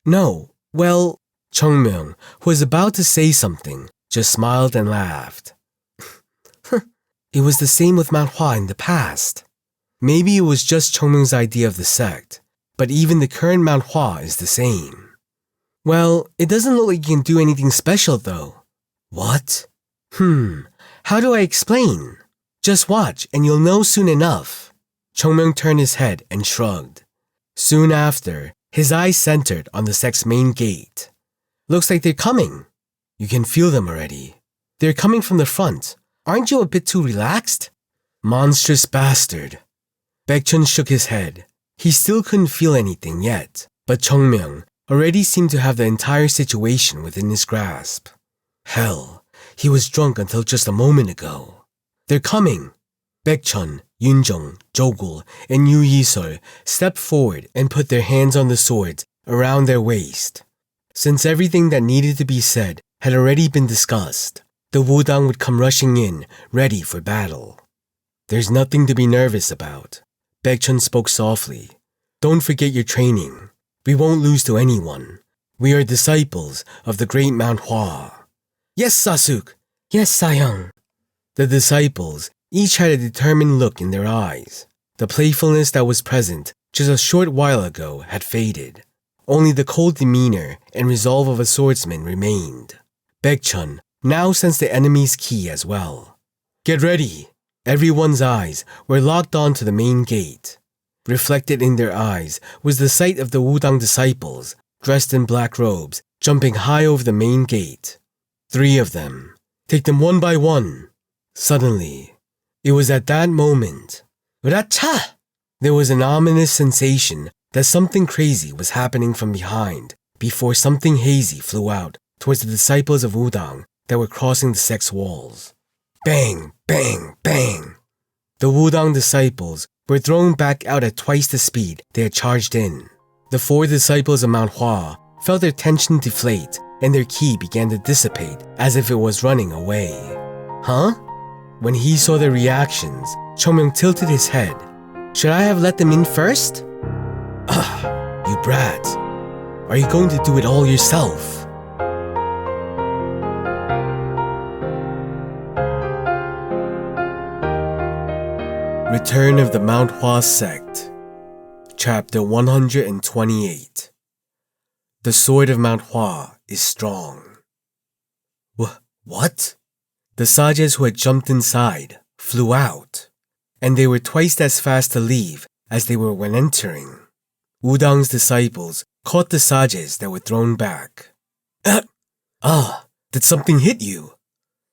No, well, Chung Myung, who was about to say something, just smiled and laughed. It was the same with Mount Hua in the past. Maybe it was just Chung Myung's idea of the sect, but even the current Mount Hua is the same. Well, it doesn't look like you can do anything special though. What? How do I explain? Just watch and you'll know soon enough. Chung Myung turned his head and shrugged. Soon after, his eyes centered on the sect's main gate. Looks like they're coming. You can feel them already. They're coming from the front. Aren't you a bit too relaxed? Monstrous bastard. Baekchun shook his head. He still couldn't feel anything yet, but Chung Myung already seemed to have the entire situation within his grasp. Hell, he was drunk until just a moment ago. They're coming. Baekchun, Yunjong, Jogul, and Yu Yisol stepped forward and put their hands on the swords around their waist. Since everything that needed to be said had already been discussed, the Wudang would come rushing in, ready for battle. There's nothing to be nervous about. Baekchun spoke softly. Don't forget your training. We won't lose to anyone. We are disciples of the great Mount Hua. Yes, Sasuke. Yes, Sayang. The disciples each had a determined look in their eyes. The playfulness that was present just a short while ago had faded. Only the cold demeanor and resolve of a swordsman remained. Baekchun now sensed the enemy's ki as well. Get ready! Everyone's eyes were locked onto the main gate. Reflected in their eyes was the sight of the Wudang disciples, dressed in black robes, jumping high over the main gate. 3 of them. Take them one by one. Suddenly, it was at that moment. Racha! There was an ominous sensation that something crazy was happening from behind before something hazy flew out towards the disciples of Wudang that were crossing the sect's walls. Bang, bang, bang. The Wudang disciples were thrown back out at twice the speed they had charged in. The 4 disciples of Mount Hua felt their tension deflate and their ki began to dissipate as if it was running away. Huh? When he saw their reactions, Chung Myung tilted his head. Should I have let them in first? Ugh, you brat. Are you going to do it all yourself? Return of the Mount Hua Sect. Chapter 128. The sword of Mount Hua is strong. What? The sages who had jumped inside flew out, and they were twice as fast to leave as they were when entering. Wudang's disciples caught the sages that were thrown back. Did something hit you?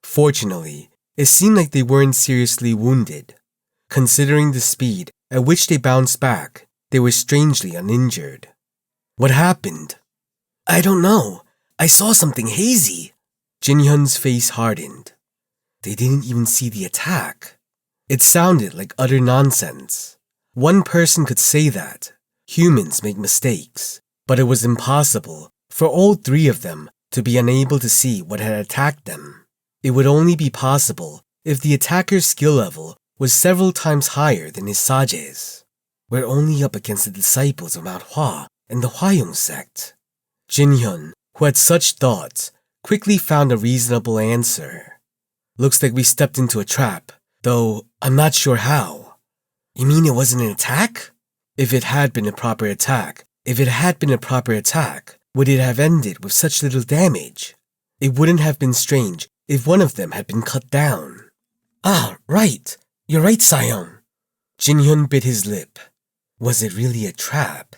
Fortunately, it seemed like they weren't seriously wounded. Considering the speed at which they bounced back, they were strangely uninjured. What happened? I don't know. I saw something hazy. Jinhyun's face hardened. They didn't even see the attack. It sounded like utter nonsense. One person could say that. Humans make mistakes, but it was impossible for all 3 of them to be unable to see what had attacked them. It would only be possible if the attacker's skill level was several times higher than his sages. We're only up against the disciples of Mount Hua and the Hwayong sect. Jinhyun, who had such thoughts, quickly found a reasonable answer. Looks like we stepped into a trap, though I'm not sure how. You mean it wasn't an attack? If it had been a proper attack, would it have ended with such little damage? It wouldn't have been strange if one of them had been cut down. Right. You're right, Sayong. Jinhyun bit his lip. Was it really a trap?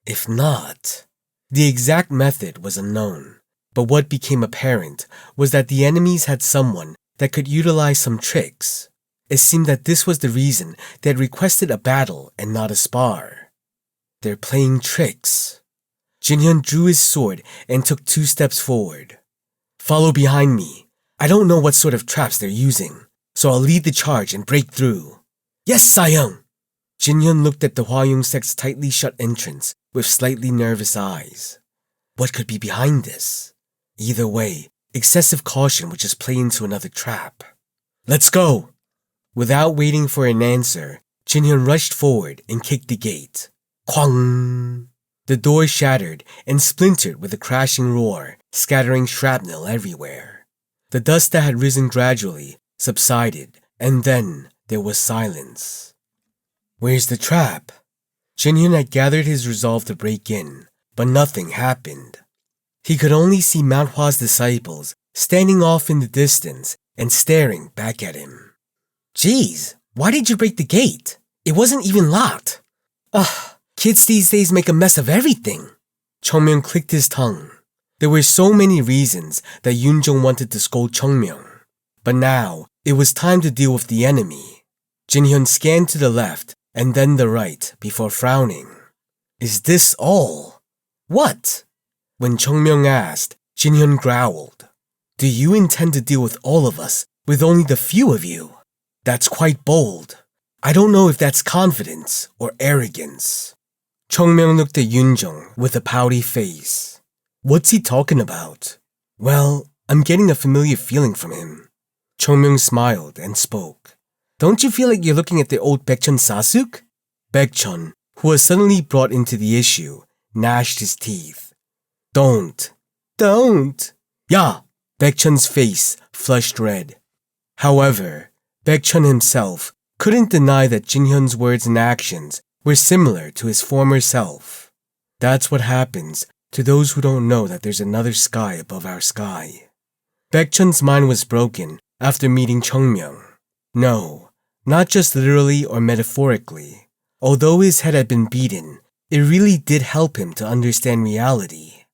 If not... The exact method was unknown, but what became apparent was that the enemies had someone that could utilize some tricks. It seemed that this was the reason they had requested a battle and not a spar. They're playing tricks. Jinhyun drew his sword and took 2 steps forward. Follow behind me. I don't know what sort of traps they're using, so I'll lead the charge and break through. Yes, Sayang! Jinhyun looked at the Hwayong sect's tightly shut entrance with slightly nervous eyes. What could be behind this? Either way, excessive caution would just play into another trap. Let's go! Without waiting for an answer, Jinhyun rushed forward and kicked the gate. Kwang! The door shattered and splintered with a crashing roar, scattering shrapnel everywhere. The dust that had risen gradually subsided, and then there was silence. Where's the trap? Jinhyun had gathered his resolve to break in, but nothing happened. He could only see Mount Hua's disciples standing off in the distance and staring back at him. Geez, why did you break the gate? It wasn't even locked. Kids these days make a mess of everything. Chung Myung clicked his tongue. There were so many reasons that Yoonjung wanted to scold Chung Myung. But now, it was time to deal with the enemy. Jinhyun scanned to the left and then the right before frowning. Is this all? What? When Chung Myung asked, Jinhyun growled. Do you intend to deal with all of us with only the few of you? That's quite bold. I don't know if that's confidence or arrogance. Chung Myung looked at Yoonjung with a pouty face. What's he talking about? Well, I'm getting a familiar feeling from him. Chung Myung smiled and spoke. Don't you feel like you're looking at the old Baekchun Sasuke? Baekchun, who was suddenly brought into the issue, gnashed his teeth. Don't. Don't. Yeah. Baekchun's face flushed red. However, Baekchun himself couldn't deny that Jinhyun's words and actions were similar to his former self. That's what happens to those who don't know that there's another sky above our sky. Baekchun's mind was broken after meeting Chung Myung. No, not just literally or metaphorically. Although his head had been beaten, it really did help him to understand reality.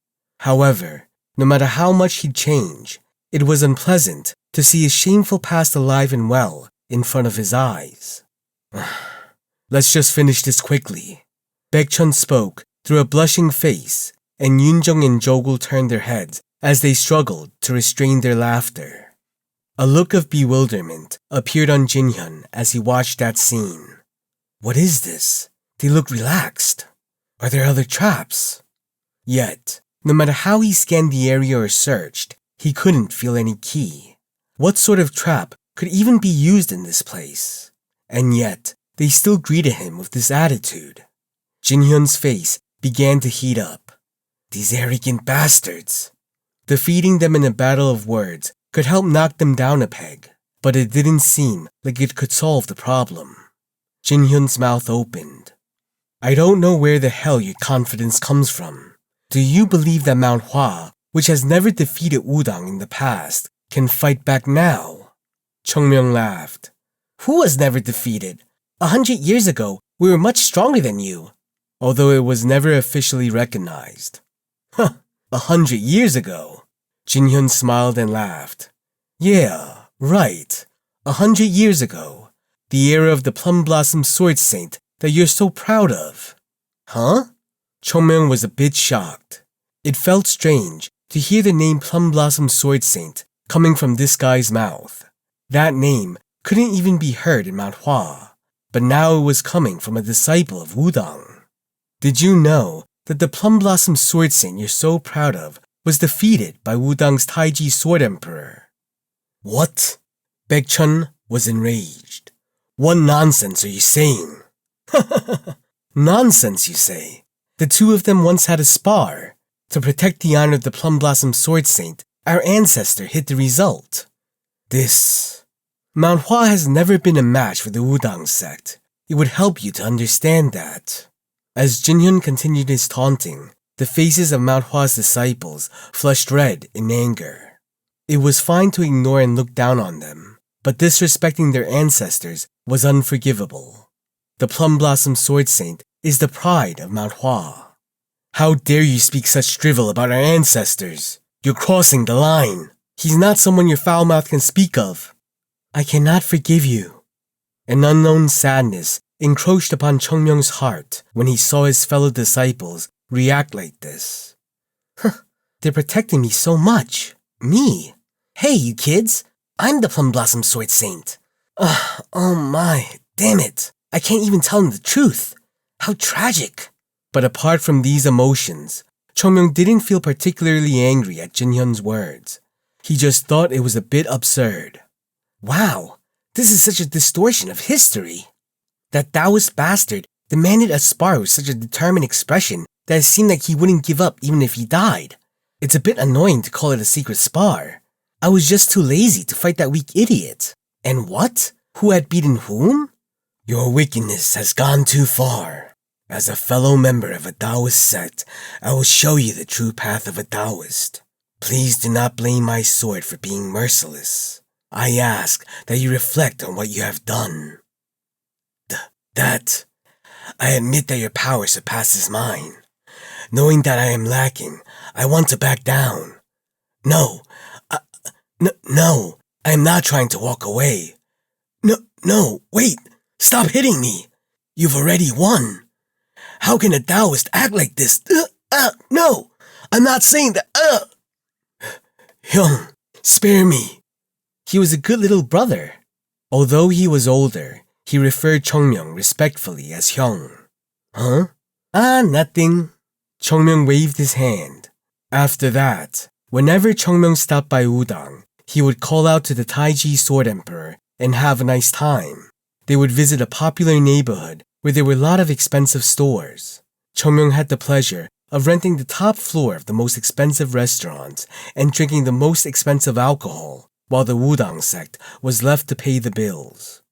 However, no matter how much he'd change, it was unpleasant to see his shameful past alive and well in front of his eyes. Let's just finish this quickly. Baekchun spoke through a blushing face, and Yoonjung and Jogul turned their heads as they struggled to restrain their laughter. A look of bewilderment appeared on Jinhyun as he watched that scene. What is this? They look relaxed. Are there other traps? Yet, no matter how he scanned the area or searched, he couldn't feel any key. What sort of trap could even be used in this place? And yet, they still greeted him with this attitude. Jinhyun's face began to heat up. These arrogant bastards. Defeating them in a battle of words could help knock them down a peg, but it didn't seem like it could solve the problem. Jinhyun's mouth opened. I don't know where the hell your confidence comes from. Do you believe that Mount Hua, which has never defeated Wudang in the past, can fight back now? Chung Myung laughed. Who was never defeated? 100 years ago, we were much stronger than you. Although it was never officially recognized. 100 years ago. Jinhyun smiled and laughed. Yeah, right. 100 years ago. The era of the Plum Blossom Sword Saint that you're so proud of. Huh? Chung Myung was a bit shocked. It felt strange to hear the name Plum Blossom Sword Saint coming from this guy's mouth. That name couldn't even be heard in Mount Hua, but now it was coming from a disciple of Wudang. Did you know that the Plum Blossom Sword Saint you're so proud of was defeated by Wudang's Taiji Sword Emperor? What? Baekchun was enraged. What nonsense are you saying? Nonsense, you say? The two of them once had a spar. To protect the honor of the Plum Blossom Sword Saint, our ancestor hid the result. Mount Hua has never been a match for the Wudang sect. It would help you to understand that. As Jinhyun continued his taunting, the faces of Mount Hua's disciples flushed red in anger. It was fine to ignore and look down on them, but disrespecting their ancestors was unforgivable. The Plum Blossom Sword Saint is the pride of Mount Hua. How dare you speak such drivel about our ancestors? You're crossing the line. He's not someone your foul mouth can speak of. I cannot forgive you. An unknown sadness encroached upon Chung Myung's heart when he saw his fellow disciples react like this. They're protecting me so much. Me? Hey, you kids. I'm the Plum Blossom Sword Saint. Oh my, damn it. I can't even tell them the truth. How tragic. But apart from these emotions, Chung Myung didn't feel particularly angry at Jinhyun's words. He just thought it was a bit absurd. Wow, this is such a distortion of history. That Taoist bastard demanded a spar with such a determined expression that it seemed like he wouldn't give up even if he died. It's a bit annoying to call it a secret spar. I was just too lazy to fight that weak idiot. And what? Who had beaten whom? Your wickedness has gone too far. As a fellow member of a Taoist sect, I will show you the true path of a Taoist. Please do not blame my sword for being merciless. I ask that you reflect on what you have done. I admit that your power surpasses mine. Knowing that I am lacking, I want to back down. No, I am not trying to walk away. No, wait, stop hitting me. You've already won. How can a Taoist act like this? No, I'm not saying that. Hyung, spare me. He was a good little brother. Although he was older, he referred Chung Myung respectfully as Hyung. Huh? Nothing. Chung Myung waved his hand. After that, whenever Chung Myung stopped by Wudang, he would call out to the Taiji Sword Emperor and have a nice time. They would visit a popular neighborhood where there were a lot of expensive stores. Chung Myung had the pleasure of renting the top floor of the most expensive restaurants and drinking the most expensive alcohol, while the Wudang sect was left to pay the bills.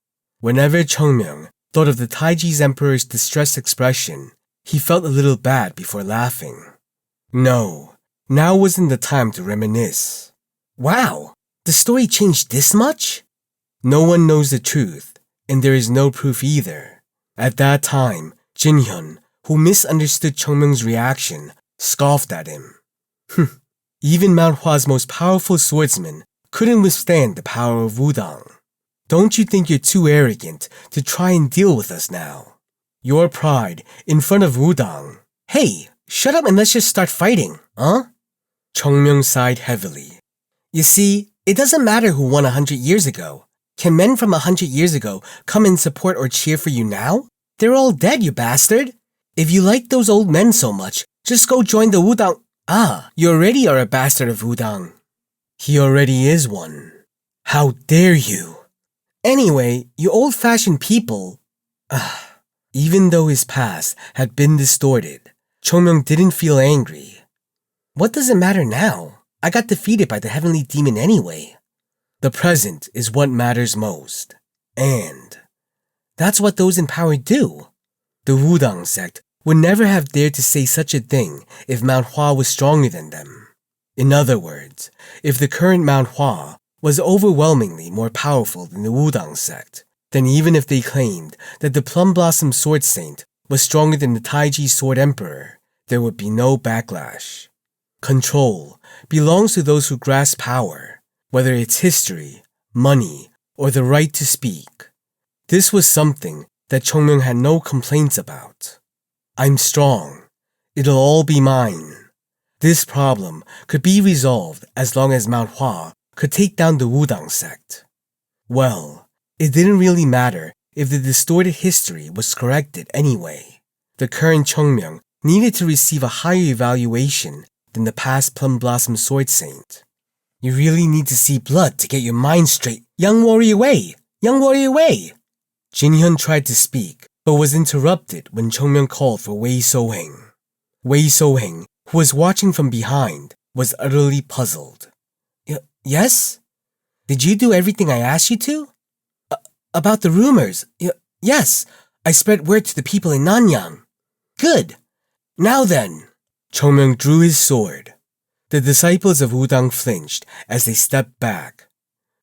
Whenever Chung Myung thought of the Taiji's emperor's distressed expression, he felt a little bad before laughing. No, now wasn't the time to reminisce. Wow, the story changed this much? No one knows the truth, and there is no proof either. At that time, Jin-hyun, who misunderstood Chung Myung's reaction, scoffed at him. Even Mount Hua's most powerful swordsman couldn't withstand the power of Wudang. Don't you think you're too arrogant to try and deal with us now? Your pride in front of Wudang. Hey, shut up and let's just start fighting, huh? Chung Myung sighed heavily. You see, it doesn't matter who won 100 years ago. Can men from 100 years ago come and support or cheer for you now? They're all dead, you bastard. If you like those old men so much, just go join the Wudang. Ah, you already are a bastard of Wudang. He already is one. How dare you? Anyway, you old-fashioned people. Even though his past had been distorted, Chung Myung didn't feel angry. What does it matter now? I got defeated by the Heavenly Demon anyway. The present is what matters most. And that's what those in power do. The Wudang sect would never have dared to say such a thing if Mount Hua was stronger than them. In other words, if the current Mount Hua was overwhelmingly more powerful than the Wudang sect, then even if they claimed that the Plum Blossom Sword Saint was stronger than the Taiji Sword Emperor, there would be no backlash. Control belongs to those who grasp power, whether it's history, money, or the right to speak. This was something that Chung Myung had no complaints about. I'm strong. It'll all be mine. This problem could be resolved as long as Mount Hua could take down the Wudang sect. Well, it didn't really matter if the distorted history was corrected anyway. The current Chung Myung needed to receive a higher evaluation than the past Plum Blossom Sword Saint. You really need to see blood to get your mind straight. Young warrior Wei! Young warrior Wei! Jin-hyun tried to speak, but was interrupted when Chung Myung called for Wei So-heng. Wei So-heng, who was watching from behind, was utterly puzzled. Yes? Did you do everything I asked you to? About the rumors. Yes, I spread word to the people in Nanyang. Good. Now then. Chung Myung drew his sword. The disciples of Wudang flinched as they stepped back.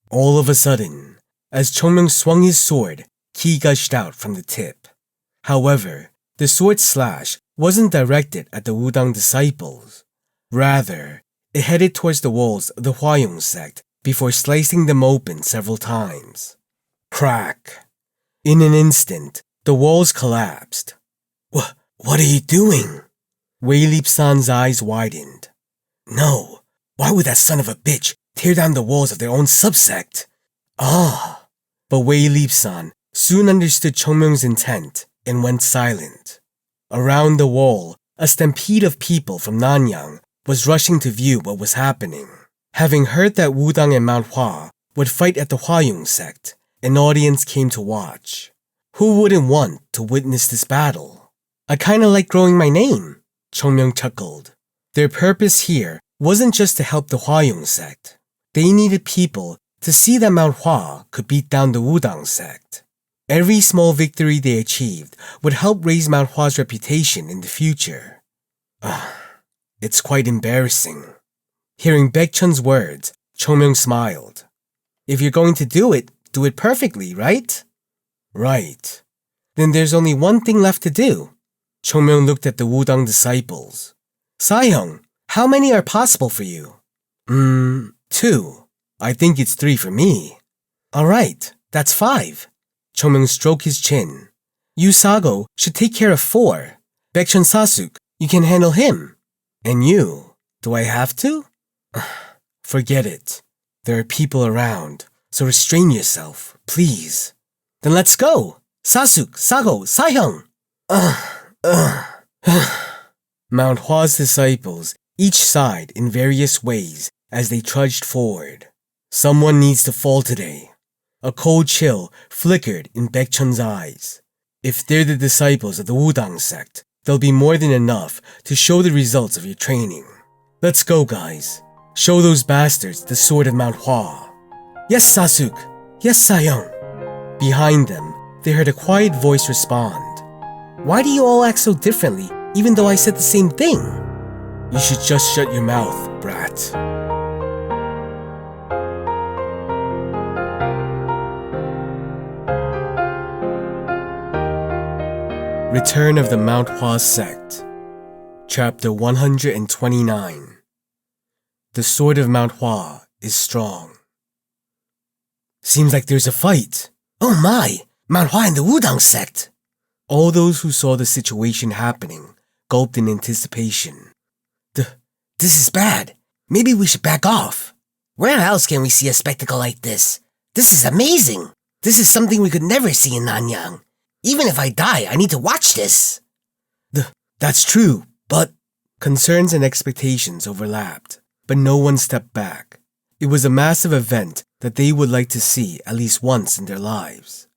All of a sudden, as Chung Myung swung his sword, ki gushed out from the tip. However, the sword slash wasn't directed at the Wudang disciples. Rather, it headed towards the walls of the Hwayong sect before slicing them open several times. Crack! In an instant, the walls collapsed. What are you doing? Wei Lip-san's eyes widened. No, why would that son of a bitch tear down the walls of their own subsect? But Wei Lip-san soon understood Chung Myung's intent and went silent. Around the wall, a stampede of people from Nanyang was rushing to view what was happening. Having heard that Wudang and Mount Hua would fight at the Hwayong sect, an audience came to watch. Who wouldn't want to witness this battle? I kinda like growing my name, Chung Myung chuckled. Their purpose here wasn't just to help the Hwayong sect. They needed people to see that Mount Hua could beat down the Wudang sect. Every small victory they achieved would help raise Mount Hua's reputation in the future. It's quite embarrassing. Hearing Baekchun's words, Chung Myung smiled. If you're going to do it perfectly, right? Right. Then there's only one thing left to do. Chung Myung looked at the Wudang disciples. Sahyung, how many are possible for you? 2. I think it's 3 for me. Alright, that's 5. Chung Myung stroked his chin. You, Sago, should take care of 4. Baekchun Sasuk, you can handle him. And you, do I have to? Forget it. There are people around, so restrain yourself, please. Then let's go. Sasuk, Sago, Sahyung. Mount Hua's disciples each sighed in various ways as they trudged forward. Someone needs to fall today. A cold chill flickered in Baekchun's eyes. If they're the disciples of the Wudang sect, There'll be more than enough to show the results of your training. Let's go, guys. Show those bastards the sword of Mount Hua. Yes, Sasuke. Yes, Sayong. Behind them, they heard a quiet voice respond. Why do you all act so differently, even though I said the same thing? You should just shut your mouth, brat. Return of the Mount Hua Sect. Chapter 129. The sword of Mount Hua is strong. Seems like there's a fight. Oh my! Mount Hua and the Wudang sect! All those who saw the situation happening gulped in anticipation. This is bad. Maybe we should back off. Where else can we see a spectacle like this? This is amazing. This is something we could never see in Nanyang. Even if I die, I need to watch this. That's true, but... Concerns and expectations overlapped, but no one stepped back. It was a massive event that they would like to see at least once in their lives.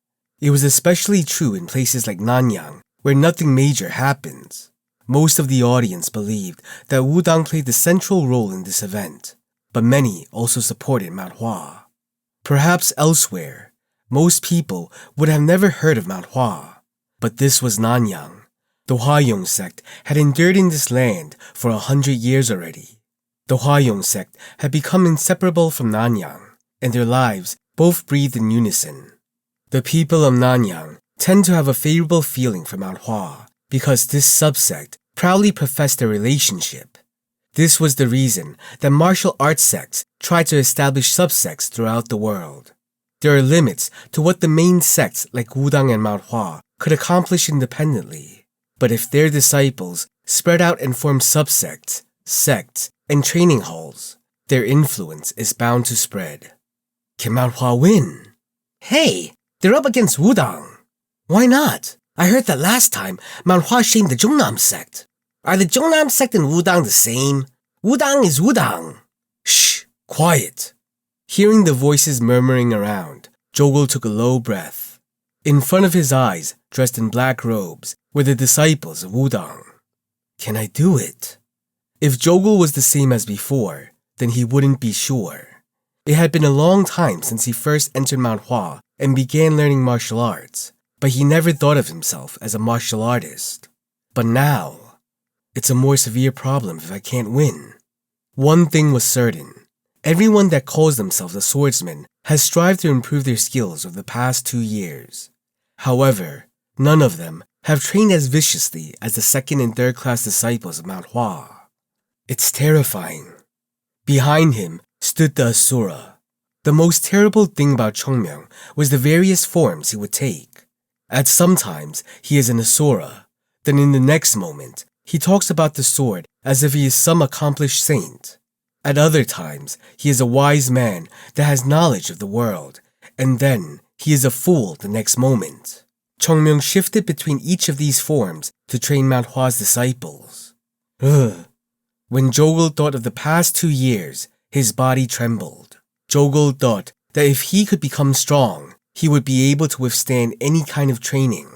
It was especially true in places like Nanyang, where nothing major happens. Most of the audience believed that Wudang played the central role in this event, but many also supported Mount Hua. Perhaps elsewhere, most people would have never heard of Mount Hua, but this was Nanyang. The Huayong sect had endured in this land for 100 years already. The Huayong sect had become inseparable from Nanyang, and their lives both breathed in unison. The people of Nanyang tend to have a favorable feeling for Mount Hua because this subsect proudly professed their relationship. This was the reason that martial arts sects tried to establish subsects throughout the world. There are limits to what the main sects like Wudang and Mount Hua could accomplish independently. But if their disciples spread out and form subsects, sects, and training halls, their influence is bound to spread. Can Mount Hua win? Hey, they're up against Wudang. Why not? I heard that last time Mount Hua shamed the Jungnam sect. Are the Jungnam sect and Wudang the same? Wudang is Wudang. Shh, quiet. Hearing the voices murmuring around, Jogul took a low breath. In front of his eyes, dressed in black robes, were the disciples of Wudang. Can I do it? If Jogul was the same as before, then he wouldn't be sure. It had been a long time since he first entered Mount Hua and began learning martial arts, but he never thought of himself as a martial artist. But now, it's a more severe problem if I can't win. One thing was certain. Everyone that calls themselves a swordsman has strived to improve their skills over the past 2 years. However, none of them have trained as viciously as the second and third class disciples of Mount Hua. It's terrifying. Behind him stood the Asura. The most terrible thing about Chung Myung was the various forms he would take. At some times, he is an Asura. Then in the next moment, he talks about the sword as if he is some accomplished saint. At other times, he is a wise man that has knowledge of the world, and then he is a fool the next moment. Chung Myung shifted between each of these forms to train Mount Hua's disciples. When Jogul thought of the past 2 years, his body trembled. Jogul thought that if he could become strong, he would be able to withstand any kind of training.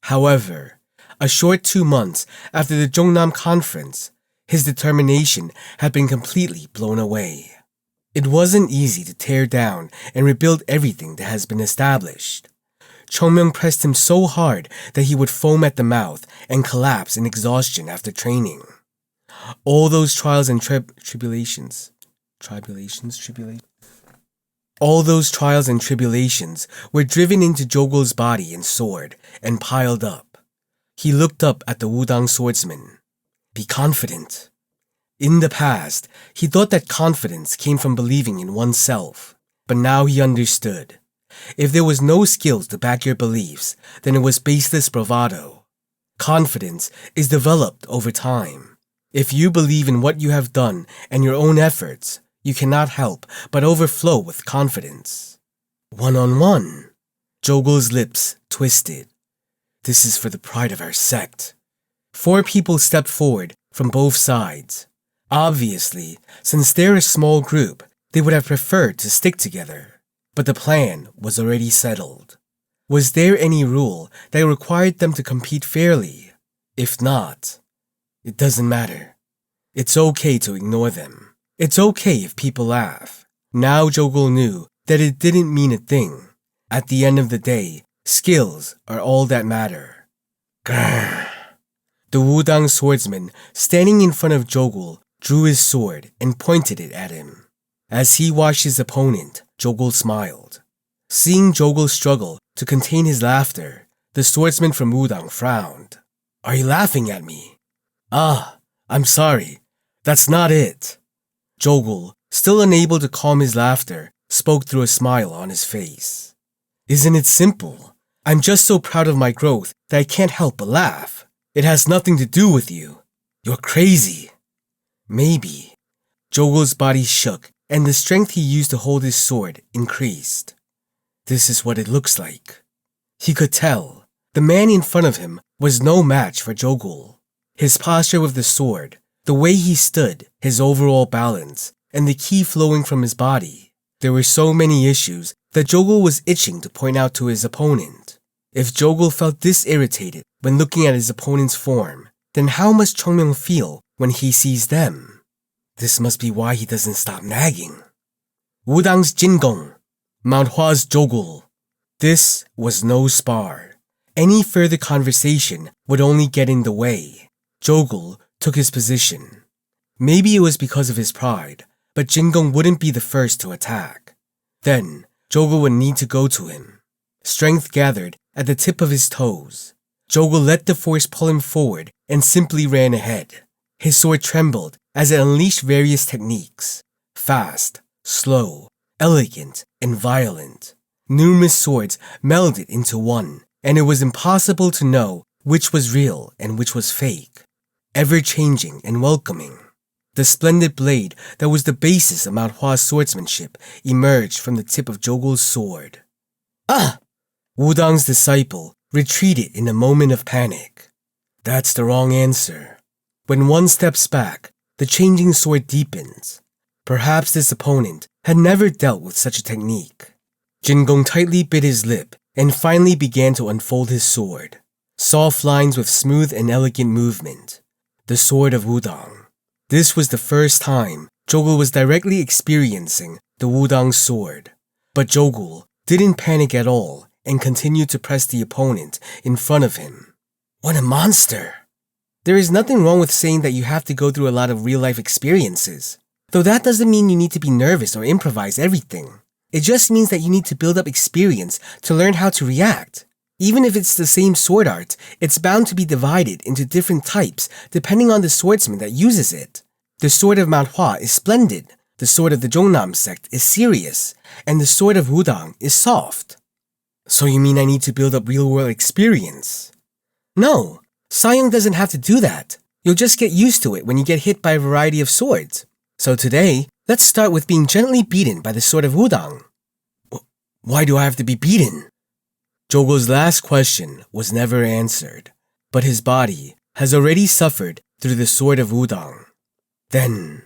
However, a short 2 months after the Jongnam conference, his determination had been completely blown away. It wasn't easy to tear down and rebuild everything that has been established. Chung Myung pressed him so hard that he would foam at the mouth and collapse in exhaustion after training. All those trials and tribulations were driven into Jogul's body and sword and piled up. He looked up at the Wudang swordsman. Be confident. In the past, he thought that confidence came from believing in oneself, but now he understood. If there was no skills to back your beliefs, then it was baseless bravado. Confidence is developed over time. If you believe in what you have done and your own efforts, you cannot help but overflow with confidence. One-on-one. Jogul's lips twisted. This is for the pride of our sect. 4 people stepped forward from both sides. Obviously, since they're a small group, they would have preferred to stick together. But the plan was already settled. Was there any rule that required them to compete fairly? If not, it doesn't matter. It's okay to ignore them. It's okay if people laugh. Now Jogul knew that it didn't mean a thing. At the end of the day, skills are all that matter. Grrr. The Wudang swordsman standing in front of Jogul drew his sword and pointed it at him. As he watched his opponent, Jogul smiled. Seeing Jogul struggle to contain his laughter, the swordsman from Wudang frowned. Are you laughing at me? Ah, I'm sorry. That's not it. Jogul, still unable to calm his laughter, spoke through a smile on his face. Isn't it simple? I'm just so proud of my growth that I can't help but laugh. It has nothing to do with you. You're crazy. Maybe. Jogul's body shook, and the strength he used to hold his sword increased. This is what it looks like. He could tell. The man in front of him was no match for Jogul. His posture with the sword, the way he stood, his overall balance, and the ki flowing from his body. There were so many issues that Jogul was itching to point out to his opponent. If Jogul felt this irritated when looking at his opponent's form, then how must Chung Myung feel when he sees them? This must be why he doesn't stop nagging. Wudang's Jingong, Mount Hua's Jogul. This was no spar. Any further conversation would only get in the way. Jogul took his position. Maybe it was because of his pride, but Jingong wouldn't be the first to attack. Then, Jogul would need to go to him. Strength gathered at the tip of his toes. Jogul let the force pull him forward and simply ran ahead. His sword trembled as it unleashed various techniques. Fast, slow, elegant, and violent. Numerous swords melded into one, and it was impossible to know which was real and which was fake. Ever-changing and welcoming. The splendid blade that was the basis of Mount Hua's swordsmanship emerged from the tip of Jogul's sword. Ah! Wudang's disciple retreated in a moment of panic. That's the wrong answer. When one steps back, the changing sword deepens. Perhaps this opponent had never dealt with such a technique. Jingong tightly bit his lip and finally began to unfold his sword. Soft lines with smooth and elegant movement. The sword of Wudang. This was the first time Jogul was directly experiencing the Wudang sword. But Jogul didn't panic at all and continued to press the opponent in front of him. What a monster! There is nothing wrong with saying that you have to go through a lot of real-life experiences. Though that doesn't mean you need to be nervous or improvise everything. It just means that you need to build up experience to learn how to react. Even if it's the same sword art, it's bound to be divided into different types depending on the swordsman that uses it. The sword of Mount Hua is splendid, the sword of the Zhongnam sect is serious, and the sword of Wudang is soft. So you mean I need to build up real-world experience? No, Sayong doesn't have to do that. You'll just get used to it when you get hit by a variety of swords. So today, let's start with being gently beaten by the sword of Wudang. Why do I have to be beaten? Jogul's last question was never answered, but his body has already suffered through the sword of Wudang. Then,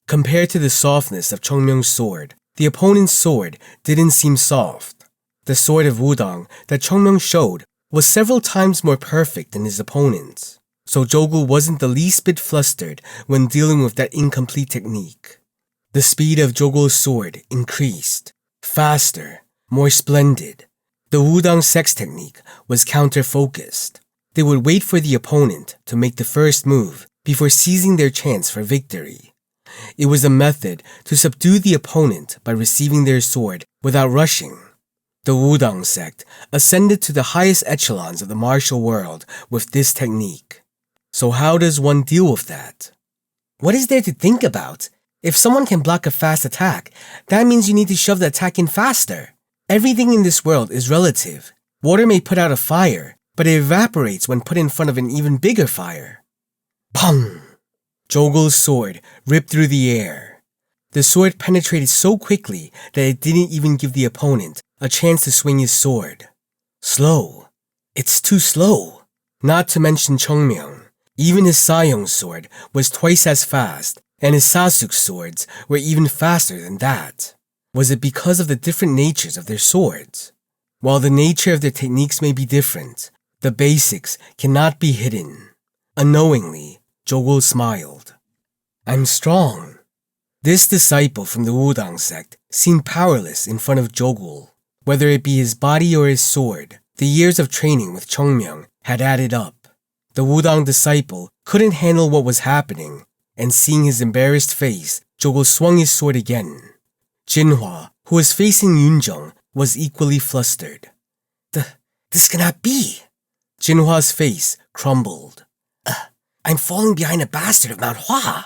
compared to the softness of Chung Myung's sword, the opponent's sword didn't seem soft. The sword of Wudang that Chung Myung showed was several times more perfect than his opponent's, so Jogul wasn't the least bit flustered when dealing with that incomplete technique. The speed of Jogul's sword increased, faster, more splendid. The Wudang sect's technique was counter-focused. They would wait for the opponent to make the first move before seizing their chance for victory. It was a method to subdue the opponent by receiving their sword without rushing. The Wudang sect ascended to the highest echelons of the martial world with this technique. So how does one deal with that? What is there to think about? If someone can block a fast attack, that means you need to shove the attack in faster. Everything in this world is relative. Water may put out a fire, but it evaporates when put in front of an even bigger fire. Pong! Jogul's sword ripped through the air. The sword penetrated so quickly that it didn't even give the opponent a chance to swing his sword. Slow. It's too slow. Not to mention Chung Myung. Even his Sayong's sword was twice as fast, and his Sasuk's swords were even faster than that. Was it because of the different natures of their swords? While the nature of their techniques may be different, the basics cannot be hidden. Unknowingly, Jogul smiled. I'm strong. This disciple from the Wudang sect seemed powerless in front of Jogul. Whether it be his body or his sword, the years of training with Chung Myung had added up. The Wudang disciple couldn't handle what was happening, and seeing his embarrassed face, Jogul swung his sword again. Jinhua, who was facing Yunjong, was equally flustered. This cannot be. Jinhua's face crumbled. I'm falling behind a bastard of Mount Hua.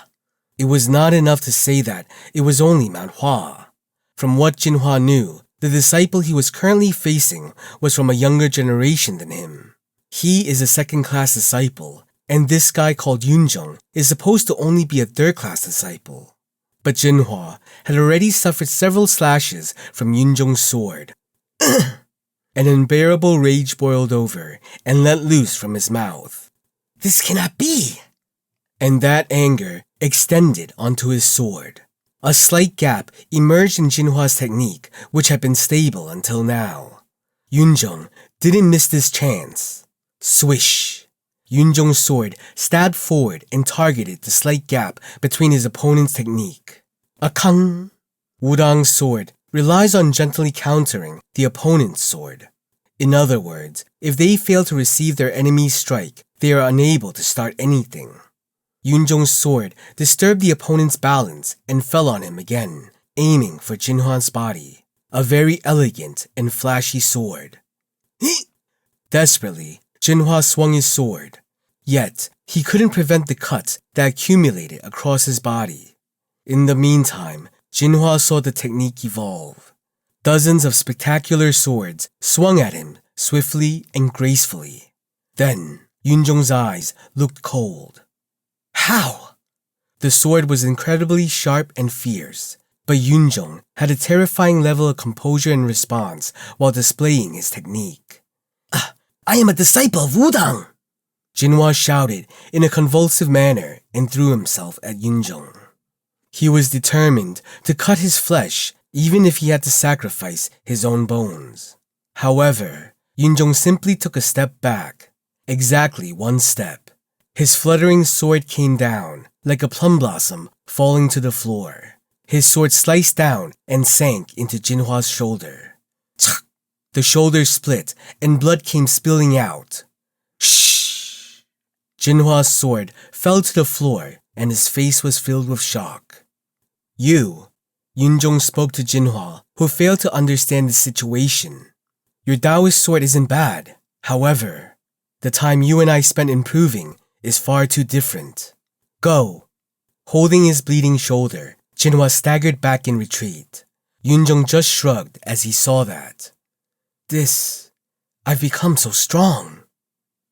It was not enough to say that it was only Mount Hua. From what Jinhua knew, the disciple he was currently facing was from a younger generation than him. He is a second-class disciple, and this guy called Yunjong is supposed to only be a third-class disciple. But Jinhua had already suffered several slashes from Yunjong's sword. An unbearable rage boiled over and let loose from his mouth. This cannot be! And that anger extended onto his sword. A slight gap emerged in Jinhua's technique, which had been stable until now. Yunjong didn't miss this chance. Swish! Yunjong's sword stabbed forward and targeted the slight gap between his opponent's technique. A kang! Wudang's sword relies on gently countering the opponent's sword. In other words, if they fail to receive their enemy's strike, they are unable to start anything. Yunjong's sword disturbed the opponent's balance and fell on him again, aiming for Jinhua's body. A very elegant and flashy sword. Desperately, Jinhua swung his sword. Yet, he couldn't prevent the cuts that accumulated across his body. In the meantime, Jinhua saw the technique evolve. Dozens of spectacular swords swung at him swiftly and gracefully. Then, Yunjong's eyes looked cold. How? The sword was incredibly sharp and fierce, but Yunjong had a terrifying level of composure and response while displaying his technique. I am a disciple of Wudang! Jinhua shouted in a convulsive manner and threw himself at Yunjong. He was determined to cut his flesh even if he had to sacrifice his own bones. However, Yunjong simply took a step back. Exactly one step. His fluttering sword came down, like a plum blossom falling to the floor. His sword sliced down and sank into Jinhua's shoulder. The shoulder split and blood came spilling out. Shh! Jinhua's sword fell to the floor and his face was filled with shock. Yunjong spoke to Jinhua, who failed to understand the situation. Your Taoist sword isn't bad. However, the time you and I spent improving is far too different. Go! Holding his bleeding shoulder, Jinhua staggered back in retreat. Yunjong just shrugged as he saw that. I've become so strong.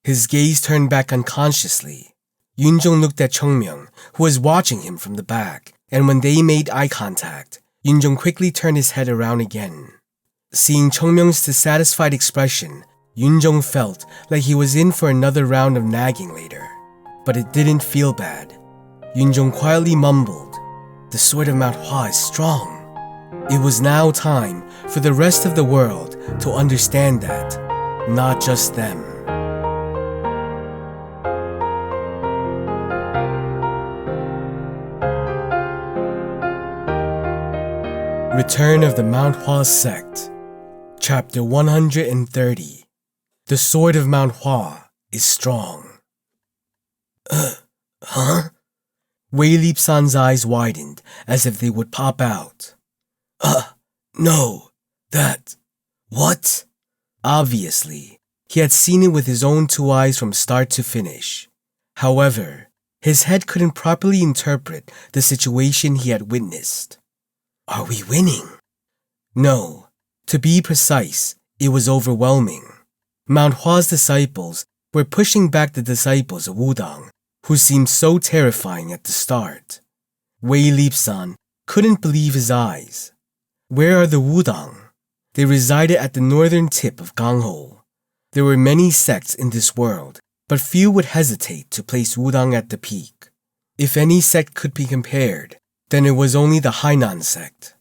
His gaze turned back unconsciously. Yunjong looked at Chung Myung, who was watching him from the back, and when they made eye contact, Yunjong quickly turned his head around again. Seeing Chung Myung's dissatisfied expression, Yunjong felt like he was in for another round of nagging later. But it didn't feel bad. Yunjong quietly mumbled, "The sword of Mount Hua is strong." It was now time for the rest of the world to understand that, not just them. Return of the Mount Hua Sect, Chapter 130. The sword of Mount Hua is strong. Huh? Wei Lipsan's eyes widened as if they would pop out. No, what? Obviously, he had seen it with his own two eyes from start to finish. However, his head couldn't properly interpret the situation he had witnessed. Are we winning? No. To be precise, it was overwhelming. Mount Hua's disciples were pushing back the disciples of Wudang, who seemed so terrifying at the start. Wei Lipsan couldn't believe his eyes. Where are the Wudang? They resided at the northern tip of Gangho. There were many sects in this world, but few would hesitate to place Wudang at the peak. If any sect could be compared, then it was only the Hainan sect.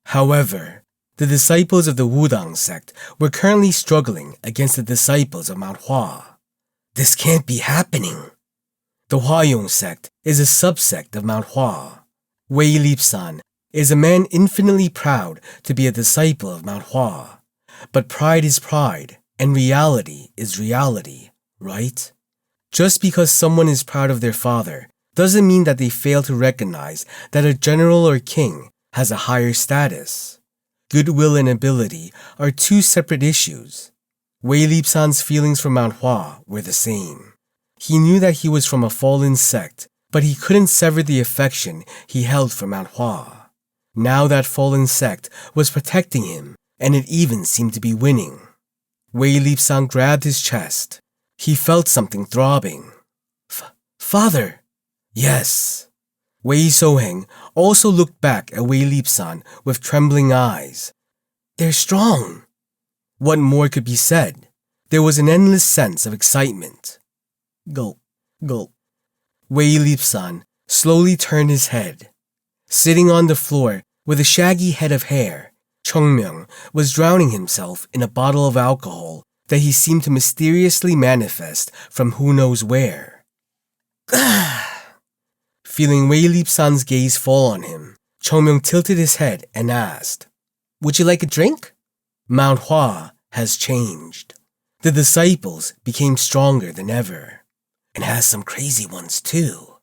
However, the disciples of the Wudang sect were currently struggling against the disciples of Mount Hua. This can't be happening. The Hua Sect is a subsect of Mount Hua. Wei Lipsan is a man infinitely proud to be a disciple of Mount Hua. But pride is pride, and reality is reality, right? Just because someone is proud of their father doesn't mean that they fail to recognize that a general or king has a higher status. Goodwill and ability are two separate issues. Wei Lipsan's feelings for Mount Hua were the same. He knew that he was from a fallen sect, but he couldn't sever the affection he held for Mount Hua. Now that fallen sect was protecting him, and it even seemed to be winning. Wei Lipsan grabbed his chest. He felt something throbbing. Father! Yes. Wei Soheng also looked back at Wei Lipsan with trembling eyes. They're strong. What more could be said? There was an endless sense of excitement. Gulp, gulp. Wei Lipsan slowly turned his head. Sitting on the floor with a shaggy head of hair, Chung Myung was drowning himself in a bottle of alcohol that he seemed to mysteriously manifest from who knows where. Feeling Wei Lipsan's gaze fall on him, Chung Myung tilted his head and asked, "Would you like a drink?" Mount Hua has changed. The disciples became stronger than ever, and has some crazy ones too.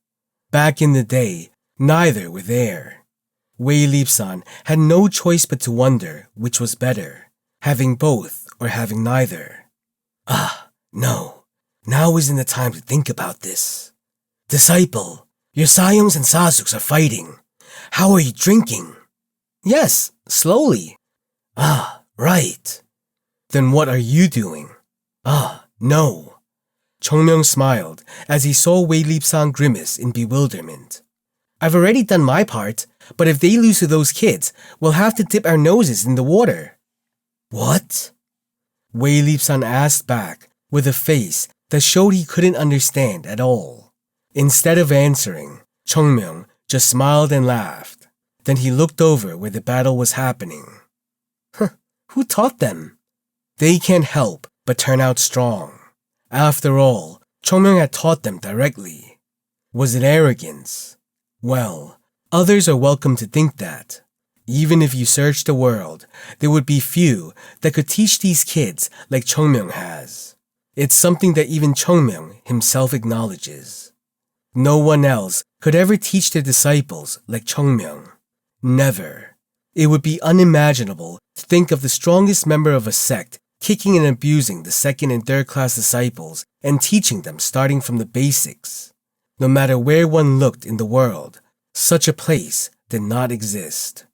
Back in the day, neither were there. Wei Lipsan had no choice but to wonder which was better, having both or having neither. No, now isn't the time to think about this. Disciple, your Sayongs and Sasuks are fighting. How are you drinking? Yes, slowly. Right. Then what are you doing? No. Chung Myung smiled as he saw Wei Lipsan grimace in bewilderment. I've already done my part, but if they lose to those kids, we'll have to dip our noses in the water. What? Wei Lipsan asked back with a face that showed he couldn't understand at all. Instead of answering, Chung Myung just smiled and laughed. Then he looked over where the battle was happening. Who taught them? They can't help but turn out strong. After all, Chung Myung had taught them directly. Was it arrogance? Well, others are welcome to think that. Even if you search the world, there would be few that could teach these kids like Chung Myung has. It's something that even Chung Myung himself acknowledges. No one else could ever teach their disciples like Chung Myung. Never. It would be unimaginable to think of the strongest member of a sect kicking and abusing the second and third class disciples and teaching them starting from the basics. No matter where one looked in the world, such a place did not exist.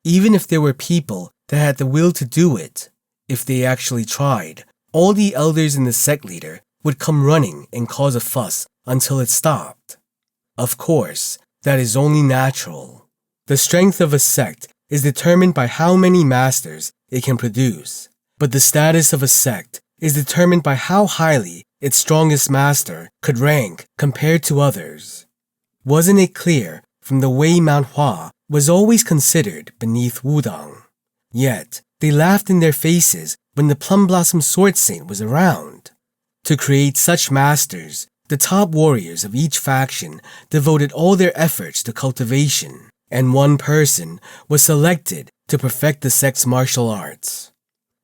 Even if there were people that had the will to do it, if they actually tried, all the elders and the sect leader would come running and cause a fuss until it stopped. Of course, that is only natural. The strength of a sect is determined by how many masters it can produce, but the status of a sect is determined by how highly its strongest master could rank compared to others. Wasn't it clear from the way Mount Hua was always considered beneath Wudang? Yet, they laughed in their faces when the Plum Blossom Sword Saint was around. To create such masters, the top warriors of each faction devoted all their efforts to cultivation, and one person was selected to perfect the sect's martial arts.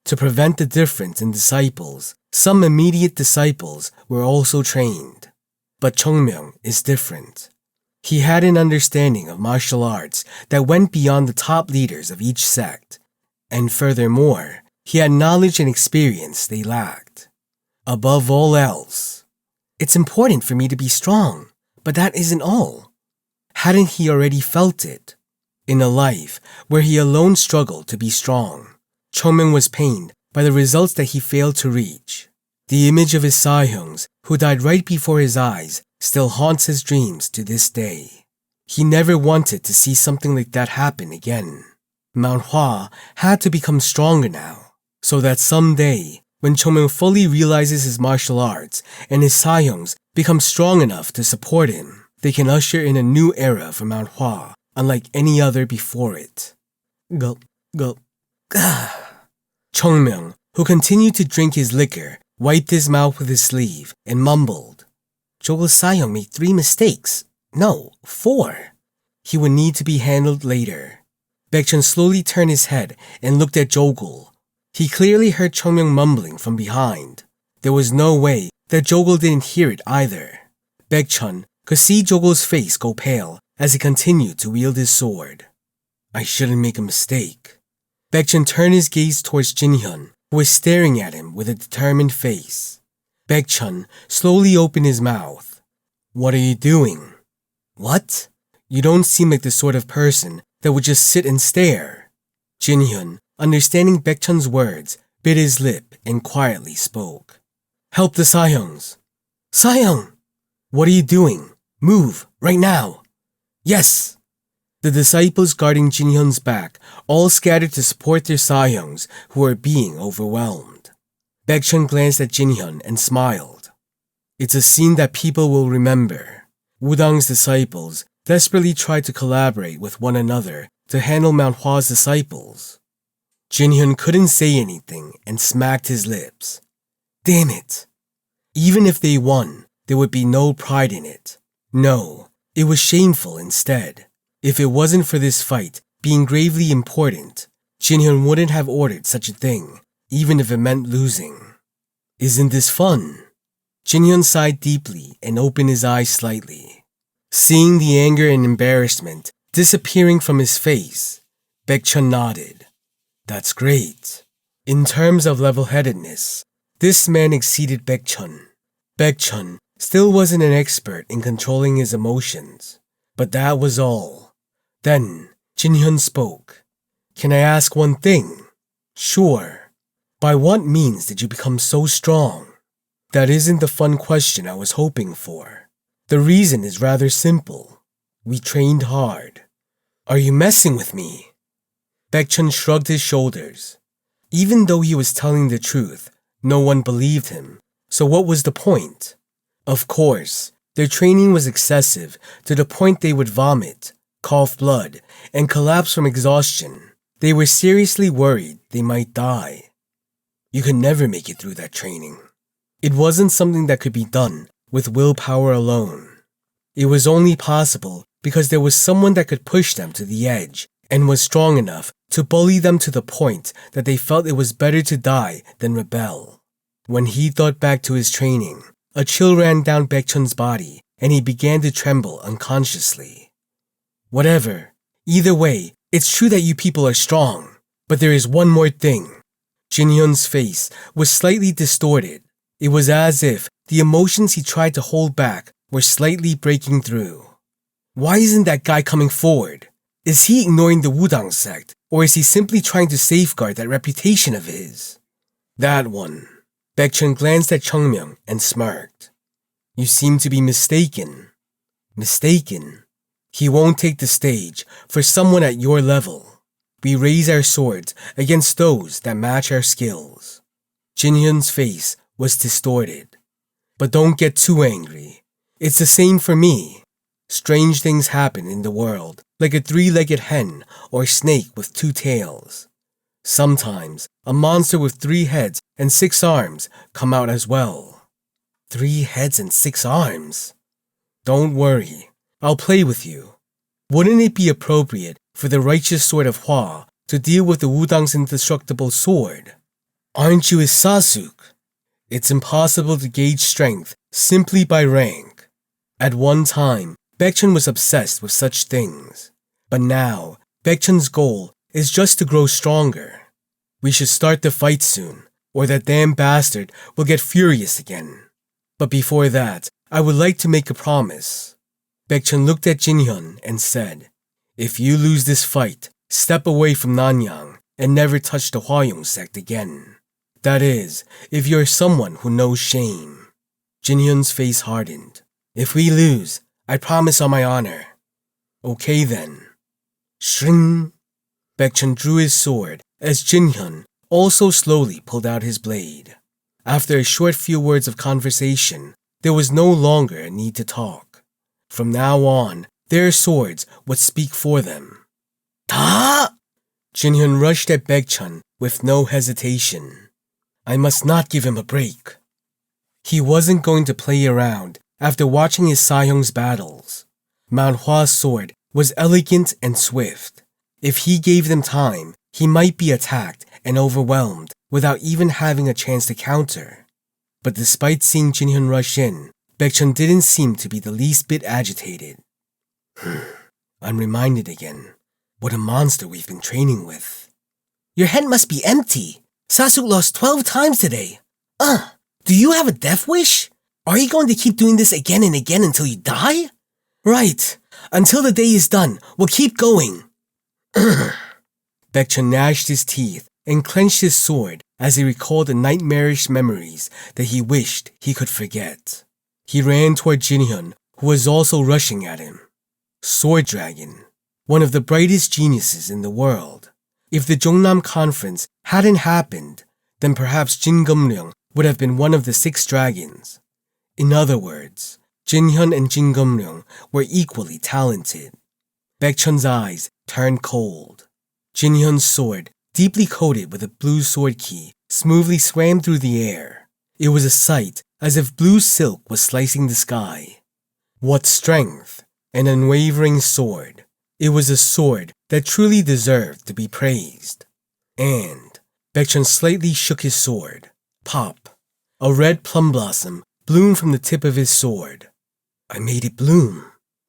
To prevent the difference in disciples, some immediate disciples were also trained. But Chung Myung is different. He had an understanding of martial arts that went beyond the top leaders of each sect, and furthermore, he had knowledge and experience they lacked. Above all else, it's important for me to be strong, but that isn't all. Hadn't he already felt it? In a life where he alone struggled to be strong, Chung Myung was pained by the results that he failed to reach. The image of his Sahyungs, who died right before his eyes, still haunts his dreams to this day. He never wanted to see something like that happen again. Mount Hua had to become stronger now, so that someday, when Chung Myung fully realizes his martial arts and his Sahyungs become strong enough to support him, they can usher in a new era for Mount Hua, unlike any other before it. Gulp, gulp. Chung Myung, who continued to drink his liquor, wiped his mouth with his sleeve and mumbled, Jogul Sayong made 3 mistakes. No, 4. He would need to be handled later. Baekchun slowly turned his head and looked at Jogul. He clearly heard Chung Myung mumbling from behind. There was no way that Jogul didn't hear it either. Baekchun could see Jogul's face go pale as he continued to wield his sword. I shouldn't make a mistake. Baekchun turned his gaze towards Jinhyun, who was staring at him with a determined face. Baekchun slowly opened his mouth. What are you doing? What? You don't seem like the sort of person that would just sit and stare. Jinhyun, understanding Baekchun's words, bit his lip and quietly spoke. Help the Sayongs. Sayong! What are you doing? Move, right now. Yes! The disciples guarding Jinhyun's back all scattered to support their Sayongs who were being overwhelmed. Baekchun glanced at Jinhyun and smiled. It's a scene that people will remember. Wudang's disciples desperately tried to collaborate with one another to handle Mount Hua's disciples. Jinhyun couldn't say anything and smacked his lips. Damn it! Even if they won, there would be no pride in it. No, it was shameful instead. If it wasn't for this fight being gravely important, Jinhyun wouldn't have ordered such a thing, even if it meant losing. Isn't this fun? Jinhyun sighed deeply and opened his eyes slightly. Seeing the anger and embarrassment disappearing from his face, Baekchun nodded. That's great. In terms of level-headedness, this man exceeded Baekchun. Baekchun still wasn't an expert in controlling his emotions, but that was all. Then, Jinhyun spoke. Can I ask one thing? Sure. By what means did you become so strong? That isn't the fun question I was hoping for. The reason is rather simple. We trained hard. Are you messing with me? Baekchun shrugged his shoulders. Even though he was telling the truth, no one believed him. So what was the point? Of course, their training was excessive to the point they would vomit, cough blood, and collapse from exhaustion. They were seriously worried they might die. You could never make it through that training. It wasn't something that could be done with willpower alone. It was only possible because there was someone that could push them to the edge and was strong enough to bully them to the point that they felt it was better to die than rebel. When he thought back to his training, a chill ran down Baekchun's body and he began to tremble unconsciously. Whatever. Either way, it's true that you people are strong, but there is one more thing. Jinhyun's face was slightly distorted. It was as if the emotions he tried to hold back were slightly breaking through. Why isn't that guy coming forward? Is he ignoring the Wudang sect, or is he simply trying to safeguard that reputation of his? That one. Baekchun glanced at Chung Myung and smirked. You seem to be mistaken. Mistaken? He won't take the stage for someone at your level. We raise our swords against those that match our skills. Jinhyun's face was distorted. But don't get too angry. It's the same for me. Strange things happen in the world, like a 3-legged hen or snake with 2 tails. Sometimes, a monster with 3 heads and 6 arms come out as well. 3 heads and 6 arms? Don't worry, I'll play with you. Wouldn't it be appropriate for the righteous sword of Hua to deal with the Wudang's indestructible sword? Aren't you his Sasuk? It's impossible to gauge strength simply by rank. At one time, Baekchun was obsessed with such things. But now, Baekchun's goal is just to grow stronger. We should start the fight soon, or that damn bastard will get furious again. But before that, I would like to make a promise. Baekchun looked at Jinhyun and said, if you lose this fight, step away from Nanyang and never touch the Hwa sect again. That is, if you're someone who knows shame. Jinhyun's face hardened. If we lose, I promise on my honor. Okay then. Shring! Baekchun drew his sword as Jinhyun also slowly pulled out his blade. After a short few words of conversation, there was no longer a need to talk. From now on, their swords would speak for them. Ta! Jinhyun rushed at Baekchun with no hesitation. I must not give him a break. He wasn't going to play around after watching his Sahyong's battles. Mount Hua's sword was elegant and swift. If he gave them time, he might be attacked and overwhelmed without even having a chance to counter. But despite seeing Jinhyun rush in, Baekchun didn't seem to be the least bit agitated. I'm reminded again. What a monster we've been training with. Your head must be empty. Sasuk lost 12 times today. Do you have a death wish? Are you going to keep doing this again and again until you die? Right. Until the day is done, we'll keep going. Baekchun gnashed his teeth and clenched his sword as he recalled the nightmarish memories that he wished he could forget. He ran toward Jinhyun, who was also rushing at him. Sword Dragon, one of the brightest geniuses in the world. If the Jongnam Conference hadn't happened, then perhaps Jin Geumryung would have been one of the 6 dragons. In other words, Jinhyun and Jin Geumryung were equally talented. Baekchun's eyes turned cold. Jinhyun's sword, deeply coated with a blue sword key, smoothly swam through the air. It was a sight as if blue silk was slicing the sky. What strength! An unwavering sword. It was a sword that truly deserved to be praised. And Baekchun slightly shook his sword. Pop! A red plum blossom bloomed from the tip of his sword. I made it bloom.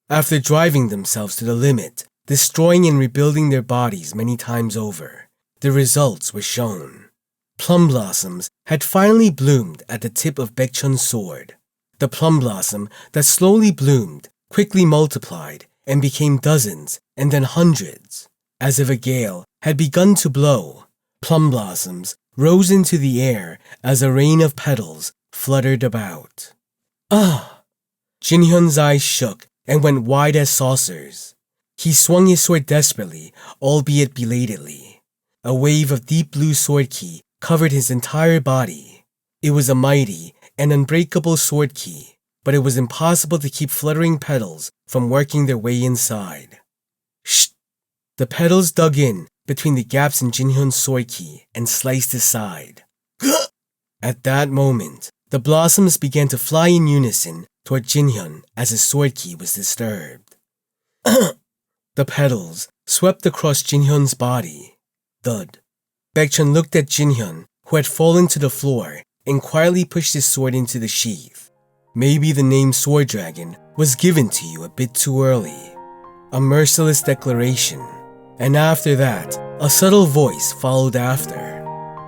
After driving themselves to the limit, destroying and rebuilding their bodies many times over, the results were shown. Plum blossoms had finally bloomed at the tip of Baekchun's sword. The plum blossom that slowly bloomed quickly multiplied and became dozens and then hundreds. As if a gale had begun to blow, plum blossoms rose into the air as a rain of petals fluttered about. Jinhyun's eyes shook and went wide as saucers. He swung his sword desperately, albeit belatedly. A wave of deep blue sword ki covered his entire body. It was a mighty and unbreakable sword ki, but it was impossible to keep fluttering petals from working their way inside. Shh! The petals dug in between the gaps in Jinhyun's sword ki and sliced aside. At that moment, the blossoms began to fly in unison toward Jinhyun as his sword ki was disturbed. The petals swept across Jinhyun's body. Thud. Baekchun looked at Jinhyun, who had fallen to the floor, and quietly pushed his sword into the sheath. Maybe the name Sword Dragon was given to you a bit too early. A merciless declaration. And after that, a subtle voice followed after.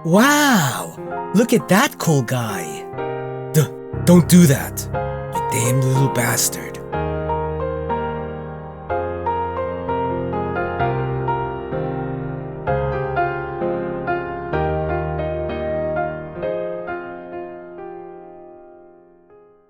Wow! Look at that cool guy! Don't do that, you damn little bastard.